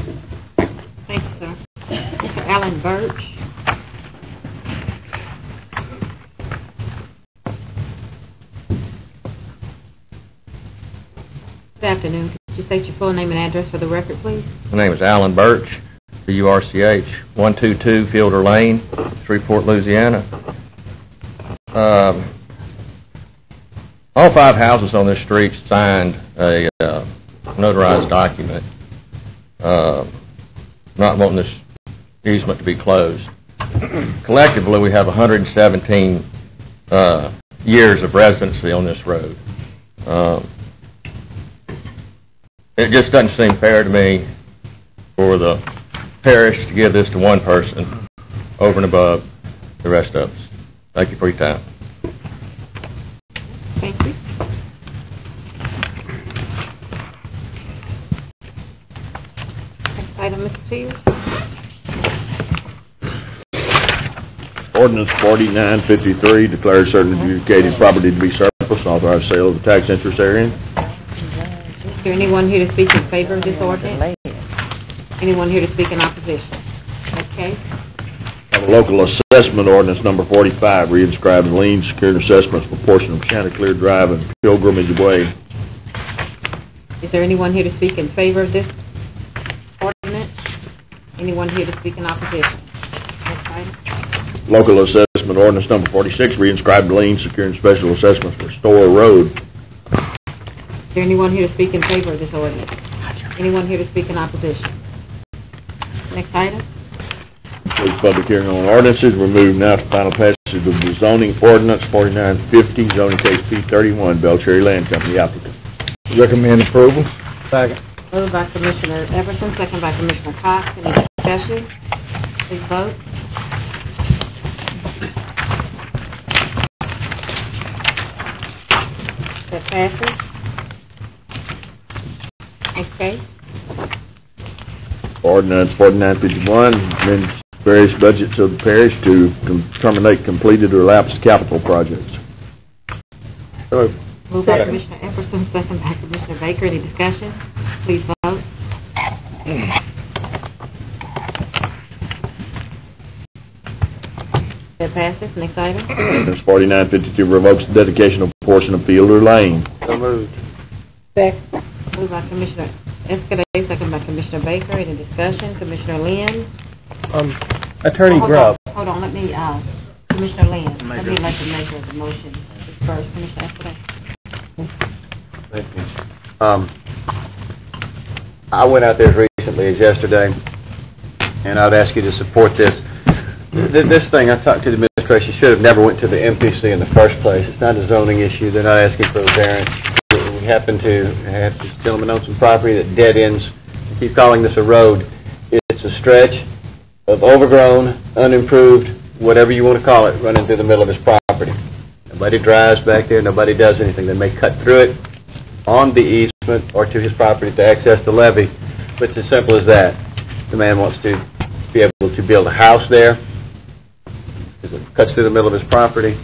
Speaker 1: Thank you, sir. Mr. Alan Birch. Good afternoon. Could you state your full name and address for the record, please?
Speaker 22: My name is Alan Birch,
Speaker 9: P-U-R-C-H, 122 Fielder Lane, Shreveport, Louisiana. All 5 houses on this street signed a notarized document not wanting this easement to be closed. Collectively, we have 117 years of residency on this road. It just doesn't seem fair to me for the parish to give this to one person over and above the rest of us. Thank you for your time.
Speaker 1: Thank you. Next item, Mr. Peters.
Speaker 16: Ordinance 4953 declares certain adjudicated property to be surplus and authorize sale of the tax interest therein.
Speaker 1: Is there anyone here to speak in favor of this ordinance? Anyone here to speak in opposition? Okay.
Speaker 16: Have a local assessment ordinance number 45, reinscribed lien secured assessments for portion of Chanticleer Drive and Pilgrimage Way.
Speaker 1: Is there anyone here to speak in favor of this ordinance? Anyone here to speak in opposition? Next item.
Speaker 16: Local assessment ordinance number 46, reinscribed lien securing special assessments for Store Road.
Speaker 1: Is there anyone here to speak in favor of this ordinance? Anyone here to speak in opposition? Next item.
Speaker 16: Close public hearing on ordinances. We're moving now to final passage of the zoning ordinance 4950, zoning case P31, Belcherry Land Company applicant.
Speaker 4: Recommend approval. Second.
Speaker 1: Moved by Commissioner Everson, second by Commissioner Cox. Any discussion? Please vote. That passes. Next case.
Speaker 16: Ordinance 4951, amend various budgets of the parish to terminate completed or lapsed capital projects.
Speaker 1: Moved by Commissioner Everson, second by Commissioner Baker. Any discussion? Please vote. That passes. Next item.
Speaker 16: Ordinance 4952 revokes the dedication of a portion of Fielder Lane.
Speaker 8: So moved.
Speaker 1: Second. Moved by Commissioner Escudé, second by Commissioner Baker. Any discussion? Commissioner Lynn?
Speaker 12: Attorney Grubb.
Speaker 1: Hold on, let me, Commissioner Lynn, let me let the maker of the motion first. Commissioner Escudé.
Speaker 7: Thank you. I went out there as recently as yesterday, and I'd ask you to support this. This thing, I talked to the administration, should have never went to the MPC in the first place. It's not a zoning issue. They're not asking for a variance. We happen to have this gentleman own some property that dead ends. I keep calling this a road. It's a stretch of overgrown, unimproved, whatever you want to call it, running through the middle of his property. Nobody drives back there. Nobody does anything. They may cut through it on the easement or to his property to access the levee, but it's as simple as that. The man wants to be able to build a house there. It cuts through the middle of his property.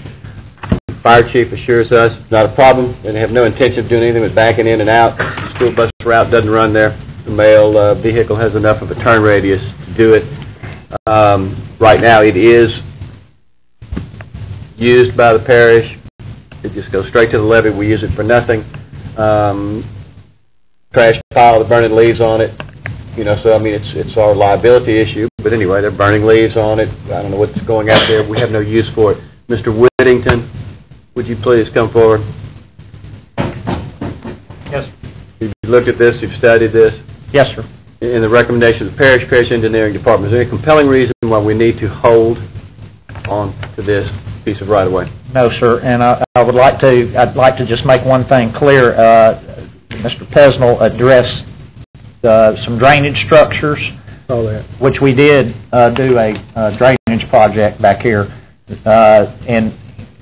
Speaker 7: The fire chief assures us it's not a problem, and they have no intention of doing anything but backing in and out. The school bus route doesn't run there. The mail vehicle has enough of a turn radius to do it. Right now it is used by the parish. It just goes straight to the levee. We use it for nothing. Trash pile, the burning leaves on it. You know, so I mean, it's our liability issue. But anyway, they're burning leaves on it. I don't know what's going out there. We have no use for it. Mr. Whittington, would you please come forward?
Speaker 3: Yes.
Speaker 7: You've looked at this. You've studied this.
Speaker 3: Yes, sir.
Speaker 7: In the recommendation of the parish engineering department, is there any compelling reason why we need to hold on to this piece of right-of-way?
Speaker 22: No, sir. And I'd like to just make one thing clear. Mr. Pesnell addressed some drainage structures, which we did do a drainage project back here.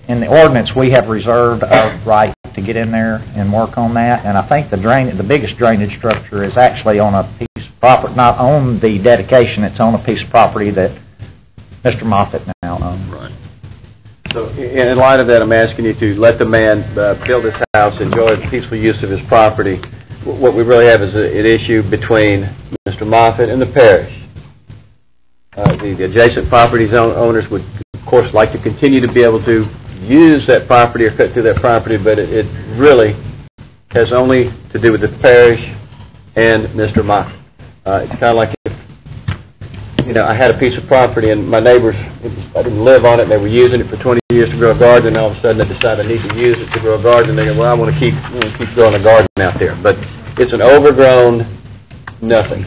Speaker 22: In the ordinance, we have reserved our right to get in there and work on that. And I think the biggest drainage structure is actually on a piece of property, not on the dedication. It's on a piece of property that Mr. Moffitt now owns. Right.
Speaker 7: So in light of that, I'm asking you to let the man build his house, enjoy the peaceful use of his property. What we really have is an issue between Mr. Moffitt and the parish. The adjacent properties owners would, of course, like to continue to be able to use that property or cut through that property, but it really has only to do with the parish and Mr. Moffitt. It's kind of like if I had a piece of property, and my neighbors, I didn't live on it, and they were using it for 20 years to grow a garden, and all of a sudden I decided I need to use it to grow a garden, and they go, well, I want to keep growing a garden out there. But it's an overgrown nothing.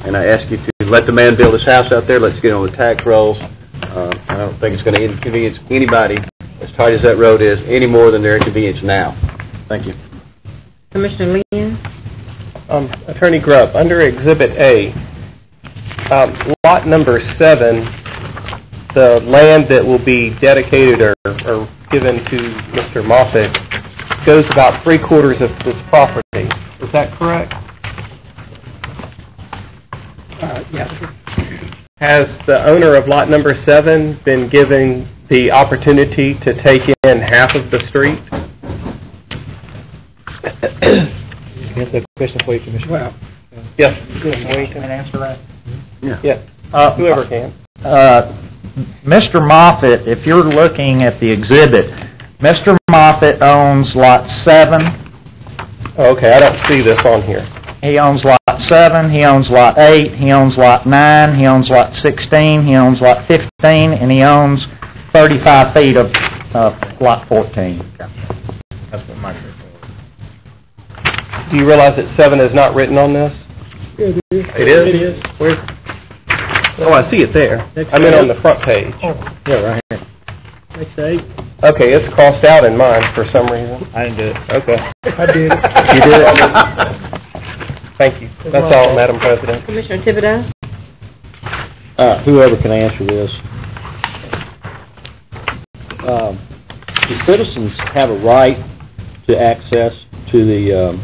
Speaker 7: And I ask you to let the man build his house out there. Let's get on the tax rolls. I don't think it's going to inconvenience anybody, as tight as that road is, any more than their inconvenience now. Thank you.
Speaker 1: Commissioner Lynn?
Speaker 2: Attorney Grubb, under Exhibit A, lot number 7, the land that will be dedicated or given to Mr. Moffitt goes about 3/4 of this property. Is that correct?
Speaker 6: Yes.
Speaker 2: Has the owner of lot number 7 been given the opportunity to take in half of the street?
Speaker 6: Answer that question for you, Commissioner.
Speaker 2: Well, yes.
Speaker 22: Can I answer that?
Speaker 2: Yes. Whoever can.
Speaker 22: Mr. Moffitt, if you're looking at the exhibit, Mr. Moffitt owns lot 7.
Speaker 2: Okay, I don't see this on here.
Speaker 22: He owns lot 7, he owns lot 8, he owns lot 9, he owns lot 16, he owns lot 15, and he owns 35 feet of lot 14. That's what my
Speaker 2: Do you realize that 7 is not written on this?
Speaker 10: It is.
Speaker 2: It is? It is. Where? Oh, I see it there. I mean on the front page.
Speaker 6: Yeah, right here.
Speaker 10: Next to 8.
Speaker 2: Okay, it's crossed out in mine for some reason.
Speaker 22: I didn't do it.
Speaker 2: Okay.
Speaker 10: I did it.
Speaker 2: You did it? Thank you. That's all, Madam President.
Speaker 1: Commissioner Thibodeau?
Speaker 8: Whoever can answer this. Do citizens have a right to access to the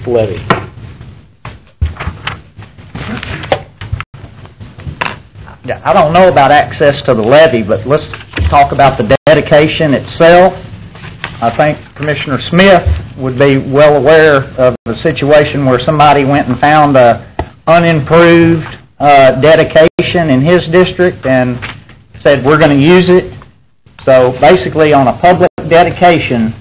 Speaker 8: levee?
Speaker 22: Yeah, I don't know about access to the levee, but let's talk about the dedication itself. I think Commissioner Smith would be well aware of the situation where somebody went and found a unimproved dedication in his district and said, we're going to use it. So basically on a public dedication,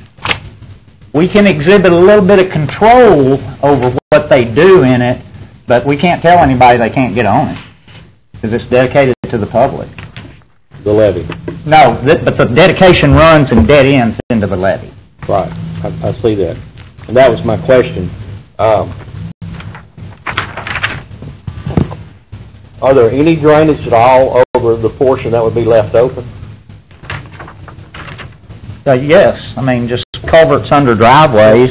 Speaker 22: we can exhibit a little bit of control over what they do in it, but we can't tell anybody they can't get on it because it's dedicated to the public.
Speaker 8: The levee?
Speaker 22: No, but the dedication runs and dead ends into the levee.
Speaker 8: Right, I see that. And that was my question. Are there any drainage at all over the portion that would be left open?
Speaker 22: Yes, I mean, just culverts under driveways.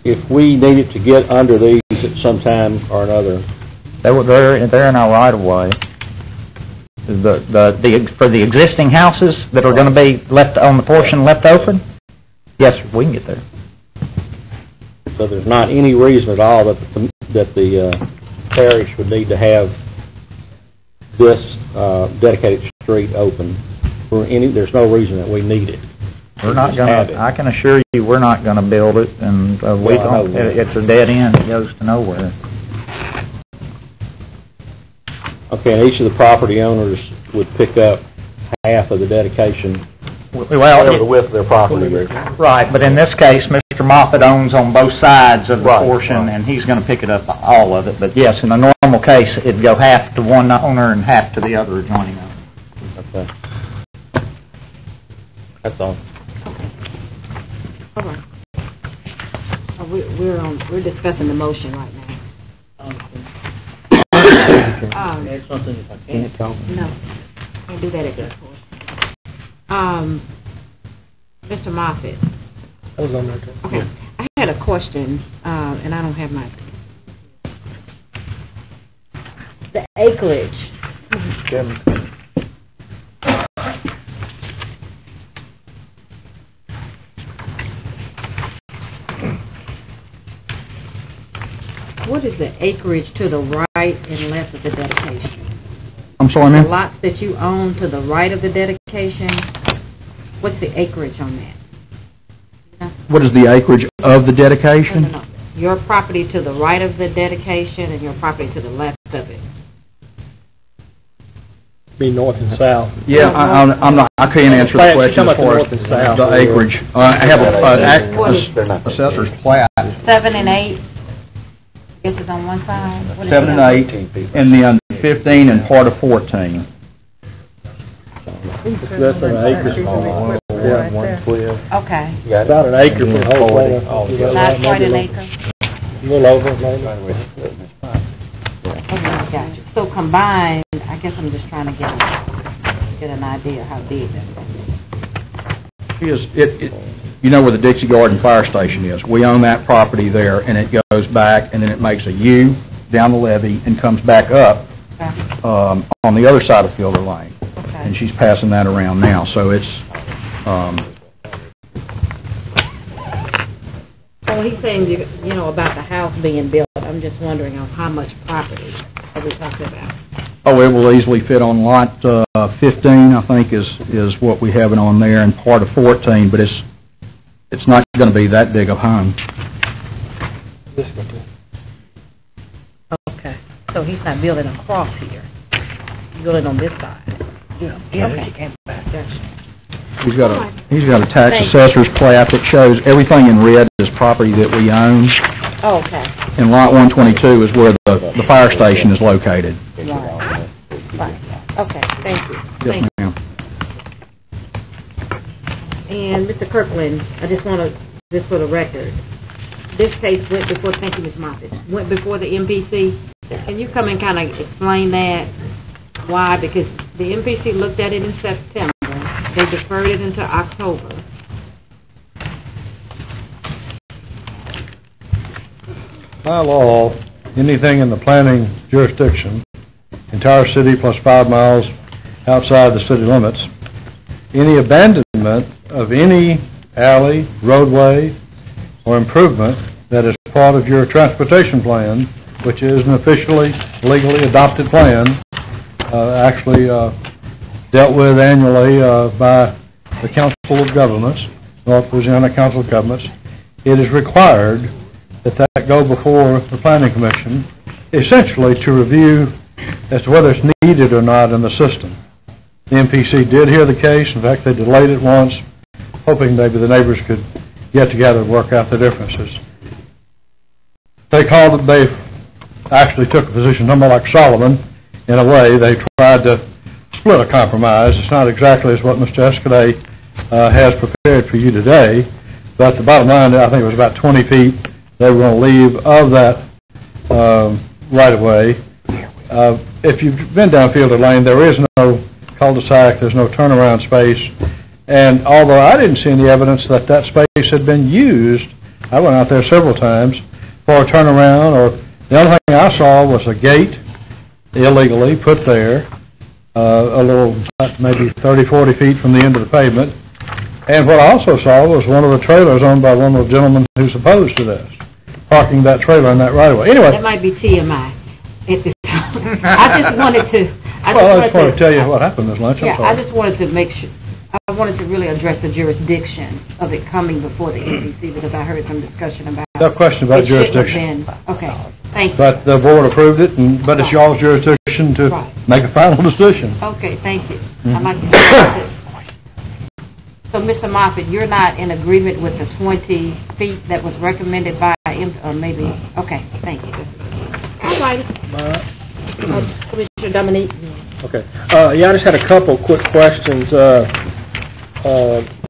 Speaker 8: If we needed to get under these at some time or another.
Speaker 22: They're in our right-of-way. For the existing houses that are going to be left on the portion left open, yes, we can get there.
Speaker 8: So there's not any reason at all that the parish would need to have this dedicated street open for any. There's no reason that we need it.
Speaker 22: We're not going to. I can assure you, we're not going to build it, and we don't. It's a dead end. It goes to nowhere.
Speaker 8: Okay, and each of the property owners would pick up half of the dedication.
Speaker 22: Well,
Speaker 8: the width of their property.
Speaker 22: Right, but in this case, Mr. Moffitt owns on both sides of the portion, and he's going to pick it up all of it. But yes, in a normal case, it'd go half to one owner and half to the other adjoining owner.
Speaker 8: Okay. That's all.
Speaker 1: All right. We're discussing the motion right now.
Speaker 8: Something if I can't talk.
Speaker 1: No, can't do that at this point. Mr. Moffitt.
Speaker 10: I was on that.
Speaker 1: Okay. I had a question, and I don't have my... The acreage. What is the acreage to the right and left of the dedication?
Speaker 22: I'm sorry, ma'am?
Speaker 1: The lots that you own to the right of the dedication, what's the acreage on that?
Speaker 19: What is the acreage of the dedication?
Speaker 1: No. Your property to the right of the dedication and your property to the left of it.
Speaker 12: Be north and south.
Speaker 19: Yeah, I can't answer the question as far as the acreage. I have a assessor's plat.
Speaker 1: 7 and 8. guess it's on one side? What is
Speaker 19: 7
Speaker 1: it?
Speaker 19: and 8, and then 15 and part of 14.
Speaker 12: Less than an acre.
Speaker 1: Okay.
Speaker 12: About an acre for the whole thing.
Speaker 1: Not quite an acre?
Speaker 12: A little over, maybe.
Speaker 1: Okay, gotcha. So combined, I guess I'm just trying to get an idea how big that is.
Speaker 19: You know where the Dixie Garden Fire Station is. We own that property there, and it goes back, and then it makes a U down the levee and comes back up on the other side of Fielder Lane.
Speaker 1: Okay.
Speaker 19: And she's passing that around now, so it's...
Speaker 1: So he's saying, you know, about the house being built. I'm just wondering on how much property are we talking about?
Speaker 19: Oh, it will easily fit on lot 15, I think, is what we have it on there, and part of 14, but it's not going to be that big of home.
Speaker 1: Okay. So he's not building across here. He's building on this side. Yeah. Okay. Gotcha.
Speaker 19: He's got a tax assessor's plat that shows everything in red is property that we own.
Speaker 1: Oh, okay.
Speaker 19: And lot 122 is where the fire station is located.
Speaker 1: Right. Fine. Okay, thank you.
Speaker 19: Yes, ma'am.
Speaker 1: And Mr. Kirkland, I just want to, just for the record, this case went before, thank you, Ms. Moffitt, went before the MPC. Can you come and kind of explain that? Why? Because the MPC looked at it in September. They deferred it into October.
Speaker 5: By law, anything in the planning jurisdiction, entire city plus 5 miles outside the city limits, any abandonment of any alley, roadway, or improvement that is part of your transportation plan, which is an officially, legally adopted plan, actually dealt with annually by the Council of Governments, North Louisiana Council of Governments, it is required that go before the Planning Commission, essentially to review as to whether it's needed or not in the system. The MPC did hear the case. In fact, they delayed it once, hoping maybe the neighbors could get together and work out the differences. They called it, they actually took a position, somewhat like Solomon, in a way. They tried to split a compromise. It's not exactly as what Mr. Escaday has prepared for you today, but the bottom line, I think it was about 20 feet they were going to leave of that right-of-way. If you've been down Fielder Lane, there is no cul-de-sac, there's no turnaround space, and although I didn't see any evidence that that space had been used, I went out there several times for a turnaround, or the only thing I saw was a gate illegally put there, a little, maybe 30, 40 feet from the end of the pavement. And what I also saw was one of the trailers owned by one of the gentlemen who's opposed to this, parking that trailer in that right-of-way. Anyway.
Speaker 1: That might be TMI at this time. I just wanted to...
Speaker 5: I just wanted to tell you what happened this lunch.
Speaker 1: Yeah, I just wanted to make sure... I wanted to really address the jurisdiction of it coming before the MPC, because I heard some discussion about...
Speaker 5: No question about jurisdiction.
Speaker 1: Okay, thank you.
Speaker 5: But the board approved it, but it's y'all's jurisdiction to make a final decision.
Speaker 1: Okay, thank you. I'd like to discuss it. So, Mr. Moffitt, you're not in agreement with the 20 feet that was recommended by, or maybe, okay, thank you. All right. Commissioner Dominique.
Speaker 12: Okay. Yeah, I just had a couple quick questions.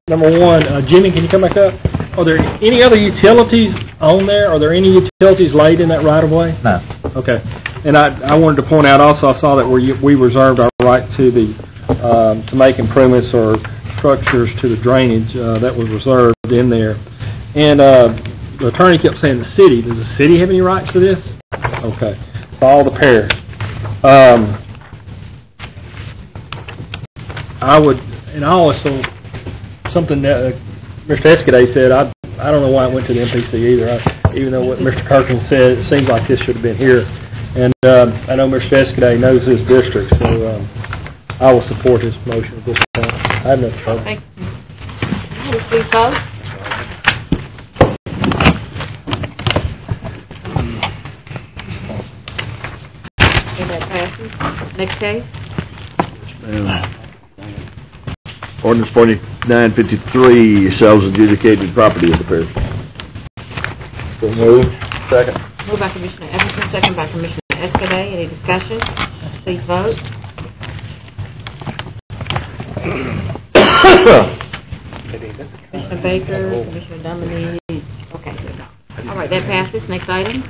Speaker 12: Number one, Jimmy, can you come back up? Are there any other utilities on there? Are there any utilities laid in that right-of-way?
Speaker 22: No.
Speaker 12: Okay. And I wanted to point out also, I saw that we reserved our right to the to make improvements or structures to the drainage that was reserved in there. And the attorney kept saying the city. Does the city have any rights to this? Okay. So all the parish. I would, and also something that Mr. Escaday said, I don't know why it went to the MPC either. Even though what Mr. Kirkland said, it seems like this should have been here. And I know Mr. Escaday knows his district, so I will support his motion at this point. I have no trouble.
Speaker 1: Thank you. Please vote. And that passes. Next case.
Speaker 16: Ordinance 4953, sales adjudicated property of the parish.
Speaker 7: So moved. Second.
Speaker 1: Moved by Commissioner Everson, second by Commissioner Escaday. Any discussion? Please vote. Commissioner Baker, Commissioner Dominique. Okay, all right, that passes. Next item.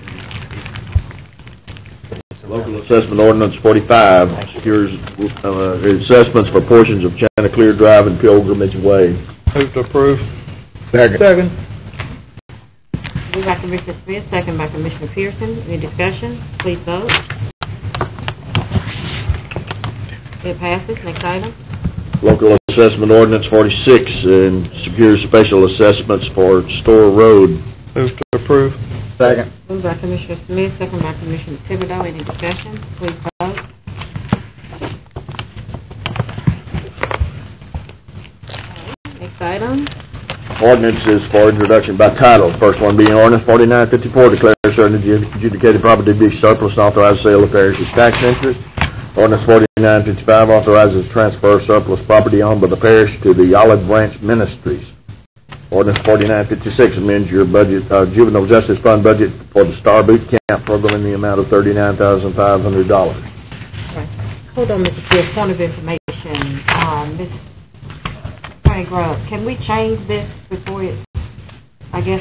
Speaker 16: Local Assessment Ordinance 45 secures assessments for portions of Chanticleer Drive and Pilgrimage Way.
Speaker 8: Move to approve.
Speaker 16: Second.
Speaker 1: Moved by Commissioner Smith, second by Commissioner Pearson. Any discussion? Please vote. It passes. Next item.
Speaker 16: Local Assessment Ordinance 46 and secures special assessments for Store Road.
Speaker 8: Move to approve.
Speaker 16: Second.
Speaker 1: Moved by Commissioner Smith, second by Commissioner Thibodeau. Any discussion? Please vote. Next item.
Speaker 16: Ordinances for introduction by title. First one being Ordinance 4954, declare certain adjudicated property to be surplus and authorize sale of parish's tax interest. Ordinance 4955 authorizes transfer of surplus property owned by the parish to the Olive Branch Ministries. Ordinance 4956 amends your budget, juvenile justice fund budget for the Star Boot Camp program in the amount of $39,500.
Speaker 1: Hold on, Mr. Pierce. Point of information. Ms. Grub, can we change this before it, I guess,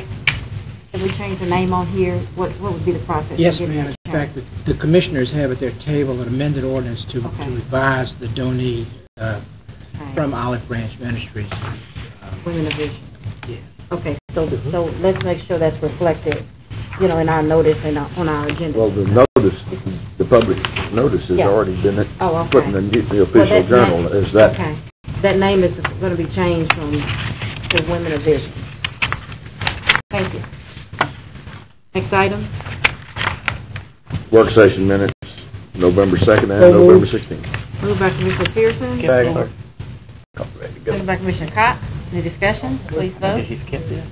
Speaker 1: if we change the name on here, what would be the process?
Speaker 6: Yes, ma'am. In fact, the commissioners have at their table an amended ordinance to revise the donee from Olive Branch Ministries.
Speaker 1: Women of Vision.
Speaker 6: Yeah.
Speaker 1: Okay, so let's make sure that's reflected, in our notice and on our agenda.
Speaker 16: Well, the notice, the public notice has already been put in the official journal. Is that?
Speaker 1: Okay. That name is going to be changed from to Women of Vision. Thank you. Next item.
Speaker 16: Work session minutes, November 2nd and November 16th.
Speaker 1: Moved by Commissioner Pearson.
Speaker 16: Second.
Speaker 1: Second by Commissioner Cox. Any discussion? Please vote.
Speaker 21: Did he skip this?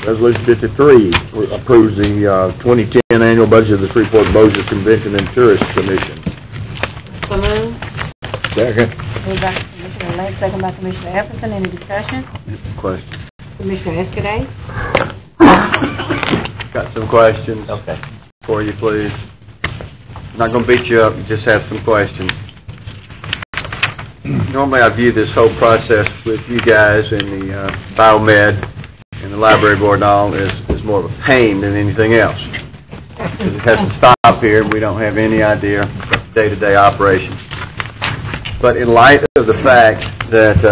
Speaker 1: Resolution
Speaker 16: 53 approves the 2010 annual budget of the Shreveport-Bossier Convention and Tourist Commission.
Speaker 1: So moved.
Speaker 16: Second.
Speaker 1: Moved by Commissioner Lake, second by Commissioner Epperson. Any discussion?
Speaker 16: Question.
Speaker 1: Commissioner Escaday.
Speaker 7: Got some questions for you, please. I'm not going to beat you up, just have some questions. Normally I view this whole process with you guys and the biomed and the library board and all as more of a pain than anything else. Because it has to stop here and we don't have any idea of day-to-day operations. But in light of the fact that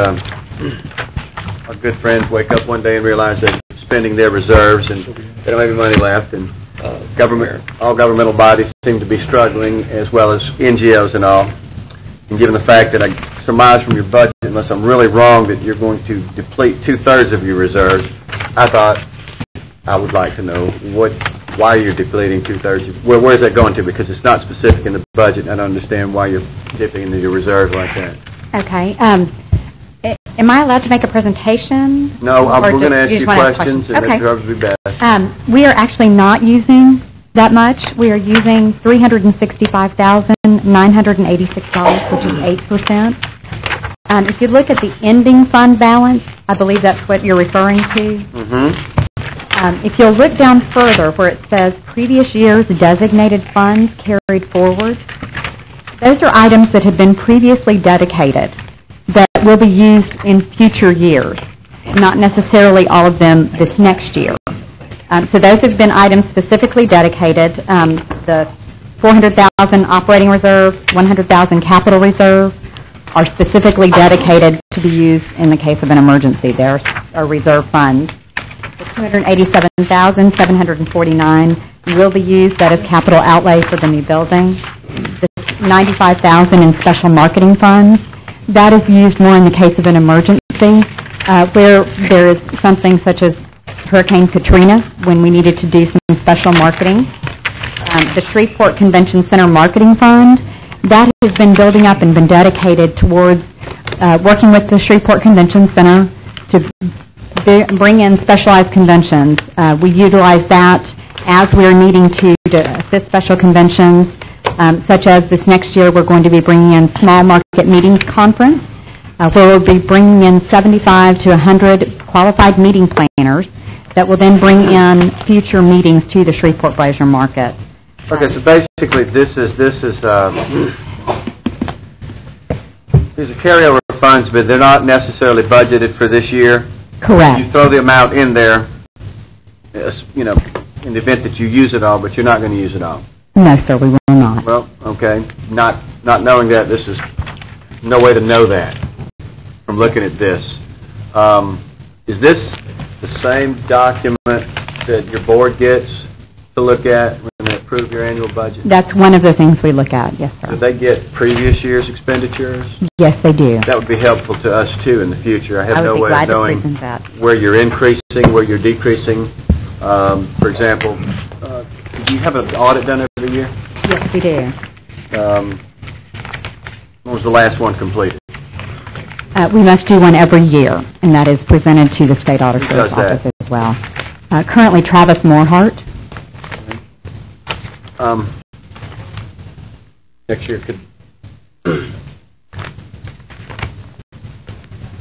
Speaker 7: our good friends wake up one day and realize they're spending their reserves and they don't have any money left, and all governmental bodies seem to be struggling, as well as NGOs and all. And given the fact that I surmise from your budget, unless I'm really wrong, that you're going to deplete 2/3 of your reserves, I thought I would like to know why you're depleting 2/3. Where is that going to? Because it's not specific in the budget. I don't understand why you're dipping into your reserve like that.
Speaker 13: Okay. Am I allowed to make a presentation?
Speaker 7: No, we're going to ask you questions, and that'd probably be best.
Speaker 13: We are actually not using that much. We are using $365,986, which is 8%. If you look at the ending fund balance, I believe that's what you're referring to. If you'll look down further where it says previous year's designated funds carried forward, those are items that have been previously dedicated that will be used in future years, not necessarily all of them this next year. So those have been items specifically dedicated. The $400,000 operating reserve, $100,000 capital reserve are specifically dedicated to be used in the case of an emergency. There are reserve funds. The $287,749 will be used. That is capital outlay for the new building. The $95,000 in special marketing funds. That is used more in the case of an emergency, where there is something such as Hurricane Katrina, when we needed to do some special marketing. The Shreveport Convention Center Marketing Fund, that has been building up and been dedicated towards working with the Shreveport Convention Center to bring in specialized conventions. We utilize that as we're needing to assist special conventions, such as this next year we're going to be bringing in Small Market Meetings Conference. where we'll be bringing in 75 to 100 qualified meeting planners that will then bring in future meetings to the Shreveport-Bossier market.
Speaker 7: Okay, so basically these are carryover funds, but they're not necessarily budgeted for this year.
Speaker 13: Correct.
Speaker 7: You throw the amount in there, you know, in the event that you use it all, but you're not going to use it all.
Speaker 13: No, sir, we will not.
Speaker 7: Well, okay. Not knowing that, this is no way to know that from looking at this. Is this the same document that your board gets to look at when they approve your annual budget?
Speaker 13: That's one of the things we look at, yes, sir.
Speaker 7: Do they get previous year's expenditures?
Speaker 13: Yes, they do.
Speaker 7: That would be helpful to us, too, in the future. I have no way of knowing
Speaker 13: present that.
Speaker 7: where you're increasing, where you're decreasing. For example, do you have an audit done every year?
Speaker 13: Yes, we do.
Speaker 7: When was the last one completed?
Speaker 13: We must do one every year, and that is presented to the state auditor's
Speaker 7: does that?
Speaker 13: office as well. Currently, Travis Morehart.
Speaker 7: Next year could...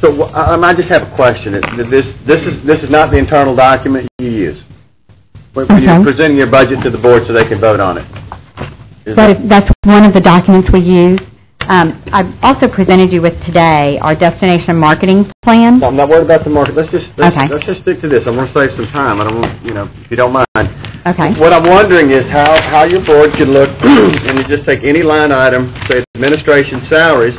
Speaker 7: So I just have a question. This is not the internal document you use when you're presenting your budget to the board so they can vote on it.
Speaker 13: That's one of the documents we use. I've also presented you with today our destination marketing plan.
Speaker 7: No, I'm not worried about the market. Let's just stick to this. I want to save some time. I don't want, if you don't mind.
Speaker 13: Okay.
Speaker 7: What I'm wondering is how your board can look and you just take any line item, say administration salaries,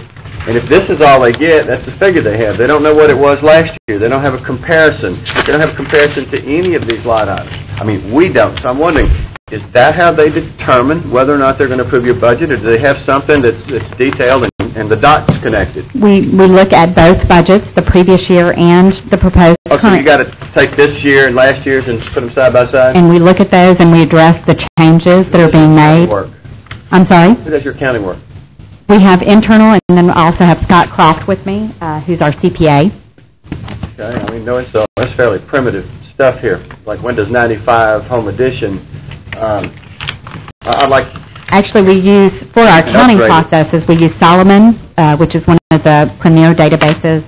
Speaker 7: and if this is all they get, that's the figure they have. They don't know what it was last year. They don't have a comparison. They don't have a comparison to any of these line items. I mean, we don't. So I'm wondering, is that how they determine whether or not they're going to approve your budget, or do they have something that's detailed and the dots connected?
Speaker 13: We look at both budgets, the previous year and the proposed
Speaker 7: current. So you got to take this year and last year's and put them side by side?
Speaker 13: And we look at those and we address the changes that are being made. I'm sorry?
Speaker 7: Who does your accounting work?
Speaker 13: We have internal, and then we also have Scott Croft with me, who's our CPA.
Speaker 7: Okay, I mean, no, it's fairly primitive stuff here, like Windows 95 Home Edition.
Speaker 13: Actually, we use, for our accounting processes, we use Solomon, which is one of the premier databases,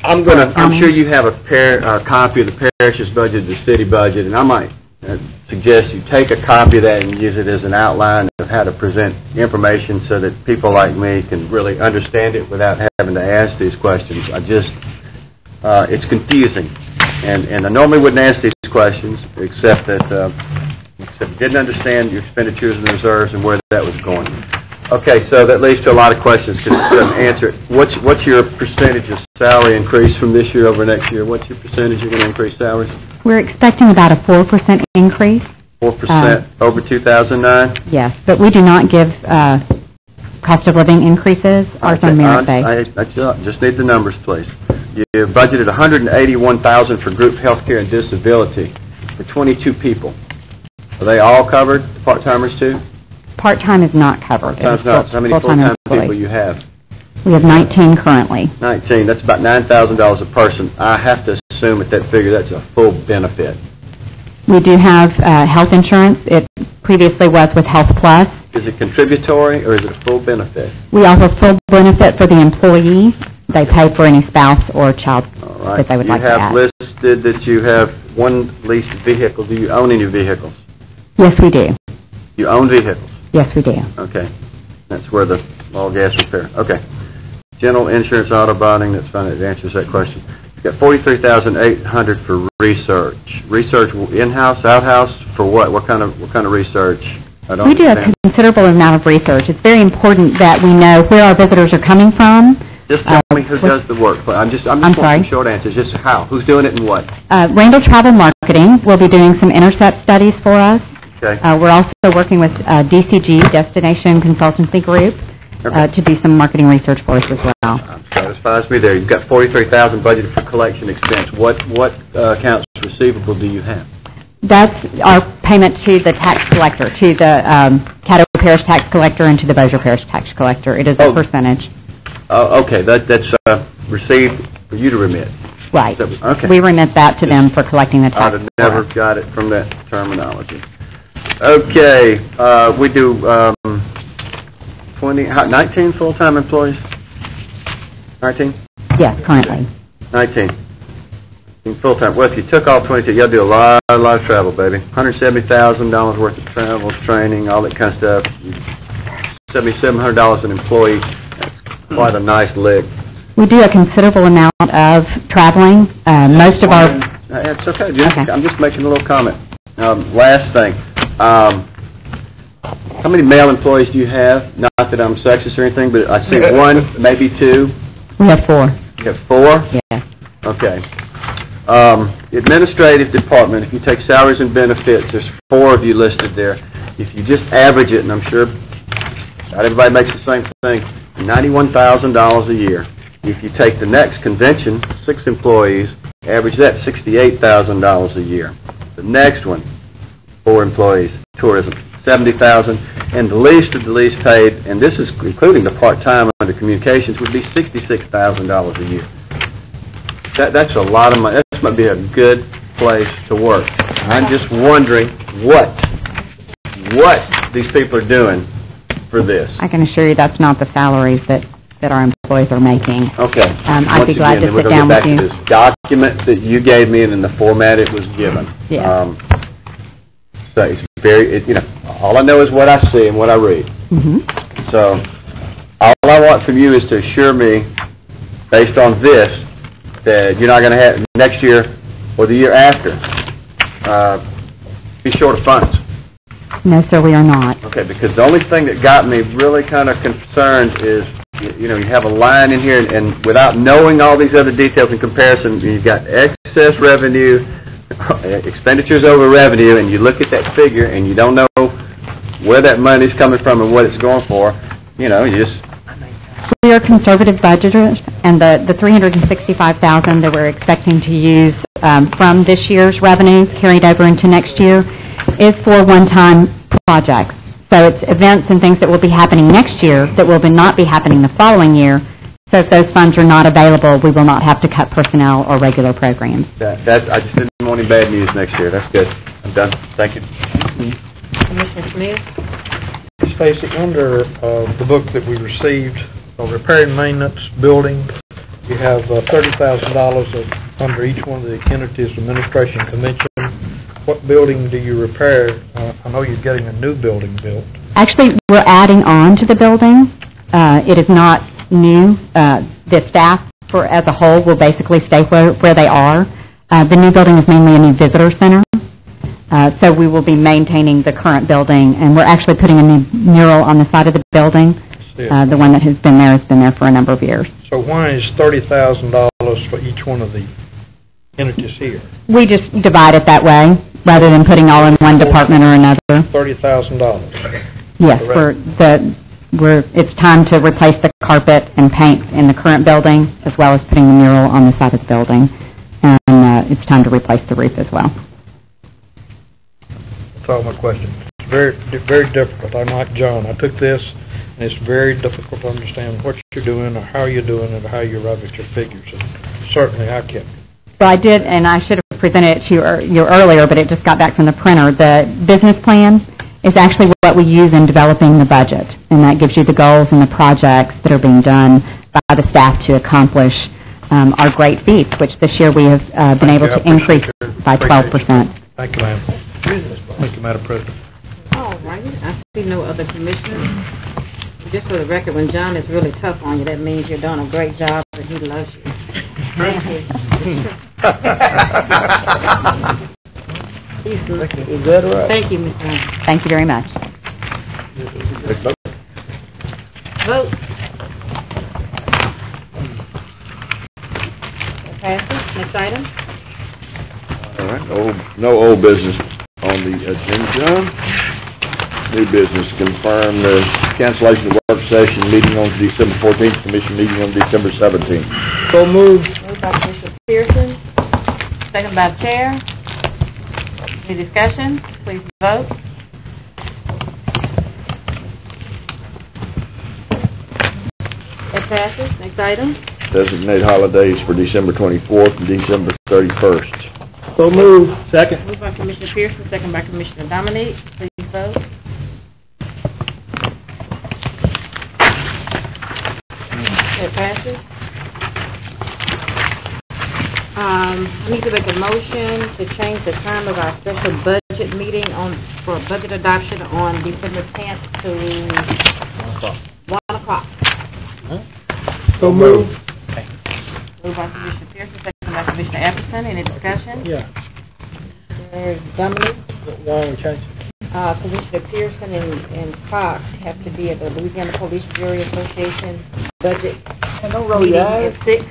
Speaker 7: I'm sure you have a copy of the parish's budget, the city budget, and I might suggest you take a copy of that and use it as an outline of how to present information so that people like me can really understand it without having to ask these questions. It's confusing, and I normally wouldn't ask these questions except that didn't understand your expenditures and reserves and where that was going. Okay, so that leads to a lot of questions because it doesn't answer it. What's your percentage of salary increase from this year over next year? What's your percentage you're going to increase salaries?
Speaker 13: We're expecting about a 4% increase.
Speaker 7: 4% over 2009?
Speaker 13: Yes, but we do not give cost of living increases. Ours are merit-based.
Speaker 7: I just need the numbers, please. You budgeted $181,000 for group health care and disability for 22 people. Are they all covered, part-timers too? Part-time is not covered. Part-time's not. So how many full-time people you have?
Speaker 13: We have 19 currently.
Speaker 7: 19. That's about $9,000 a person. I have to assume at that figure that's a full benefit.
Speaker 13: We do have health insurance. It previously was with Health Plus.
Speaker 7: Is it contributory or is it a full benefit?
Speaker 13: We offer full benefit for the employee. They pay for any spouse or child that they would like to add.
Speaker 7: You have listed that you have one leased vehicle. Do you own any vehicles?
Speaker 13: Yes, we do.
Speaker 7: You own vehicles?
Speaker 13: Yes, we do.
Speaker 7: Okay. That's where the all gas repair. Okay. General insurance, auto bonding, that's fine. That answers that question. You've got $43,800 for research. Research in-house, out-house, for what? What kind of research?
Speaker 13: We do a considerable amount of research. It's very important that we know where our visitors are coming from.
Speaker 7: Just tell me who does the work. I'm just wanting some short answers. Just how? Who's doing it and what?
Speaker 13: Randall Travel Marketing will be doing some intercept studies for us.
Speaker 7: Okay.
Speaker 13: We're also working with DCG, Destination Consultancy Group, to do some marketing research for us as well.
Speaker 7: Satisfies me there. You've got $43,000 budgeted for collection expense. What accounts receivable do you have?
Speaker 13: That's our payment to the tax collector, to the Caddo Parish tax collector and to the Bossier Parish tax collector. It is a percentage.
Speaker 7: Oh, okay. That's received for you to remit.
Speaker 13: Right.
Speaker 7: Okay.
Speaker 13: We remit that to them for collecting the tax.
Speaker 7: I'd have never got it from that terminology. Okay. We do 19 full-time employees? 19?
Speaker 13: Yes, currently.
Speaker 7: 19. In full-time. Well, if you took all 22, you'll do a lot of travel, baby. $170,000 worth of travel, training, all that kind of stuff. $7,700 an employee. That's quite a nice lick.
Speaker 13: We do a considerable amount of traveling. Most of our...
Speaker 7: It's okay. I'm just making a little comment. Last thing. How many male employees do you have? Not that I'm sexist or anything, but I see one, maybe two.
Speaker 13: We have 4.
Speaker 7: You have 4?
Speaker 13: Yeah.
Speaker 7: Okay. Administrative department, if you take salaries and benefits, there's 4 of you listed there. If you just average it, and I'm sure not everybody makes the same thing, $91,000 a year. If you take the next convention, 6 employees, average that $68,000 a year. The next one, 4 employees, tourism, $70,000, and the least of the least paid, and this is including the part-time under communications, would be $66,000 a year. That's a lot of money. That might be a good place to work. I'm just wondering what these people are doing for this.
Speaker 13: I can assure you that's not the salaries that our employees are making.
Speaker 7: Okay.
Speaker 13: I'd be glad to sit down with you.
Speaker 7: This document that you gave me and in the format it was given.
Speaker 13: Yeah.
Speaker 7: So it's very, all I know is what I see and what I read.
Speaker 13: Mm-hmm.
Speaker 7: So all I want from you is to assure me, based on this, that you're not going to have next year or the year after be short of funds.
Speaker 13: No, sir, we are not.
Speaker 7: Okay, because the only thing that got me really kind of concerned is, you have a line in here, and without knowing all these other details in comparison, you've got excess revenue, expenditures over revenue, and you look at that figure, and you don't know where that money's coming from and what it's going for, you just...
Speaker 13: We are conservative budgeters, and the $365,000 that we're expecting to use from this year's revenues carried over into next year is for one-time projects. So it's events and things that will be happening next year that will not be happening the following year. So if those funds are not available, we will not have to cut personnel or regular programs.
Speaker 7: I just didn't want any bad news next year. That's good. I'm done. Thank you.
Speaker 1: Commissioner Smith?
Speaker 5: Stacy, under the book that we received, repair and maintenance building, you have $30,000 under each one of the entities, administration, convention. What building do you repair? I know you're getting a new building built.
Speaker 13: Actually, we're adding on to the building. It is not new. The staff as a whole will basically stay where they are. The new building is mainly a new visitor center. So we will be maintaining the current building, and we're actually putting a new mural on the side of the building. The one that has been there for a number of years.
Speaker 5: So why is $30,000 for each one of the entities here?
Speaker 13: We just divide it that way, rather than putting all in one department or another.
Speaker 5: $30,000.
Speaker 13: Yes, it's time to replace the carpet and paint in the current building, as well as putting the mural on the side of the building, and it's time to replace the roof as well.
Speaker 5: That's all my question. It's very, very difficult. I'm like John. I took this, and it's very difficult to understand what you're doing, or how you're doing it, or how you arrive at your figures. And certainly, I can't.
Speaker 13: Well, I did, and I should have presented it to you earlier, but it just got back from the printer. The business plan is actually what we use in developing the budget, and that gives you the goals and the projects that are being done by the staff to accomplish our great feats, which this year we have been able to increase by 12%.
Speaker 5: Thank you, ma'am. Thank you, Madam President.
Speaker 1: All right. I see no other commissioners. Just for the record, when John is really tough on you, that means you're doing a great job and he loves you. Thank you.
Speaker 10: Is that right?
Speaker 1: Thank you, Ms. Brown.
Speaker 13: Thank you very much.
Speaker 1: Vote. Passes. Next item.
Speaker 16: All right. No old business on the agenda. New business, confirm the cancellation of the work session meeting on December 14th, commission meeting on December 17th.
Speaker 10: So moved.
Speaker 1: Moved by Commissioner Pearson, second by Chair. Any discussion? Please vote. It passes. Next item.
Speaker 16: Designate holidays for December 24th and December 31st.
Speaker 10: So moved. Second.
Speaker 1: Moved by Commissioner Pearson, second by Commissioner Dominique. Please vote. It passes. I need to make a motion to change the time of our special budget meeting for budget adoption on December 10th to 1 o'clock.
Speaker 10: So moved.
Speaker 1: Moved by Commissioner Pearson, second by Commissioner Epperson. Any discussion?
Speaker 10: Yeah.
Speaker 1: There's Dominic.
Speaker 10: Why don't we change it?
Speaker 1: Commissioner Pearson and Cox have to be at the Louisiana Police Jury Association budget meeting at 6.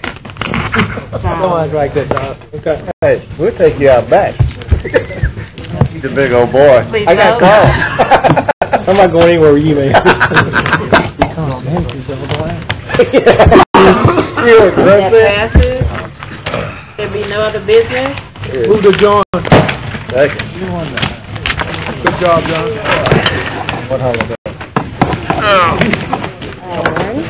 Speaker 10: Don't act like that, Don. Okay.
Speaker 4: Hey, we'll take you out back. He's a big old boy.
Speaker 1: Please
Speaker 4: I got called.
Speaker 10: I'm not going anywhere with you, man.
Speaker 1: That passes. There be no other business.
Speaker 10: Move to join.
Speaker 4: Second.
Speaker 10: Good job, John.
Speaker 4: What holiday?
Speaker 1: All right.